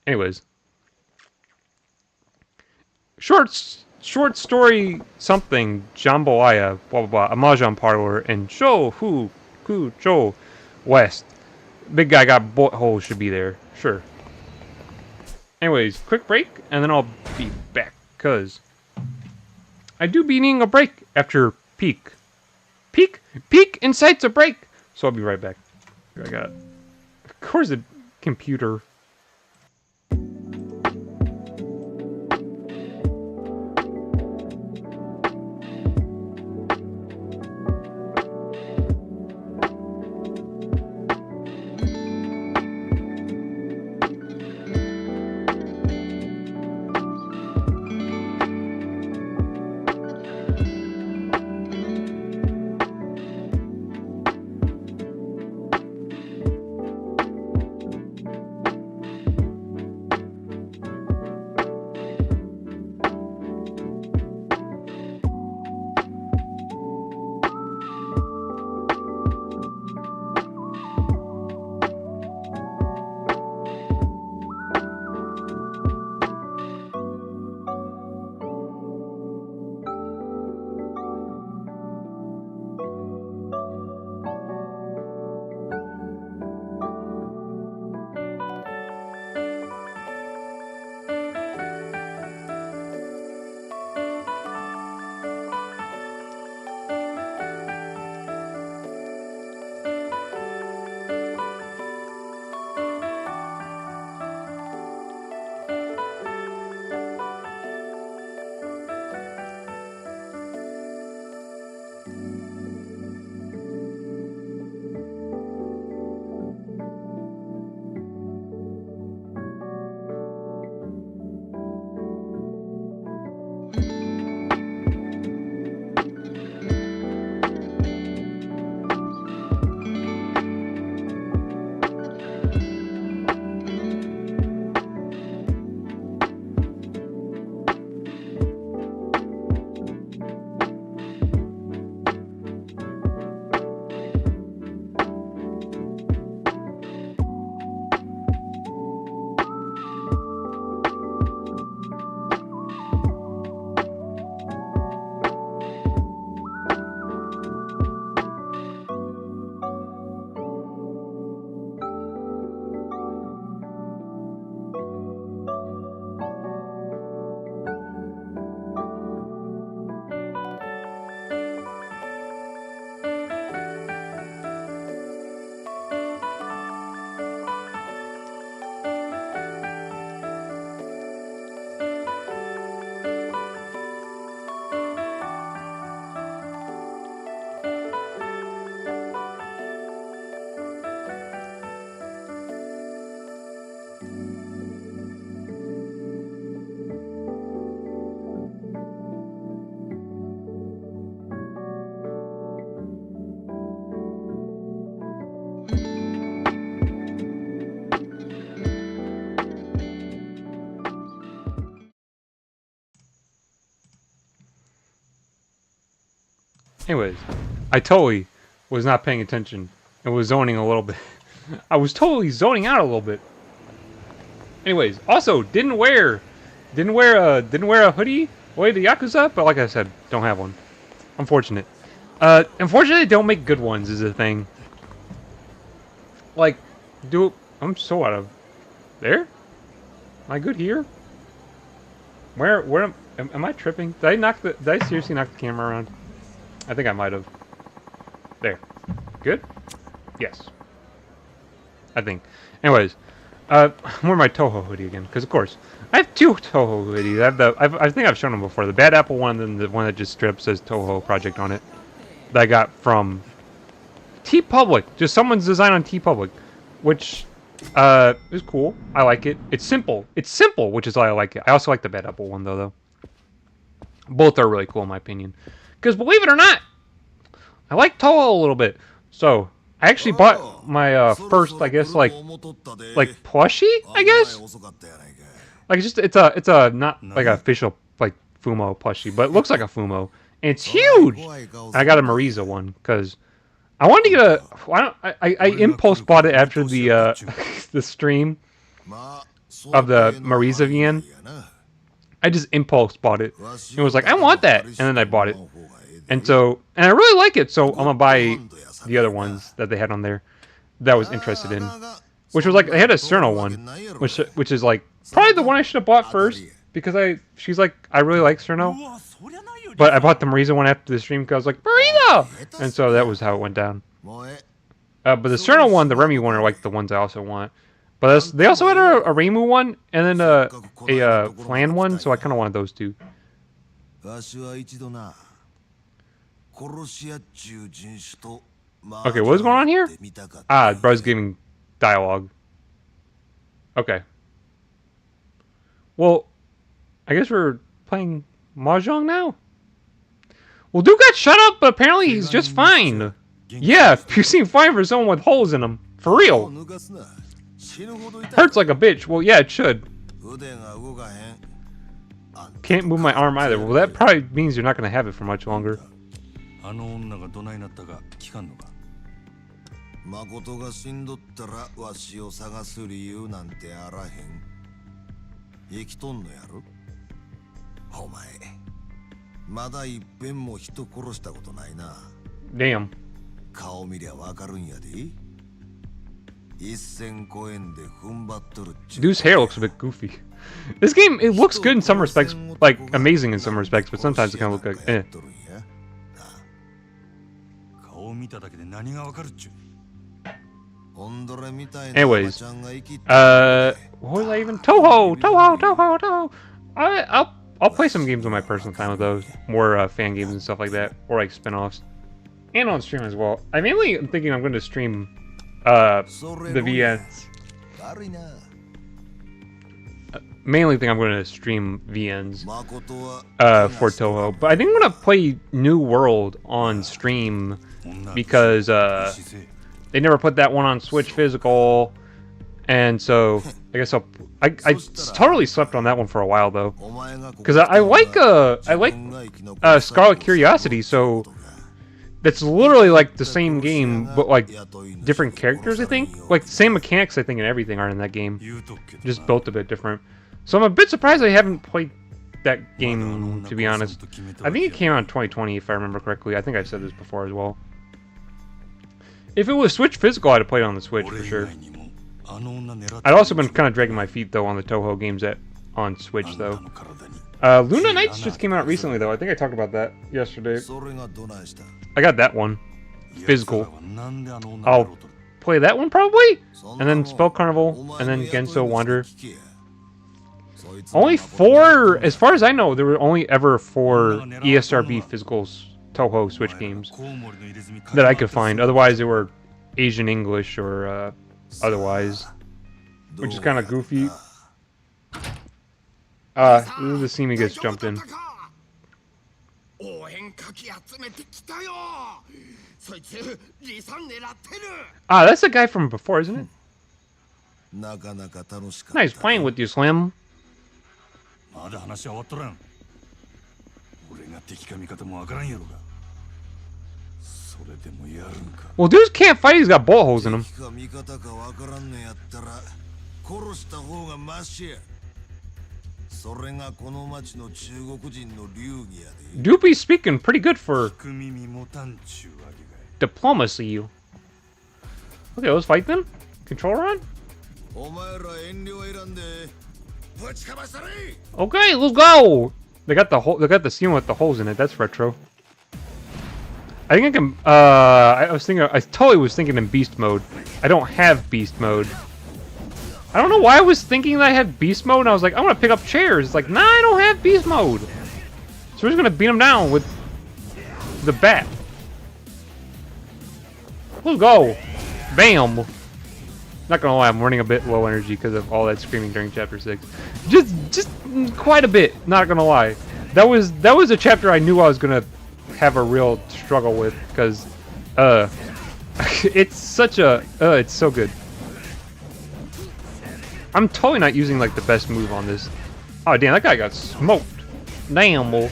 Anyways. Short story something. Jambalaya. Blah blah blah. A mahjong parlor in Chou West. Big guy got bullet holes, should be there. Sure. Anyways, quick break, and then I'll be back, cause I do be needing a break after peak. Peak incites a break! So I'll be right back. Here I got, of course, the computer. Anyways, I totally was not paying attention and was zoning a little bit. I was totally zoning out a little bit. Anyways, also didn't wear a hoodie way to Yakuza, but like I said, don't have one. Unfortunate. Unfortunately, they don't make good ones is the thing. Like, I'm so out of there. Am I good here? Where am I tripping? Did I seriously knock the camera around? I think I might have. There. Good? Yes. I think. Anyways, I'm wearing my Toho hoodie again, because of course I have two Toho hoodies. I think I've shown them before. The Bad Apple one, and then the one that just straight up says Toho Project on it. That I got from TeePublic. Just someone's design on TeePublic, which is cool. I like it. It's simple. It's simple, which is why I like it. I also like the Bad Apple one though. Both are really cool in my opinion. Because believe it or not, I like Toho a little bit. So I actually bought my first, I guess, like plushie, I guess. Like it's a not like an official like Fumo plushie, but it looks like a Fumo, and it's huge. And I got a Marisa one because I wanted to get a. I impulse bought it after the the stream of the Marisa VN. I just impulse bought it. It was like I want that, and then I bought it, and I really like it. So I'm gonna buy the other ones that they had on there that I was interested in, which was like they had a Cerno one, which is like probably the one I should have bought first because she's like I really like Cerno, but I bought the Marisa one after the stream because I was like Marisa, and so that was how it went down. But the Cerno one, the Remy one are like the ones I also want. But they also had a Reimu one and then a Flan one, so I kind of wanted those two. Okay, what is going on here? Ah, bro's giving dialogue. Okay. Well, I guess we're playing Mahjong now? Well, dude got shut up, but apparently he's just fine. Yeah, you seem fine for someone with holes in him. For real. Hurts like a bitch. Well, yeah, it should. Can't move my arm either. Well, that probably means you're not going to have it for much longer. Damn. Dude's hair looks a bit goofy. This game, it looks good in some respects, like amazing in some respects, but sometimes it kind of looks like eh. Anyways, what was I even? Toho. I'll play some games on my personal time with those, more fan games and stuff like that, or like spin-offs, and on stream as well. I'm thinking I'm going to stream the VNs. Mainly think I'm going to stream VNs for Toho, but I think I'm going to play New World on stream because they never put that one on Switch physical, and so I guess I totally slept on that one for a while though, because I like Scarlet Curiosity, so that's literally like the same game but like different characters. I think like the same mechanics I think and everything are in that game, just built a bit different. So I'm a bit surprised I haven't played that game, to be honest. I think it came out in 2020 if I remember correctly. I think I've said this before as well. If it was Switch physical, I'd have played it on the Switch for sure. I'd also been kind of dragging my feet though on the Toho games on Switch though. Luna Nights just came out recently though. I think I talked about that yesterday. I got that one physical. I'll play that one probably, and then Spell Carnival, and then Genso Wander. Only 4, as far as I know, there were only ever 4 ESRB physical Toho Switch games that I could find. Otherwise, they were Asian English or otherwise, which is kind of goofy. The Simi gets jumped in. Ah, that's the guy from before, isn't it? Nice playing with you, Slim. それでもやるんか。 Well, dudes can't fight. He's got bullet holes in him. 敵か味方かわからんのやったら殺した方がマシや。それがこの町の中国人の流儀やで。 Doopy's speaking pretty good for 聞く耳持たんちゅうわけが。 diplomacy. Okay, let's fight them. Controller on? お前ら遠慮選んでぶちかましたれ。 Okay, let's go. They got the hole. They got the scene with the holes in it. That's retro. I think I can. I was thinking. I totally was thinking in beast mode. I don't have beast mode. I don't know why I was thinking that I had beast mode. And I was like, I want to pick up chairs. It's like, nah, I don't have beast mode. So we're just gonna beat him down with the bat. Let's go. Bam. Not gonna lie, I'm running a bit low energy because of all that screaming during chapter 6. Just quite a bit. Not gonna lie. That was a chapter I knew I was gonna have a real struggle with because, it's such a, it's so good. I'm totally not using like the best move on this. Oh damn, that guy got smoked. Damn, we'll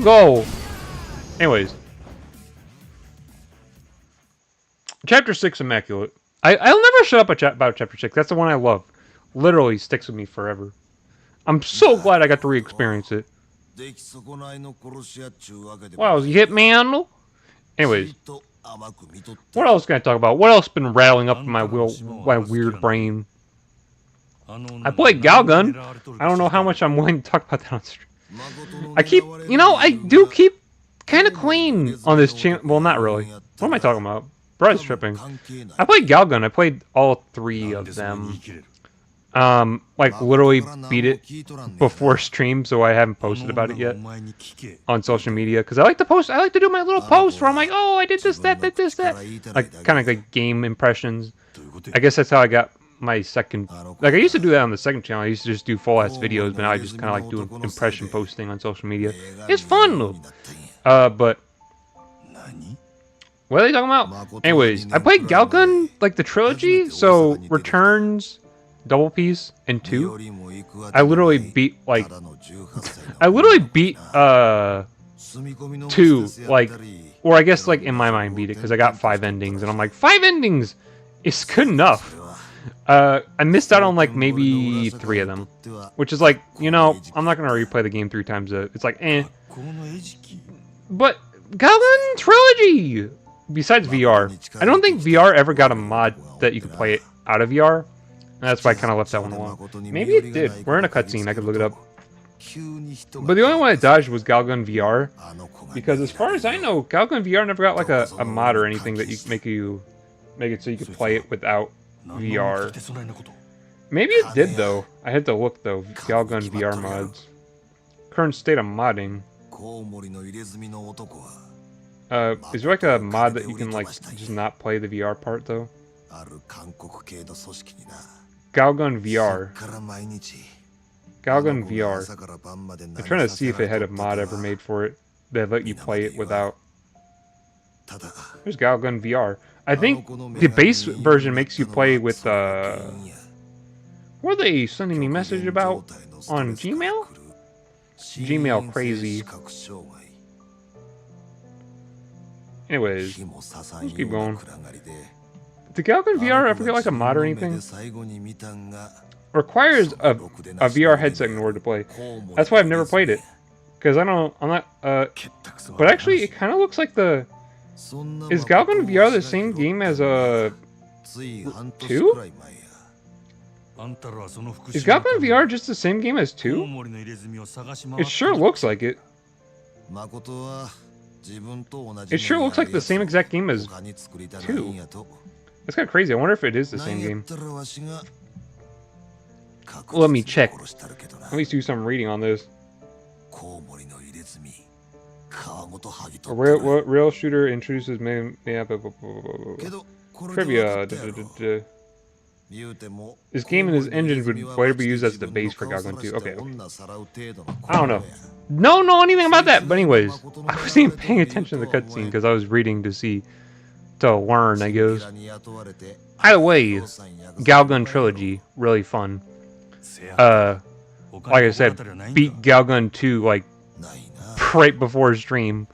go. Anyways, chapter 6, immaculate. I'll never shut up about chapter 6. That's the one I love. Literally sticks with me forever. I'm so glad I got to re-experience it. Wow, you hit man. Anyways, what else can I talk about? What else been rattling up in my weird brain? I played Galgun. I don't know how much I'm willing to talk about that on stream. I do keep kind of clean on this channel. Well, not really. What am I talking about? Bro's tripping. I played Galgun. I played all 3 of them. Like literally beat it before stream, so I haven't posted about it yet on social media. Cause I like to post. I like to do my little posts where I'm like, oh, I did this, that, did this, that. Like kind of like game impressions. I guess that's how I got my second. Like I used to do that on the second channel. I used to just do full ass videos, but now I just kind of like doing impression posting on social media. It's fun though. But. What are they talking about? Anyways, I played Galgun, like the trilogy, so Returns, Double Piece, and 2. I literally beat, like, 2, like, or I guess, like, in my mind beat it, because I got 5 endings, and I'm like, 5 endings is good enough. I missed out on, like, maybe 3 of them, which is like, you know, I'm not going to replay the game 3 times. It's like, eh. But, Galgun Trilogy! Besides VR, I don't think VR ever got a mod that you could play it out of VR. And that's why I kind of left that one alone. Maybe it did. We're in a cutscene. I could look it up. But the only one I dodged was Galgun VR. Because as far as I know, Galgun VR never got like a mod or anything that you make it so you could play it without VR. Maybe it did though. I had to look though. Galgun VR mods. Current state of modding. Is there like a mod that you can like just not play the VR part though? Galgun VR. Galgun VR. I'm trying to see if it had a mod ever made for it that let you play it without. There's Galgun VR. I think the base version makes you play with what are they sending me message about on Gmail? Gmail crazy. Anyways, let's keep going. Did Galgun VR ever get like a mod or anything? Requires a VR headset in order to play. That's why I've never played it. Because I'm not, but actually it kind of looks like the... Is Galgun VR the same game as, 2? Is Galgun VR just the same game as 2? It sure looks like it. It sure looks like the same exact game as 2. That's kind of crazy. I wonder if it is the same game. Let me check. Let me do some reading on this. A rail shooter introduces main trivia. This game and this engine would later be used as the base for Galgun 2. Okay. I don't know. Don't know anything about that. But anyways, I wasn't even paying attention to the cutscene because I was reading to learn, I guess. Either way, Galgun Trilogy, really fun. Like I said, beat Galgun 2 like right before stream,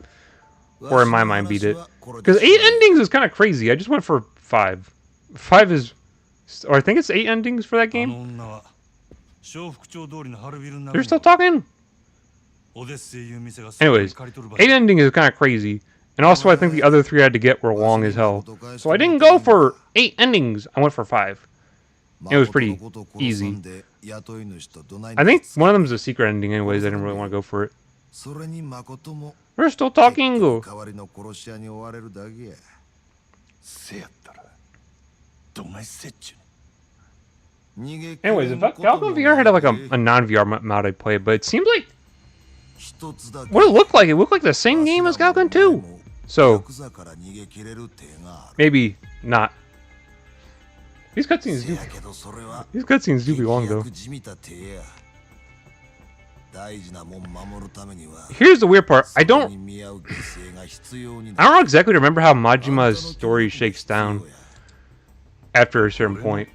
or in my mind beat it. Because 8 endings is kind of crazy. I just went for 5. 5 is... Or I think it's 8 endings for that game. They're still talking? Anyways, 8 endings is kind of crazy. And also I think the other 3 I had to get were long as hell. So I didn't go for 8 endings. I went for 5. It was pretty easy. I think one of them is a secret ending anyways. I didn't really want to go for it. We're still talking. Anyways, if Galgun VR had like a non-VR mode, I'd play it. But it seems like what it looked like the same game as Galgun 2. So maybe not. These cutscenes do be long though. Here's the weird part. I don't exactly remember how Majima's story shakes down after a certain point.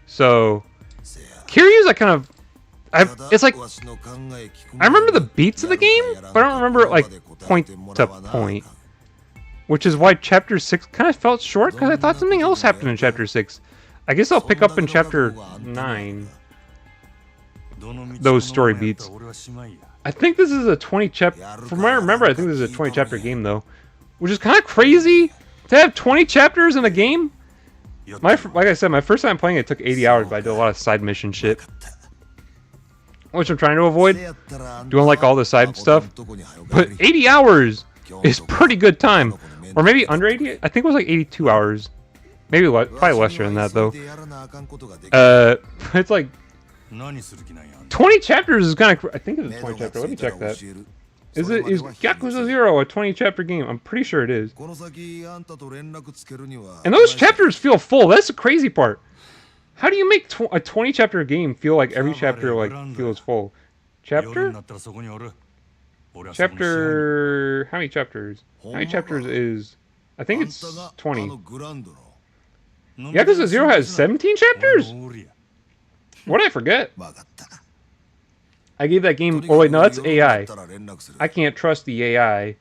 So Kiryu's I kind of it's like I remember the beats of the game, but I don't remember it like point to point. Which is why Chapter 6 kind of felt short, because I thought something else happened in Chapter 6. I guess I'll pick up in Chapter 9. Those story beats. I think this is a 20 chapter... From what I remember, I think this is a 20 chapter game, though. Which is kind of crazy to have 20 chapters in a game. Like I said, my first time playing it took 80 hours, but I did a lot of side mission shit. Which I'm trying to avoid. Doing like all the side stuff. But 80 hours is pretty good time. Or maybe under 80? I think it was like 82 hours. Maybe probably lesser than that, though. It's like... 20 chapters is kind of... I think it's a 20 chapter. Let me check that. Is Yakuza 0 a 20 chapter game? I'm pretty sure it is. And those chapters feel full. That's the crazy part. How do you make a 20 chapter game feel like every chapter like feels full? Chapter? Chapter... How many chapters? How many chapters is... I think it's 20. Yakuza 0 has 17 chapters? What did I forget? I gave that game... Oh wait, no, that's AI. I can't trust the AI.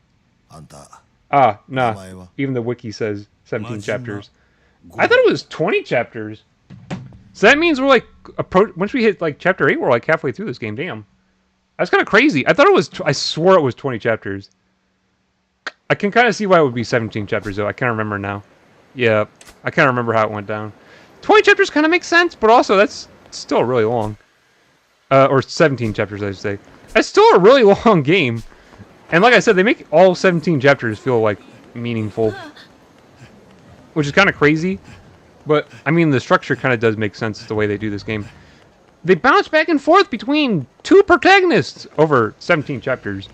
Ah, nah. Even the wiki says 17 chapters. I thought it was 20 chapters. So that means we're like... Once we hit like chapter 8, we're like halfway through this game. Damn. That's kind of crazy. I thought it was... I swore it was 20 chapters. I can kind of see why it would be 17 chapters, though. I can't remember now. Yeah, I can't remember how it went down. 20 chapters kind of makes sense, but also that's still really long. Or 17 chapters, I should say. That's still a really long game. And like I said, they make all 17 chapters feel, like, meaningful. Which is kind of crazy. But, I mean, the structure kind of does make sense the way they do this game. They bounce back and forth between 2 protagonists over 17 chapters.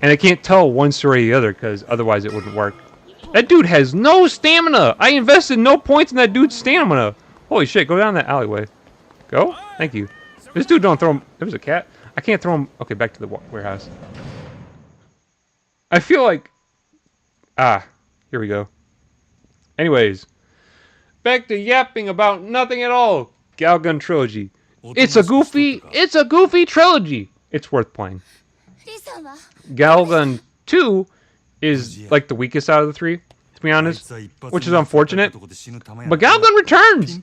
And I can't tell one story or the other, because otherwise it wouldn't work. That dude has no stamina! I invested no points in that dude's stamina! Holy shit, go down that alleyway. Go? Thank you. This dude don't throw him... There was a cat? I can't throw him... Okay, back to the warehouse. I feel like... Ah, here we go. Anyways. Back to yapping about nothing at all. Galgun Trilogy. It's a goofy trilogy. It's worth playing. Galgun 2 is like the weakest out of the 3, to be honest, which is unfortunate. But Galgun Returns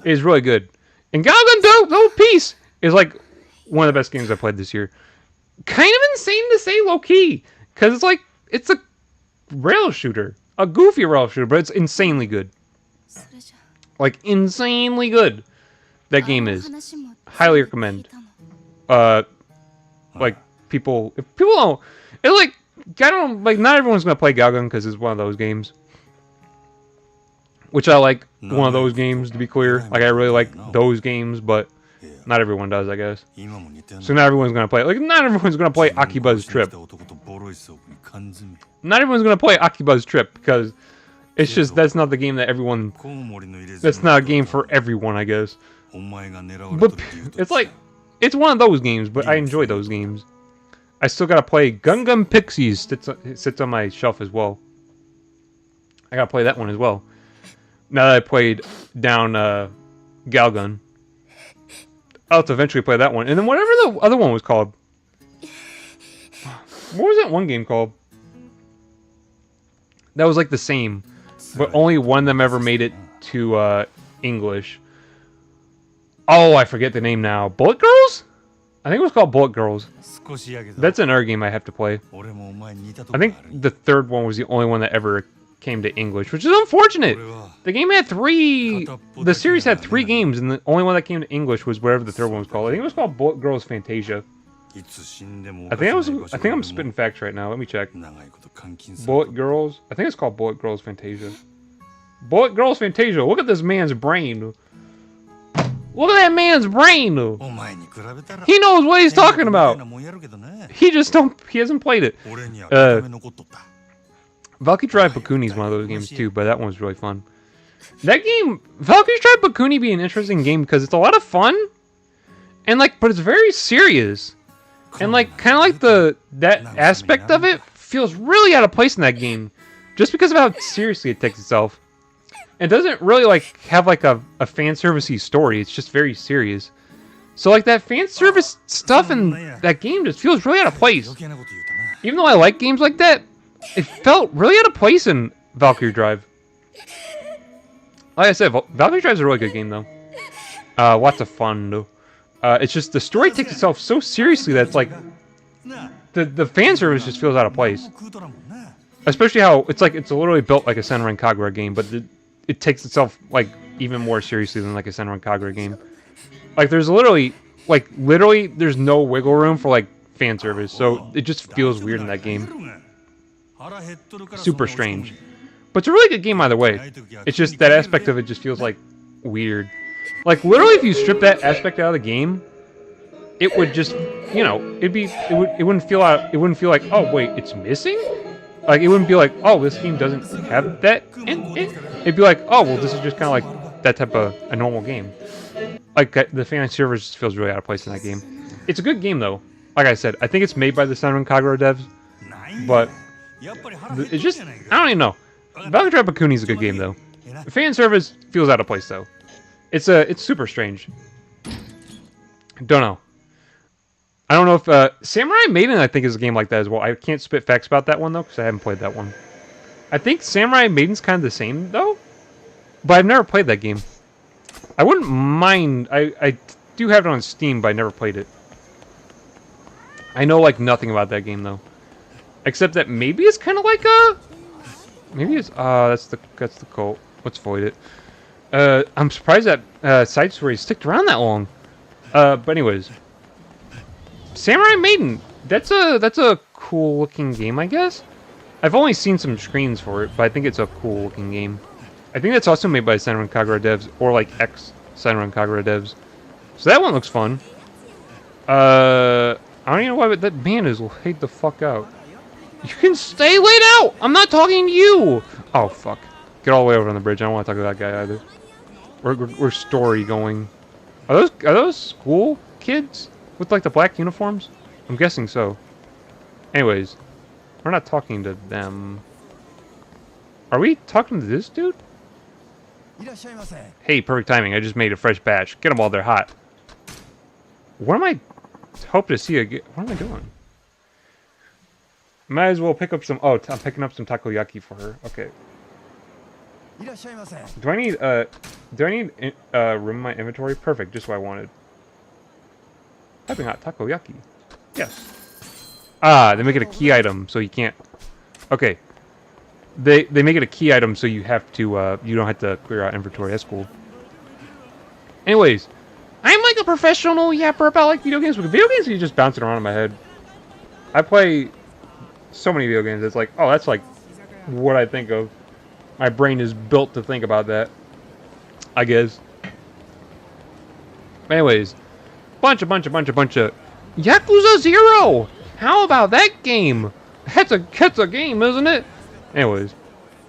is really good. And Galgun Double Peace is like one of the best games I played this year. Kind of insane to say low-key, because it's like, it's a rail shooter. A goofy rail shooter, but it's insanely good. Like, insanely good. That game is. Highly recommend. Like, if people don't, it's like, I don't, like, not everyone's gonna play Galgun because it's one of those games. Which I like one of those games, to be clear. Like, I really like those games, but not everyone does, I guess. So not everyone's gonna play, like, not everyone's gonna play Akiba's Trip. Not everyone's gonna play Akiba's Trip, because it's just, that's not the game that everyone, that's not a game for everyone, I guess. But it's like, it's one of those games, but I enjoy those games. I still gotta play Gungam Pixies, sits on my shelf as well. I gotta play that one as well. Now that I played down Galgun. I'll have to eventually play that one. And then whatever the other one was called. What was that one game called? that was like the same, but only one of them ever made it to English. Oh, I forget the name now. Bullet Girls? I think it was called Bullet Girls. That's another game I have to play. I think the third one was the only one that ever came to English, which is unfortunate. The game had the series had 3 games, and the only one that came to English was whatever the third one was called. I think it was called Bullet Girls Fantasia. I think I'm spitting facts right now. Let me check. Bullet Girls. I think it's called Bullet Girls Fantasia. Bullet Girls Fantasia. Look at this man's brain. Look at that man's brain. He knows what he's talking about. He hasn't played it. Valkyrie Drive Bakuni is one of those games too, but that one was really fun. That game, Valkyrie Drive Bakuni, be an interesting game because it's a lot of fun, and but it's very serious, and kind of like that aspect of it feels really out of place in that game, just because of how seriously it takes itself. It doesn't really have a fan servicey story. It's just very serious. So that fan service stuff in that game just feels really out of place. Even though I like games like that, it felt really out of place in Valkyrie Drive. Like I said, Valkyrie Drive is a really good game though. Lots of fun though. It's just the story takes itself so seriously that it's the fan service just feels out of place. Especially how it's literally built like a Senran Kagura game, but it takes itself even more seriously than a Senran Kagura game. There's literally there's no wiggle room for fan service, so it just feels weird in that game. Super strange. But it's a really good game either way. It's just that aspect of it just feels weird. Literally if you strip that aspect out of the game, it would just, it wouldn't feel like, oh wait, it's missing? It wouldn't be like, oh, this game doesn't have that in it. It'd be like, oh, well, this is just kind of like that type of a normal game. The fan service just feels really out of place in that game. It's a good game though. Like I said, I think it's made by the Senran Kagura devs, but it's just, I don't even know. Valkyrie Drive Bakuni is a good game though. The fan service feels out of place though. It's super strange. Don't know. I don't know if Samurai Maiden I think is a game like that as well. I can't spit facts about that one though because I haven't played that one. I think Samurai Maiden's kind of the same though, but I've never played that game. I wouldn't mind. I do have it on Steam, but I never played it. I know nothing about that game though, except that maybe it's kind of like maybe it's that's the cult. Let's void it. I'm surprised that Side Story sticked around that long. But anyways, Samurai Maiden. That's a cool looking game, I guess. I've only seen some screens for it, but I think it's a cool looking game. I think that's also made by Senran Kagura devs, or ex Senran Kagura devs. So that one looks fun. I don't even know why, but that man is laid the fuck out. You can stay laid out! I'm not talking to you! Oh, fuck. Get all the way over on the bridge. I don't want to talk to that guy either. We're story going. Are those school kids with the black uniforms? I'm guessing so. Anyways, we're not talking to them. Are we talking to this dude? Hey, perfect timing. I just made a fresh batch. Get them while they're hot. What am I hoping to see again? What am I doing? Might as well pick up some. Oh, I'm picking up some takoyaki for her. Okay. Do I need room in my inventory? Perfect. Just what I wanted. Having hot takoyaki. Yes. Ah, they make it a key item, so you can't. Okay. They make it a key item, so you have to you don't have to clear out inventory. That's cool. Anyways, I'm a professional yapper about video games. With video games, you just bouncing around in my head. I play so many video games. It's oh, that's what I think of. My brain is built to think about that, I guess. Anyways, bunch of Yakuza 0. How about that game? That's a game, isn't it? Anyways,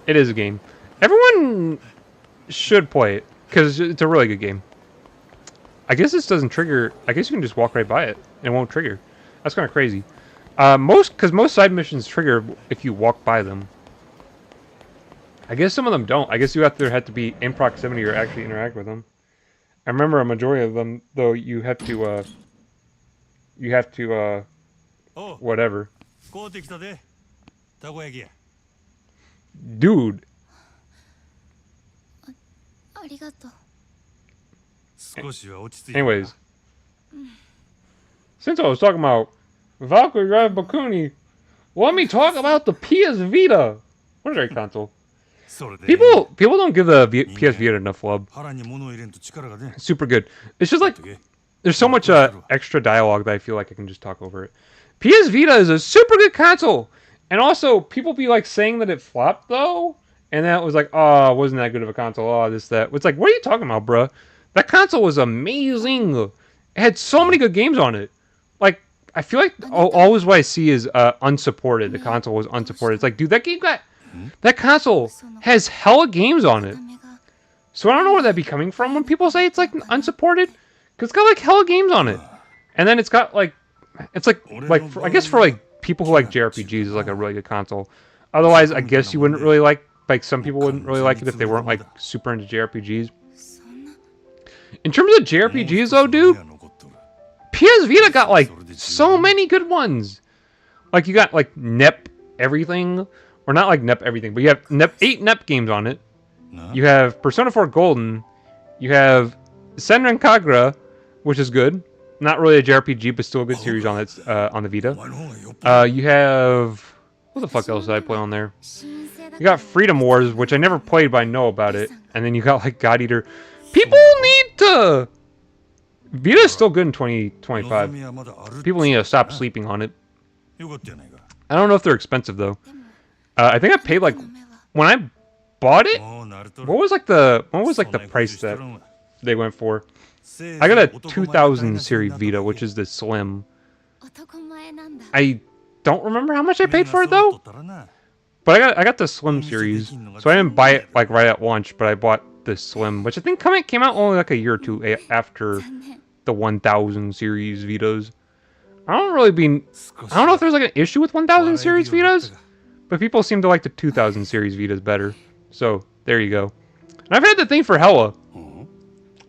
it is a game. Everyone should play it because it's a really good game. I guess this doesn't trigger. I guess you can just walk right by it and it won't trigger. That's kind of crazy. Most side missions trigger if you walk by them. I guess some of them don't. I guess you have to be in proximity or actually interact with them. I remember a majority of them though. You have to whatever. dude. ありがとう。少しは落ち着いた。 Anyways, since I was talking about Valkyrie Drive Bakuni, let me talk about the PS Vita. What a great console. それで People don't give the PS Vita enough love. 腹に物を入れんと力がね。 Super good. It's just like there's so much extra dialogue that I feel like I can just talk over it. PS Vita is a super good console, and also people be like saying that it flopped though, and that was like, oh, it wasn't that good of a console. Oh, this that. It's like, what are you talking about, bruh? That console was amazing. It had so many good games on it. Like, I feel like always what I see is unsupported. The console was unsupported. It's like, dude, that console has hella games on it. So I don't know where that'd be coming from when people say it's like unsupported, because it's got like hella games on it, and then it's got like, it's like I guess for like people who like JRPGs is like a really good console. Otherwise, I guess you wouldn't really like some people wouldn't really like it if they weren't like super into JRPGs. In terms of JRPGs though, dude, PS Vita got like so many good ones. Like you got like NEP everything, or not like NEP everything, but you have 8 NEP games on it. You have Persona 4 Golden. You have Senran Kagura, which is good. Not really a JRPG, but still a good series on it on the Vita. You have what the fuck else did I play on there? You got Freedom Wars, which I never played, but I know about it. And then you got like God Eater. People need to. Vita is still good in 2025. People need to stop sleeping on it. I don't know if they're expensive though. I think I paid like when I bought it. What was like the price that they went for? I got a 2000 series Vita, which is the Slim. I don't remember how much I paid for it though. But I got the Slim series, so I didn't buy it like right at launch. But I bought the Slim, which I think came out only like a year or two after the 1000 series Vitas. I don't know if there's like an issue with 1000 series Vitas, but people seem to like the 2000 series Vitas better. So there you go. And I've had the thing for Hella.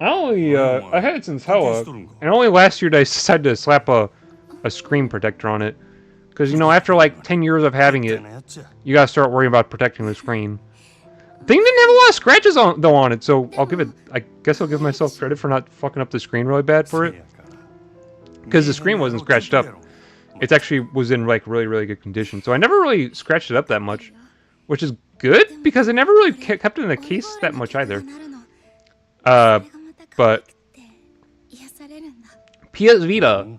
I had it since Hella, and only last year did I decided to slap a screen protector on it. Because, you know, after like 10 years of having it, you gotta start worrying about protecting the screen. Thing didn't have a lot of scratches on it, so I guess I'll give myself credit for not fucking up the screen really bad for it. Because the screen wasn't scratched up. It actually was in like really, really good condition. So I never really scratched it up that much, which is good because I never really kept it in the case that much either. But PS Vita,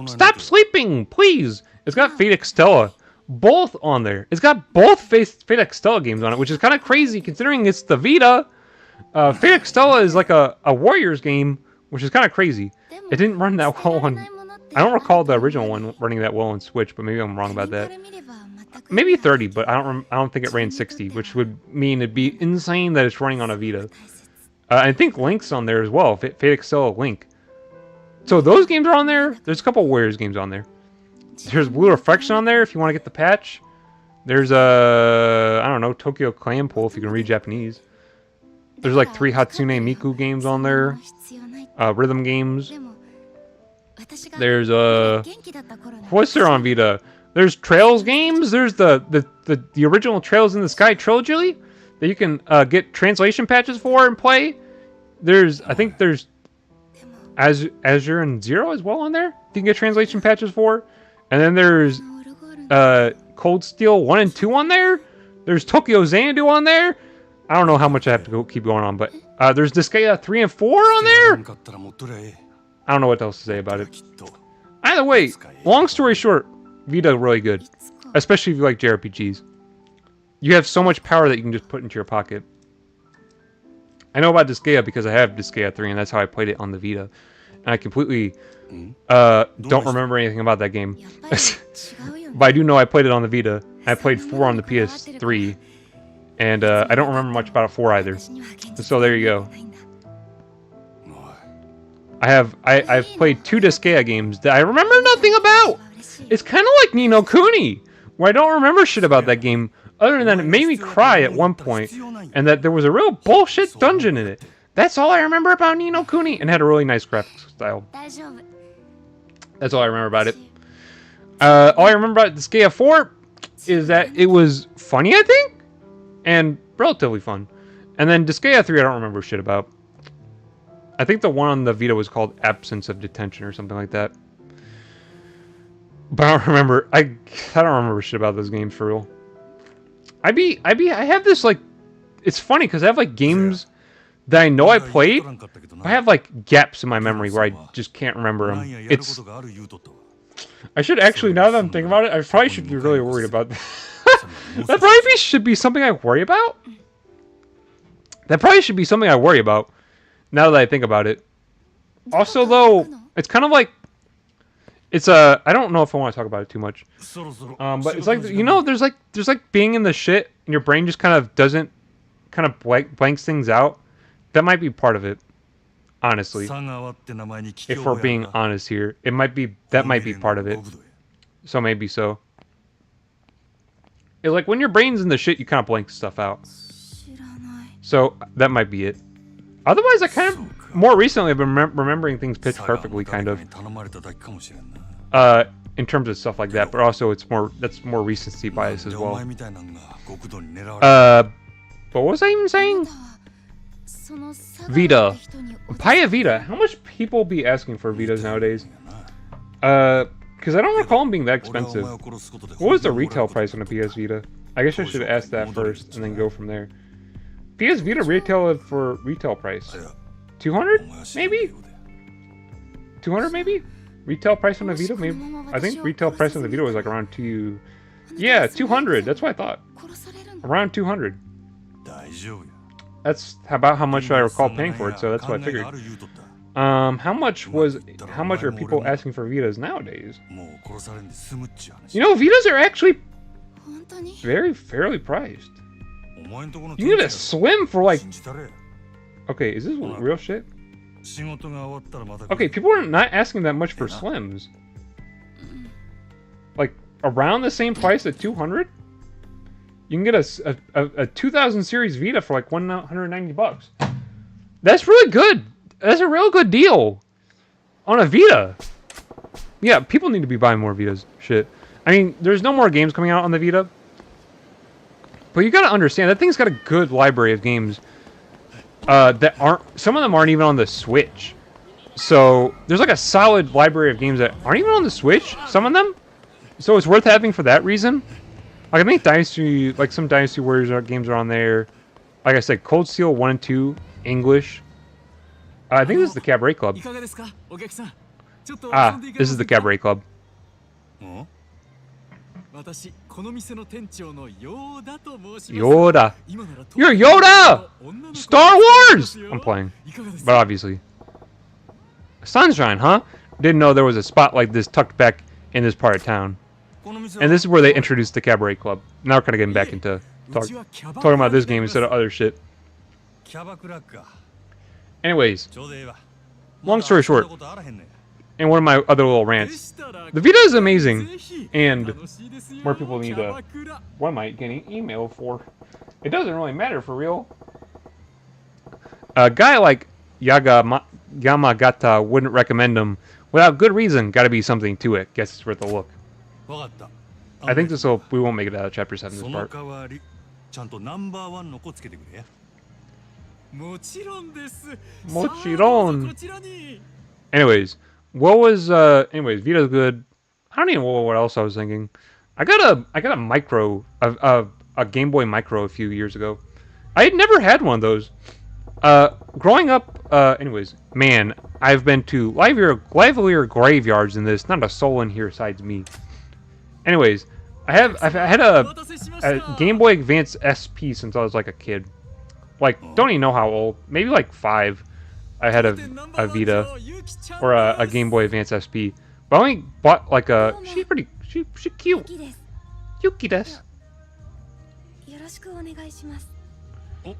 stop sleeping, please. It's got Fate Extella, both on there. It's got both Fate Extella games on it, which is kind of crazy considering it's the Vita. Fate Extella is like a Warriors game, which is kind of crazy. It didn't run that well on. I don't recall the original one running that well on Switch, but maybe I'm wrong about that. Maybe 30, but I don't think it ran 60, which would mean it'd be insane that it's running on a Vita. I think Link's on there as well. Fate Extella Link. So those games are on there. There's a couple Warriors games on there. There's Blue Reflection on there if you want to get the patch. There's I don't know, Tokyo Clan Pool if you can read Japanese. There's like 3 Hatsune Miku games on there. Rhythm games. There's what's there on Vita? There's Trails games. There's the original Trails in the Sky trilogy that you can get translation patches for and play. I think there's Azure and Zero as well on there. You can get translation patches for. And then there's Cold Steel 1 and 2 on there. There's Tokyo Xanadu on there. I don't know how much I have to keep going on, but there's Disgaea 3 and 4 on there. I don't know what else to say about it. Either way, long story short, Vita really good. Especially if you like JRPGs. You have so much power that you can just put into your pocket. I know about Disgaea because I have Disgaea 3 and that's how I played it on the Vita. And I completely don't remember anything about that game. But I do know I played it on the Vita. I played 4 on the PS3. And I don't remember much about 4 either. So there you go. I've played 2 Disgaea games that I remember nothing about. It's kind of like Ni no Kuni, where I don't remember shit about that game, other than it made me cry at one point, and that there was a real bullshit dungeon in it. That's all I remember about Ni no Kuni, and had a really nice graphics style. That's all I remember about it. All I remember about Disgaea 4 is that it was funny, I think? and relatively fun. And then Disgaea 3, I don't remember shit about. I think the one on the Vita was called Absence of Detention or something like that. But I don't remember. I don't remember shit about those games for real. I have this like, it's funny because I have like games that I know I played. I have like gaps in my memory where I just can't remember them. It's. I should actually, now that I'm thinking about it, I probably should be really worried about that. That probably should be something I worry about. That probably should be something I worry about. Now that I think about it. Also, though, it's kind of like, it's I don't know if I want to talk about it too much. But it's like, you know, there's like being in the shit and your brain just kind of doesn't, kind of blanks things out. That might be part of it, honestly. If we're being honest here, that might be part of it. So maybe so. It's like when your brain's in the shit, you kind of blank stuff out. So that might be it. Otherwise, I kind of, more recently, I've been remembering things pitch perfectly, kind of. In terms of stuff like that, but also that's more recency bias as well. But what was I even saying? Vita. Paya Vita. How much people be asking for Vitas nowadays? Because I don't recall them being that expensive. What was the retail price on a PS Vita? I guess I should ask that first and then go from there. PS Vita retail for retail price. 200? Maybe? 200 maybe? Retail price on the Vita? Maybe? I think retail price on the Vita was like around 2... Yeah, 200. That's what I thought. Around 200. That's about how much I recall paying for it, so that's what I figured. How much are people asking for Vitas nowadays? You know, Vitas are actually very fairly priced. You get a Slim for like... Okay, is this real shit? Okay, people are not asking that much for Slims. Like, around the same price at 200? You can get a 2000 series Vita for like 190 bucks. That's really good. That's a real good deal on a Vita. Yeah, people need to be buying more Vitas. Shit. I mean, there's no more games coming out on the Vita. But you gotta understand, that thing's got a good library of games that aren't... Some of them aren't even on the Switch. So, there's like a solid library of games that aren't even on the Switch, some of them. So it's worth having for that reason. Like, I think Dynasty, like some Dynasty Warriors games are on there. Like I said, Cold Steel 1 and 2, English. I think this is the Cabaret Club. Ah, this is the Cabaret Club. Yoda. You're Yoda! Star Wars! I'm playing. But obviously. Sunshine, huh? Didn't know there was a spot like this tucked back in this part of town. And this is where they introduced the Cabaret Club. Now we're kind of getting back into talking about this game instead of other shit. Anyways, long story short, and one of my other little rants, the Vita is amazing, and more people need to... What am I getting email for? It doesn't really matter for real. A guy like Yamagata wouldn't recommend them without good reason. Gotta be something to it. Guess it's worth a look. I think we won't make it out of Chapter 7 this part. Mochiron. Anyways, Vita's good. I don't even know what else I was thinking. I got a micro, a Game Boy Micro a few years ago. I had never had one of those. Growing up, anyways, man, I've been to livelier graveyards than this. Not a soul in here besides me. Anyways, I've had a Game Boy Advance SP since I was like a kid. Like, don't even know how old. Maybe like 5. I had a Vita or a Game Boy Advance SP. But I only bought like a. She's cute. Yuki desu.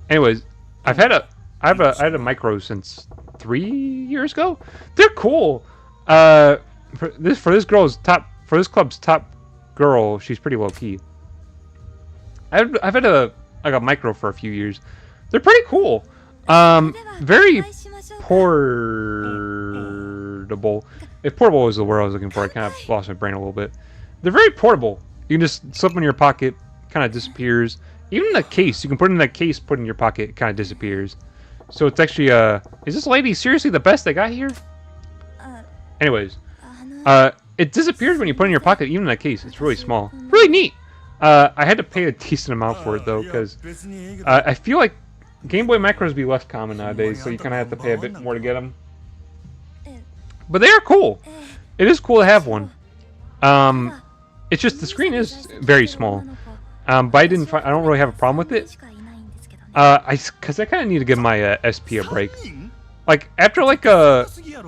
Anyways, I had a micro since 3 years ago. They're cool. For this club's top girl, she's pretty low key. I've had a micro for a few years. They're pretty cool. Very portable. If portable was the word I was looking for, I kind of lost my brain a little bit. They're very portable. You can just slip in your pocket, kind of disappears. Even the case, you can put it in that case, put it in your pocket, it kind of disappears. So it's actually, is this lady seriously the best they got here? Anyways, it disappears when you put it in your pocket, even in that case. It's really small. Really neat! I had to pay a decent amount for it, though, because I feel like Game Boy Micros be less common nowadays, so you kind of have to pay a bit more to get them. But they are cool. It is cool to have one. It's just the screen is very small. But I don't really have a problem with it. Cause I kind of need to give my SP a break. Like after like running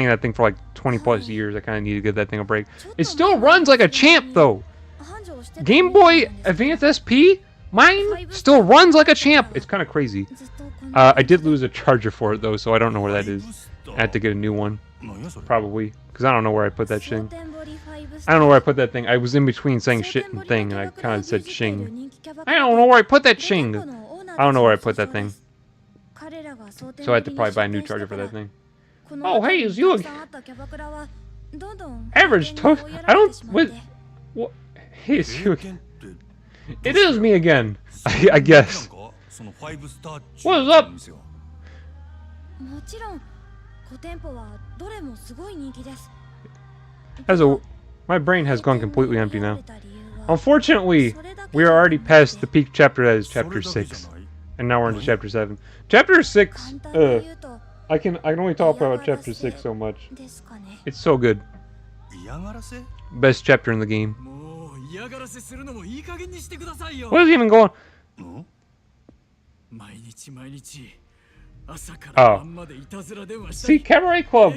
that thing for like 20 plus years, I kind of need to give that thing a break. It still runs like a champ though. Game Boy Advance SP, mine still runs like a champ. It's kind of crazy. I did lose a charger for it though, so I don't know where that is. I had to get a new one, probably, because I don't know where I put that thing. I don't know where I put that thing. I was in between saying shit and thing, and I kind of said shing. I don't know where I put that shing. I don't know where I put that thing. So I had to probably buy a new charger for that thing. Oh, hey, it's you again. Average toast. I don't. What? Hey, it's you again. It is me again. I guess. What's up? My brain has gone completely empty now. Unfortunately, we are already past the peak chapter that is chapter 6. And now we're into chapter 7. Chapter 6, I can only talk about chapter 6 so much. It's so good. Best chapter in the game. What is even going on? Oh. See, Cabaret Club.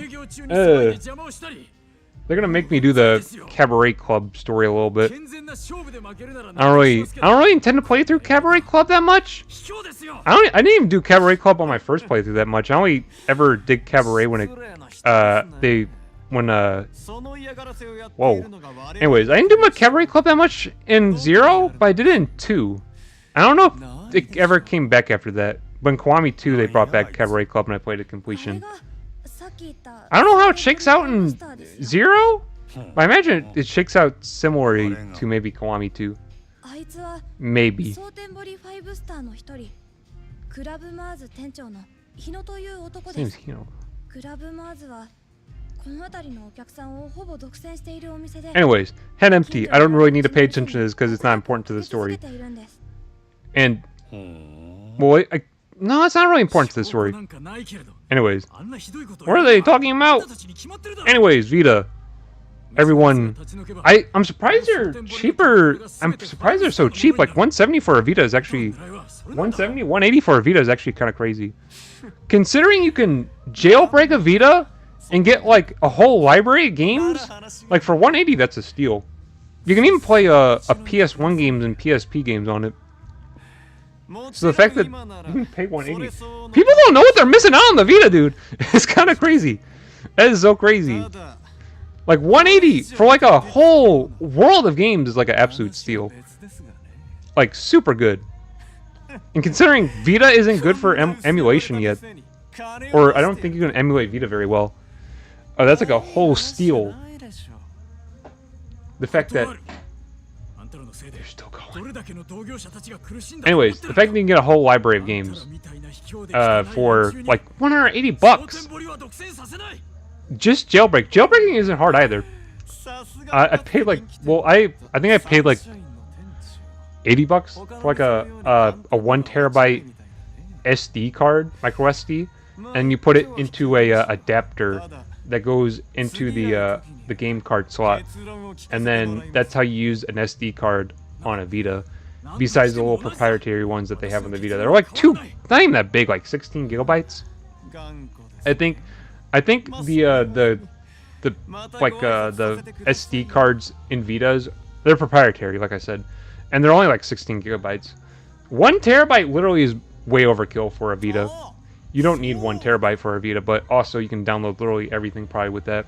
They're gonna make me do the Cabaret Club story a little bit. I don't really intend to play through Cabaret Club that much. I didn't even do Cabaret Club on my first playthrough that much. I only ever did Cabaret when whoa. Anyways, I didn't do my Cabaret Club that much in 0, but I did it in 2. I don't know if it ever came back after that. But in Kiwami 2, they brought back Cabaret Club and I played it completion. I don't know how it shakes out in 0, but I imagine it shakes out similarly to maybe Kiwami 2. Maybe. Seems Hino. Anyways, head empty. I don't really need to pay attention to this because it's not important to the story. And, well, no, it's not really important to the story. Anyways, what are they talking about? Anyways, Vita. Everyone, I'm surprised they're cheaper. I'm surprised they're so cheap. Like 170 for a Vita is actually 170, 180 for a Vita is actually kind of crazy. Considering you can jailbreak a Vita and get like a whole library of games, like for 180 that's a steal. You can even play a PS1 games and PSP games on it. So the fact that you can pay 180, people don't know what they're missing out on the Vita, dude. It's kind of crazy. That is so crazy. Like 180 for like a whole world of games is like an absolute steal. Like super good. And considering Vita isn't good for emulation yet, or I don't think you can emulate Vita very well. Oh, that's like a whole steal. The fact that they're still going. Anyways, the fact that you can get a whole library of games for like 180 bucks. Just jailbreak. Jailbreaking isn't hard either. I paid like, well, I think I paid like 80 bucks for like a 1 terabyte SD card, micro SD, and you put it into a adapter that goes into the game card slot, and then that's how you use an SD card on a Vita. Besides the little proprietary ones that they have on the Vita, they're like not even that big, like 16 gigabytes. I think the SD cards in Vitas, they're proprietary, like I said, and they're only like 16 gigabytes. 1 terabyte literally is way overkill for a Vita. You don't need 1 terabyte for a Vita, but also you can download literally everything probably with that.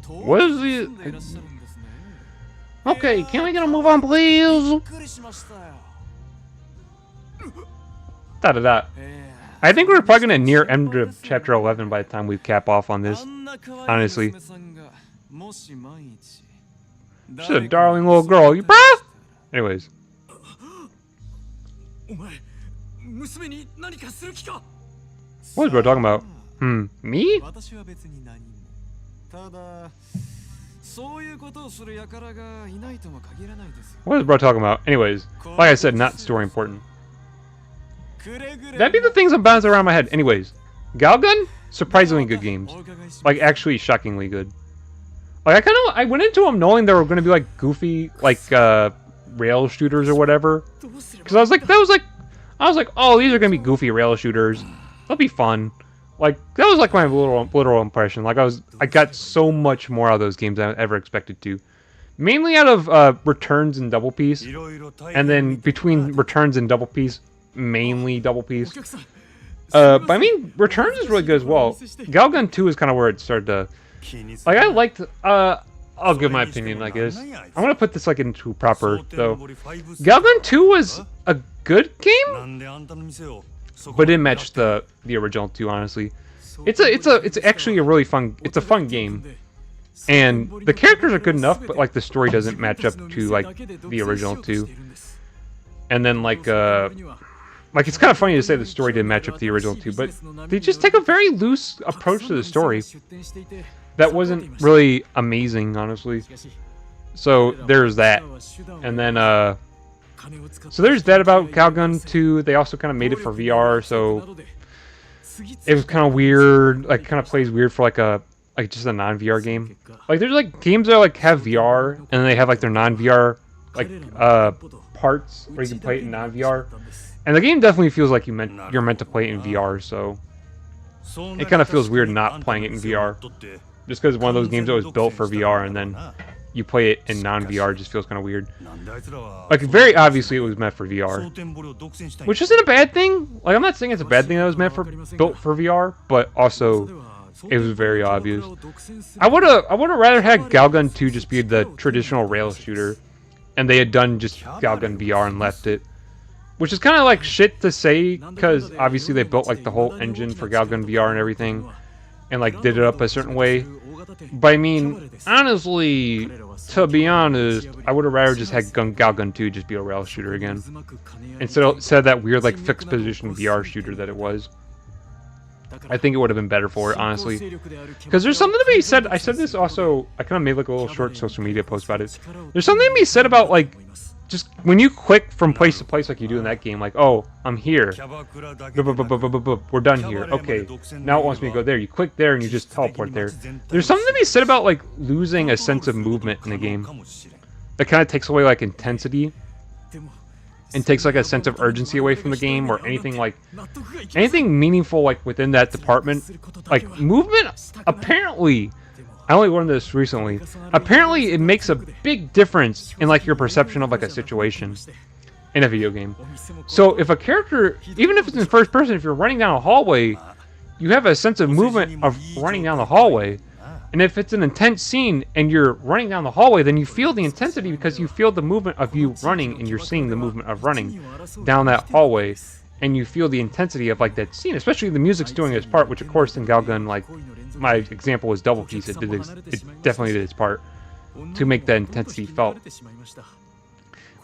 What is the... Okay, can we get a move on, please? Da-da-da. I think we're probably going to near end of chapter 11 by the time we cap off on this, honestly. She's a darling little girl. You bruh? Anyways. お前娘に何かする気か What is bro talking about? Me? 私は別に何も。ただ、そういうことをする輩がいないとも限らないですよ。 What is bro talking about? Anyways, like I said, not story important. That'd be the things I'm bouncing around my head. Anyways, Galgun? Surprisingly good games. Like, actually shockingly good. Like, I went into them knowing they were going to be, like, goofy, like, rail shooters or whatever. Because I was like, oh, these are going to be goofy rail shooters. They'll be fun. Like, that was, like, my literal impression. Like, I got so much more out of those games than I ever expected to. Mainly out of, Returns and Double Piece. And then between Returns and Double Piece, mainly Double Piece. But I mean, Returns is really good as well. Galgun 2 is kind of where it started to... Like, I liked... I'll give my opinion, I guess. I'm gonna put this, like, into proper, though. Galgun 2 was a good game? But it didn't match the original 2, honestly. It's actually a really fun... It's a fun game. And the characters are good enough, but, like, the story doesn't match up to, like, the original 2. And then, like, it's kind of funny to say the story didn't match up to the original 2, but they just take a very loose approach to the story. That wasn't really amazing, honestly. So there's that. And then, so there's that about Galgun 2. They also kind of made it for VR, so it was kind of weird. Like, kind of plays weird for like just a non-VR game. Like, there's like games that like have VR, and then they have like their non-VR like parts where you can play it in non-VR. And the game definitely feels like you're meant to play it in VR, so it kind of feels weird not playing it in VR. Just because one of those games that was built for VR and then you play it in non-VR just feels kind of weird. Like, very obviously it was meant for VR. Which isn't a bad thing. Like, I'm not saying it's a bad thing that it was meant for built for VR, but also it was very obvious. I would have rather had Galgun 2 just be the traditional rail shooter, and they had done just Galgun VR and left it. Which is kind of like shit to say, because obviously they built like the whole engine for Galgun VR and everything, and like did it up a certain way. But I mean, honestly, to be honest, I would have rather just had Galgun 2 just be a rail shooter again, instead of that weird like fixed position VR shooter that it was. I think it would have been better for it, honestly. Because there's something to be said. I said this also. I kind of made like a little short social media post about it. There's something to be said about like, just when you click from place to place like you do in that game, like, oh, I'm here. We're done here. Okay, now it wants me to go there. You click there and you just teleport there. There's something to be said about like losing a sense of movement in the game. That kind of takes away like intensity and takes like a sense of urgency away from the game, or anything meaningful like within that department. Like movement, apparently, I only learned this recently. Apparently, it makes a big difference in like your perception of like a situation in a video game. So if a character, even if it's in first person, if you're running down a hallway, you have a sense of movement of running down the hallway. And if it's an intense scene and you're running down the hallway, then you feel the intensity because you feel the movement of you running, and you're seeing the movement of running down that hallway, and you feel the intensity of like that scene, especially the music's doing its part, which of course in Galgun, like my example was Double Piece, it definitely did its part to make that intensity felt.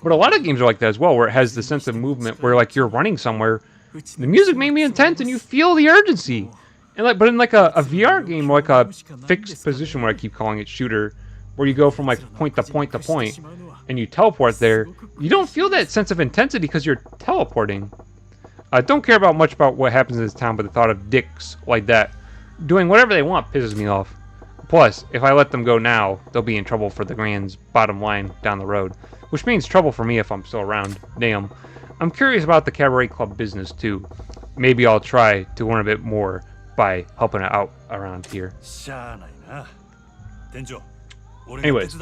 But a lot of games are like that as well, where it has the sense of movement where like you're running somewhere, the music made me intense and you feel the urgency. And like, but in like a VR game, like a fixed position, where I keep calling it shooter, where you go from like point to point to point, and you teleport there, you don't feel that sense of intensity because you're teleporting. I don't care much about what happens in this town, but the thought of dicks like that doing whatever they want pisses me off. Plus, if I let them go now, they'll be in trouble for the Grand's bottom line down the road, which means trouble for me if I'm still around. Damn. I'm curious about the cabaret club business too. Maybe I'll try to learn a bit more by helping it out around here. Anyways,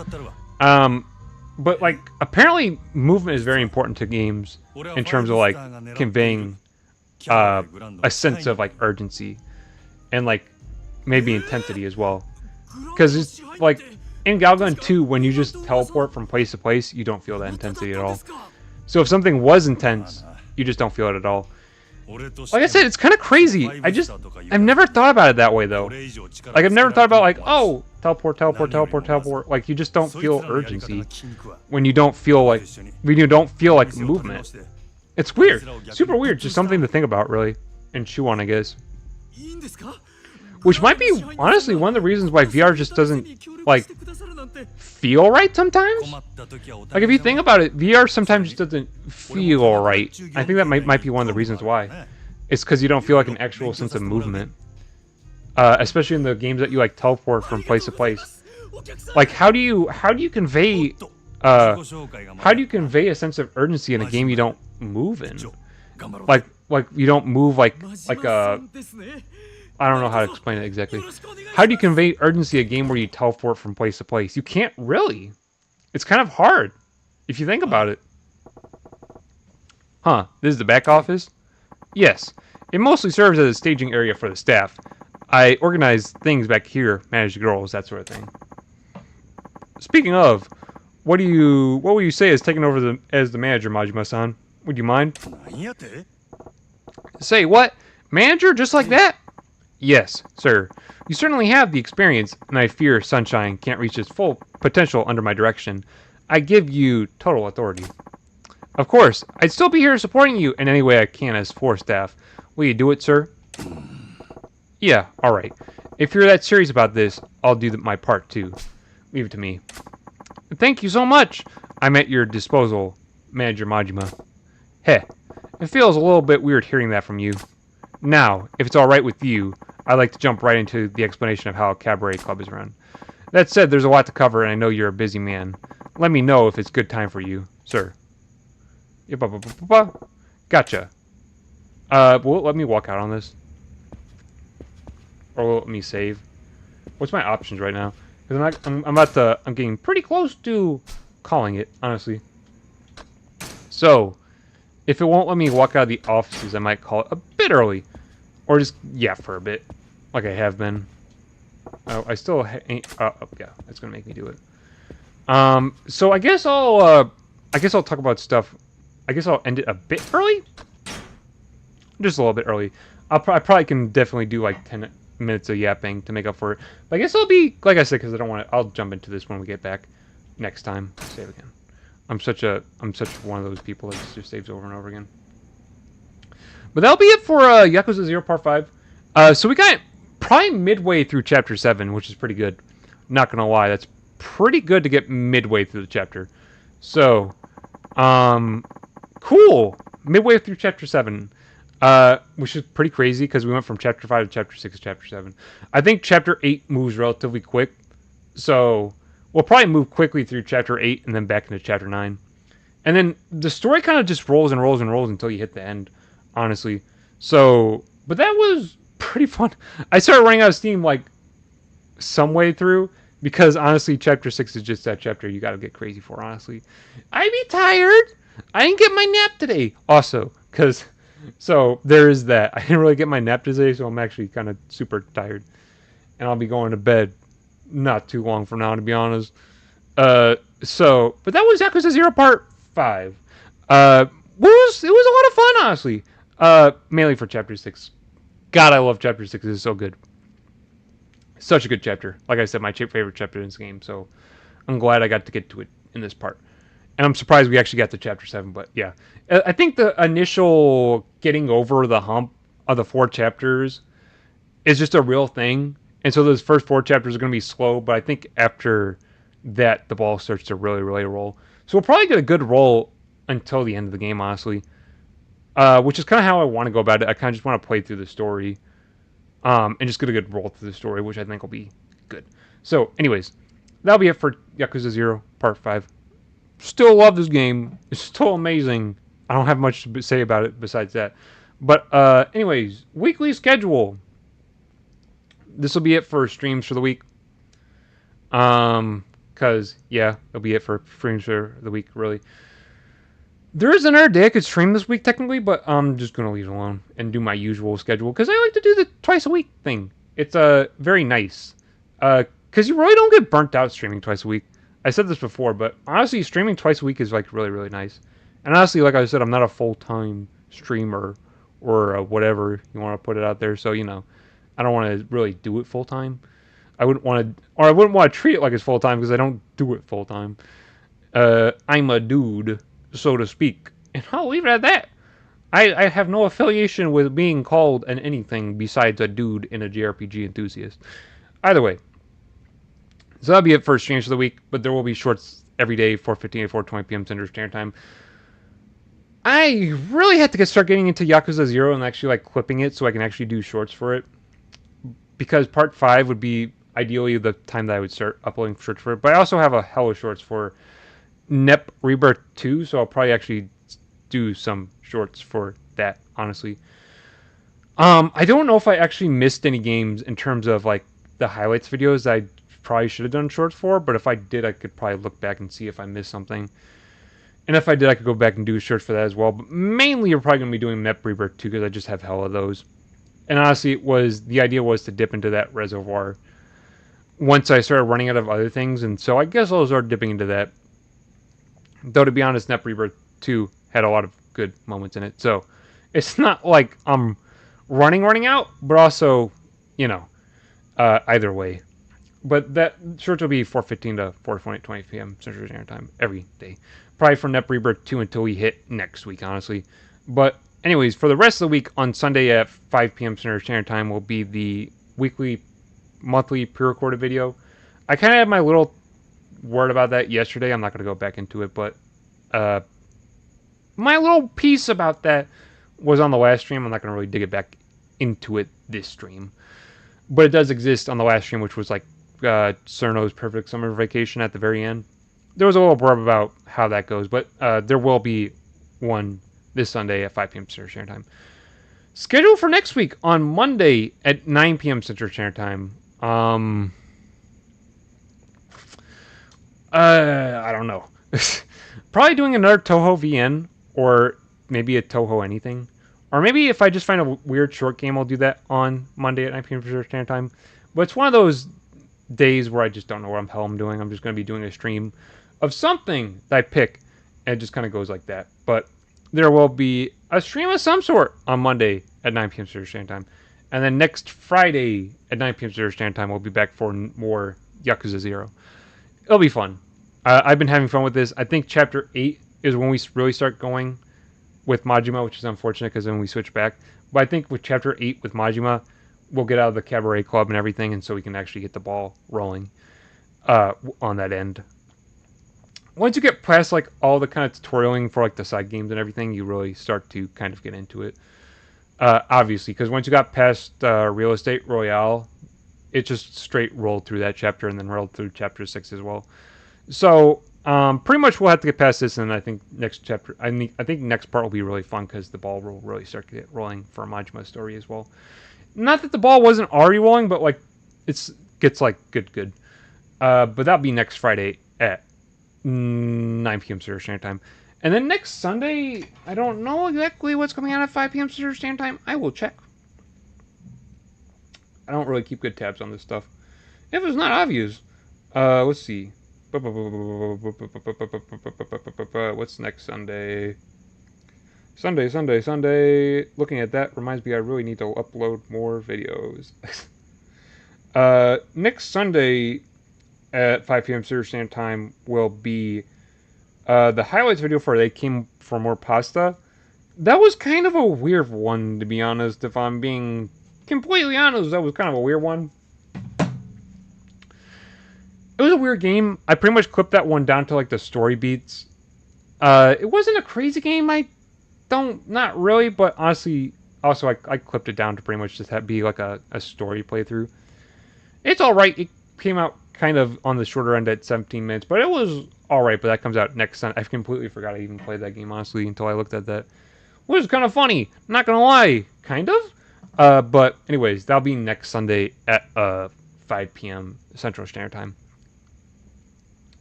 but like, apparently movement is very important to games in terms of like conveying a sense of like urgency and like maybe intensity as well. Because it's like in Galgun 2, when you just teleport from place to place, you don't feel that intensity at all. So if something was intense, you just don't feel it at all. Like I said, it's kind of crazy. I've never thought about it that way though. Like I've never thought about like, oh, teleport, teleport, teleport, teleport. Like you just don't feel urgency when you don't feel like movement. It's weird, super weird. Just something to think about really and chew on, I guess. Which might be honestly one of the reasons why VR just doesn't like feel right sometimes. Like if you think about it, VR sometimes just doesn't feel right. I think that might be one of the reasons why. It's because you don't feel like an actual sense of movement, especially in the games that you like teleport from place to place. Like how do you convey a sense of urgency in a game you don't move in? Like you don't move like I don't know how to explain it exactly. How do you convey urgency in a game where you teleport from place to place? You can't really. It's kind of hard if you think about it. Huh, this is the back office? Yes, it mostly serves as a staging area for the staff. I organize things back here, manage the girls, that sort of thing. Speaking of, what will you say is taking over as the manager, Majima-san? Would you mind? Say what? Manager just like that? Yes, sir. You certainly have the experience, and I fear Sunshine can't reach its full potential under my direction. I give you total authority. Of course, I'd still be here supporting you in any way I can as floor staff. Will you do it, sir? Yeah, alright. If you're that serious about this, I'll do my part too. Leave it to me. Thank you so much! I'm at your disposal, Manager Majima. Heh, it feels a little bit weird hearing that from you. Now, if it's alright with you, I'd like to jump right into the explanation of how a cabaret club is run. That said, there's a lot to cover, and I know you're a busy man. Let me know if it's good time for you, sir. Gotcha. Will it let me walk out on this? Or will it let me save? What's my options right now? Because I'm getting pretty close to calling it, honestly. So, if it won't let me walk out of the offices, I might call it a bit early. Or just, yeah, for a bit. Like I have been. Oh, I still ain't, yeah, that's gonna make me do it. So I guess I'll talk about stuff. I guess I'll end it a bit early? Just a little bit early. I probably can definitely do like 10 minutes of yapping to make up for it. But I guess I'll be, like I said, because I don't want to, I'll jump into this when we get back next time. Save again. I'm such one of those people that just saves over and over again. But that'll be it for Yakuza 0 Part 5. So we got probably midway through Chapter 7, which is pretty good. Not gonna lie, that's pretty good to get midway through the chapter. So, cool. Midway through Chapter 7. Which is pretty crazy because we went from Chapter 5 to Chapter 6 to Chapter 7. I think Chapter 8 moves relatively quick. So, we'll probably move quickly through Chapter 8 and then back into Chapter 9. And then the story kind of just rolls and rolls and rolls until you hit the end, honestly. So, but that was pretty fun. I started running out of steam like some way through because honestly Chapter 6 is just that chapter you gotta get crazy for, honestly. I be tired. I didn't get my nap today. Also, because, so there is that. I didn't really get my nap today, so I'm actually kind of super tired. And I'll be going to bed not too long from now, to be honest. But that was Yakuza 0 Part 5. It was a lot of fun, honestly. Mainly for Chapter 6. God, I love Chapter 6. It is so good. Such a good chapter. Like I said, my favorite chapter in this game, so I'm glad I got to get to it in this part. And I'm surprised we actually got to Chapter 7, but yeah. I think the initial getting over the hump of the 4 chapters is just a real thing. And so those first 4 chapters are going to be slow, but I think after that, the ball starts to really, really roll. So we'll probably get a good roll until the end of the game, honestly. Which is kind of how I want to go about it. I kind of just want to play through the story. And just get a good roll through the story, which I think will be good. So, anyways, that'll be it for Yakuza 0 Part 5. Still love this game. It's still amazing. I don't have much to say about it besides that. But, anyways, weekly schedule. This will be it for streams for the week. Because, yeah, it'll be it for streams for the week, really. There is another day I could stream this week, technically, but I'm just going to leave it alone and do my usual schedule. Because I like to do the twice a week thing. It's very nice. Because you really don't get burnt out streaming twice a week. I said this before, but honestly, streaming twice a week is like really, really nice. And honestly, like I said, I'm not a full-time streamer or whatever you want to put it out there. So, you know, I don't want to really do it full time. I wouldn't want to, or I wouldn't want to treat it like it's full time because I don't do it full time. I'm a dude, so to speak. And I'll leave it at that. I have no affiliation with being called an anything besides a dude and a JRPG enthusiast. Either way. So that'll be it for streams for the week, but there will be shorts every day, 4:15 to 4:20 p.m. Central Standard Time. I really had to start getting into Yakuza 0 and actually like clipping it so I can actually do shorts for it. Because part 5 would be ideally the time that I would start uploading shorts for it. But I also have a hell of shorts for NEP Rebirth 2, so I'll probably actually do some shorts for that, honestly. I don't know if I actually missed any games in terms of like the highlights videos that I probably should have done shorts for, but if I did, I could probably look back and see if I missed something. And if I did, I could go back and do shorts for that as well. But mainly, you're probably going to be doing NEP Rebirth 2 because I just have hell of those. And honestly, the idea was to dip into that reservoir once I started running out of other things, and so I guess I'll start dipping into that. Though, to be honest, NEP Rebirth 2 had a lot of good moments in it, so it's not like I'm running out, but also, you know, either way. But that shorts will be 4:15 to 4:20 p.m. Central Standard Time every day. Probably from NEP Rebirth 2 until we hit next week, honestly. But anyways, for the rest of the week, on Sunday at 5 p.m. Central Standard Time will be the monthly pre-recorded video. I kind of had my little word about that yesterday. I'm not going to go back into it, but my little piece about that was on the last stream. I'm not going to really dig it back into it this stream. But it does exist on the last stream, which was like Cerno's Perfect Summer Vacation at the very end. There was a little blurb about how that goes, but there will be one this Sunday at 5 p.m. Central Standard Time. Scheduled for next week on Monday at 9 p.m. Central Standard Time. I don't know. Probably doing another Toho VN, or maybe a Toho anything. Or maybe if I just find a weird short game, I'll do that on Monday at 9 p.m. Central Standard Time. But it's one of those days where I just don't know what the hell I'm doing. I'm just going to be doing a stream of something that I pick, and it just kind of goes like that. But there will be a stream of some sort on Monday at 9 p.m. Central Standard Time. And then next Friday at 9 p.m. Central Standard Time, we'll be back for more Yakuza 0. It'll be fun. I've been having fun with this. I think Chapter 8 is when we really start going with Majima, which is unfortunate because then we switch back. But I think with Chapter 8 with Majima, we'll get out of the Cabaret Club and everything, and so we can actually get the ball rolling on that end. Once you get past like all the kind of tutorialing for like the side games and everything, you really start to kind of get into it. Obviously, because once you got past Real Estate Royale, it just straight rolled through that chapter and then rolled through Chapter 6 as well. So pretty much we'll have to get past this, and I think next chapter, I think next part will be really fun because the ball will really start to get rolling for Majima's story as well. Not that the ball wasn't already rolling, but like it gets like good. But that'll be next Friday at 9 p.m. Central Standard Time. And then next Sunday, I don't know exactly what's coming out at 5 p.m. Central Standard Time. I will check. I don't really keep good tabs on this stuff. If it's not obvious, let's see. What's next Sunday? Sunday. Looking at that reminds me I really need to upload more videos. Next Sunday at 5 p.m. Central Standard Time will be the highlights video for They Came for More Pasta. That was kind of a weird one, to be honest. If I'm being completely honest, that was kind of a weird one. It was a weird game. I pretty much clipped that one down to like the story beats. It wasn't a crazy game. Not really, but honestly, also I clipped it down to pretty much just be like a story playthrough. It's alright. It came out kind of on the shorter end at 17 minutes, but it was alright, but that comes out next Sunday. I completely forgot I even played that game, honestly, until I looked at that. Which is kind of funny. Not gonna lie. Kind of. But anyways, that'll be next Sunday at 5 p.m. Central Standard Time.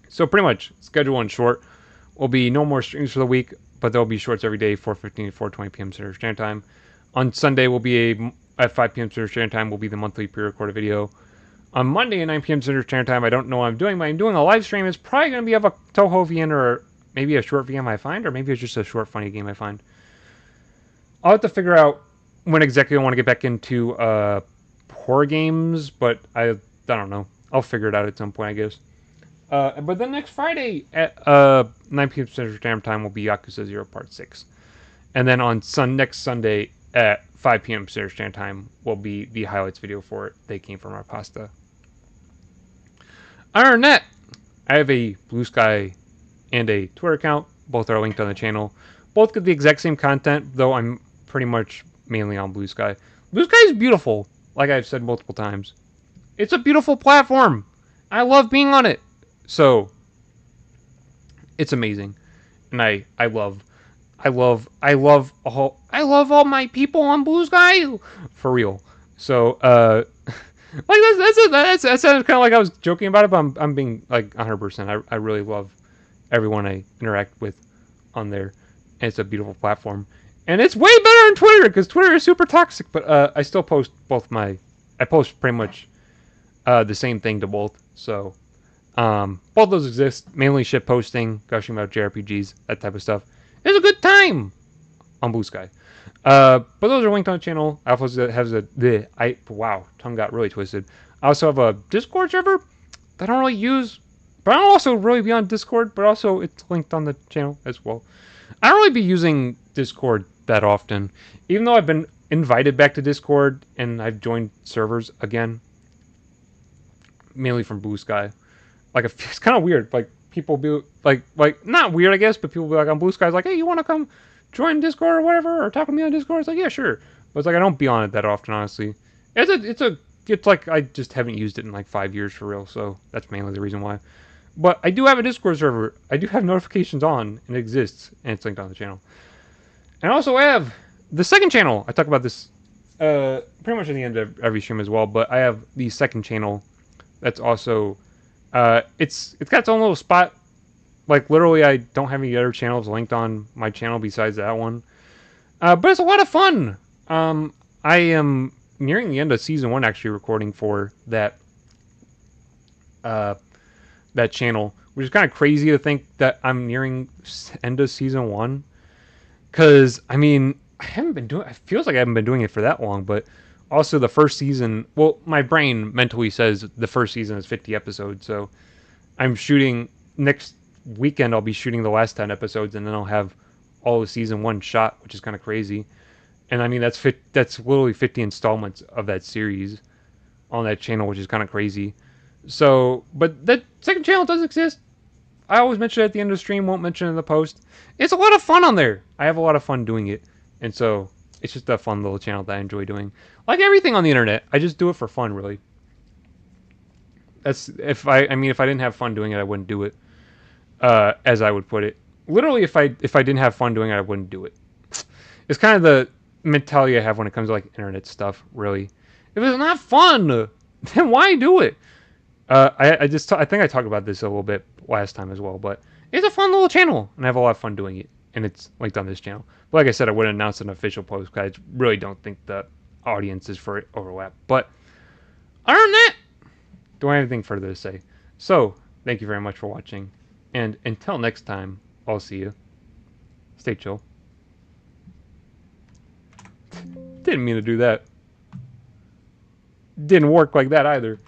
So pretty much, schedule in short. Will be no more streams for the week, but there'll be shorts every day, 4:15 to 4:20 p.m. Central Standard Time. On Sunday, at 5 p.m. Central Standard Time, will be the monthly pre-recorded video. On Monday at 9 p.m. Central Standard Time, I don't know what I'm doing, but I'm doing a live stream. It's probably going to be of a Toho VN or maybe a short VM I find, or maybe it's just a short funny game I find. I'll have to figure out when exactly I want to get back into horror games, but I don't know. I'll figure it out at some point, I guess. But then next Friday at 9 p.m. Central Standard Time will be Yakuza 0 Part 6. And then on next Sunday at 5 p.m. Central Standard Time will be the highlights video for it. They came from our pasta. Other than that, I have a Blue Sky and a Twitter account. Both are linked on the channel. Both get the exact same content, though I'm pretty much mainly on Blue Sky. Blue Sky is beautiful, like I've said multiple times. It's a beautiful platform. I love being on it. So, it's amazing. And I love all my people on Blue Sky. For real. So, like that sounds kind of like I was joking about it, but I'm being like 100%. I really love everyone I interact with on there, and it's a beautiful platform, and it's way better on Twitter because Twitter is super toxic. But I still post I post pretty much the same thing to both. So both those exist. Mainly shit posting, gushing about JRPGs, that type of stuff. It's a good time on Blue Sky. But those are linked on the channel. I also have wow, tongue got really twisted. I also have a Discord server that I don't really use, but I don't also really be on Discord, but also it's linked on the channel as well. I don't really be using Discord that often, even though I've been invited back to Discord and I've joined servers again, mainly from Blue Sky. Like, it's kind of weird. Like, people be like not weird, I guess, but people be like on Blue Sky, like, hey, you want to come join Discord or whatever, or talk to me on Discord? It's like, yeah, sure. But it's like I don't be on it that often, honestly. It's like I just haven't used it in like 5 years for real, so that's mainly the reason why. But I do have a Discord server. I do have notifications on, and it exists, and it's linked on the channel. And I also have the second channel. I talk about this pretty much at the end of every stream as well, but I have the second channel that's also it's got its own little spot. Like, literally, I don't have any other channels linked on my channel besides that one. But it's a lot of fun. I am nearing the end of season 1, actually, recording for that that channel, which is kind of crazy to think that I'm nearing end of season 1. Because, I mean, it feels like I haven't been doing it for that long, but also the first season, well, my brain mentally says the first season is 50 episodes, so I'm shooting, next weekend I'll be shooting the last 10 episodes, and then I'll have all of season 1 shot, which is kind of crazy. And I mean, that's literally 50 installments of that series on that channel, which is kind of crazy. So, but that second channel does exist. I always mention it at the end of the stream, won't mention it in the post. It's a lot of fun on there. I have a lot of fun doing it. And so, it's just a fun little channel that I enjoy doing. Like everything on the internet, I just do it for fun, really. That's, if I didn't have fun doing it, I wouldn't do it. As I would put it. Literally, if I didn't have fun doing it, I wouldn't do it. It's kind of the mentality I have when it comes to, like, internet stuff, really. If it's not fun, then why do it? I think I talked about this a little bit last time as well, but it's a fun little channel, and I have a lot of fun doing it, and it's linked on this channel. But like I said, I wouldn't announce an official post because I really don't think the audience is for it overlap. But other than that, don't have anything further to say. So, thank you very much for watching, and until next time, I'll see you. Stay chill. Didn't mean to do that. Didn't work like that either.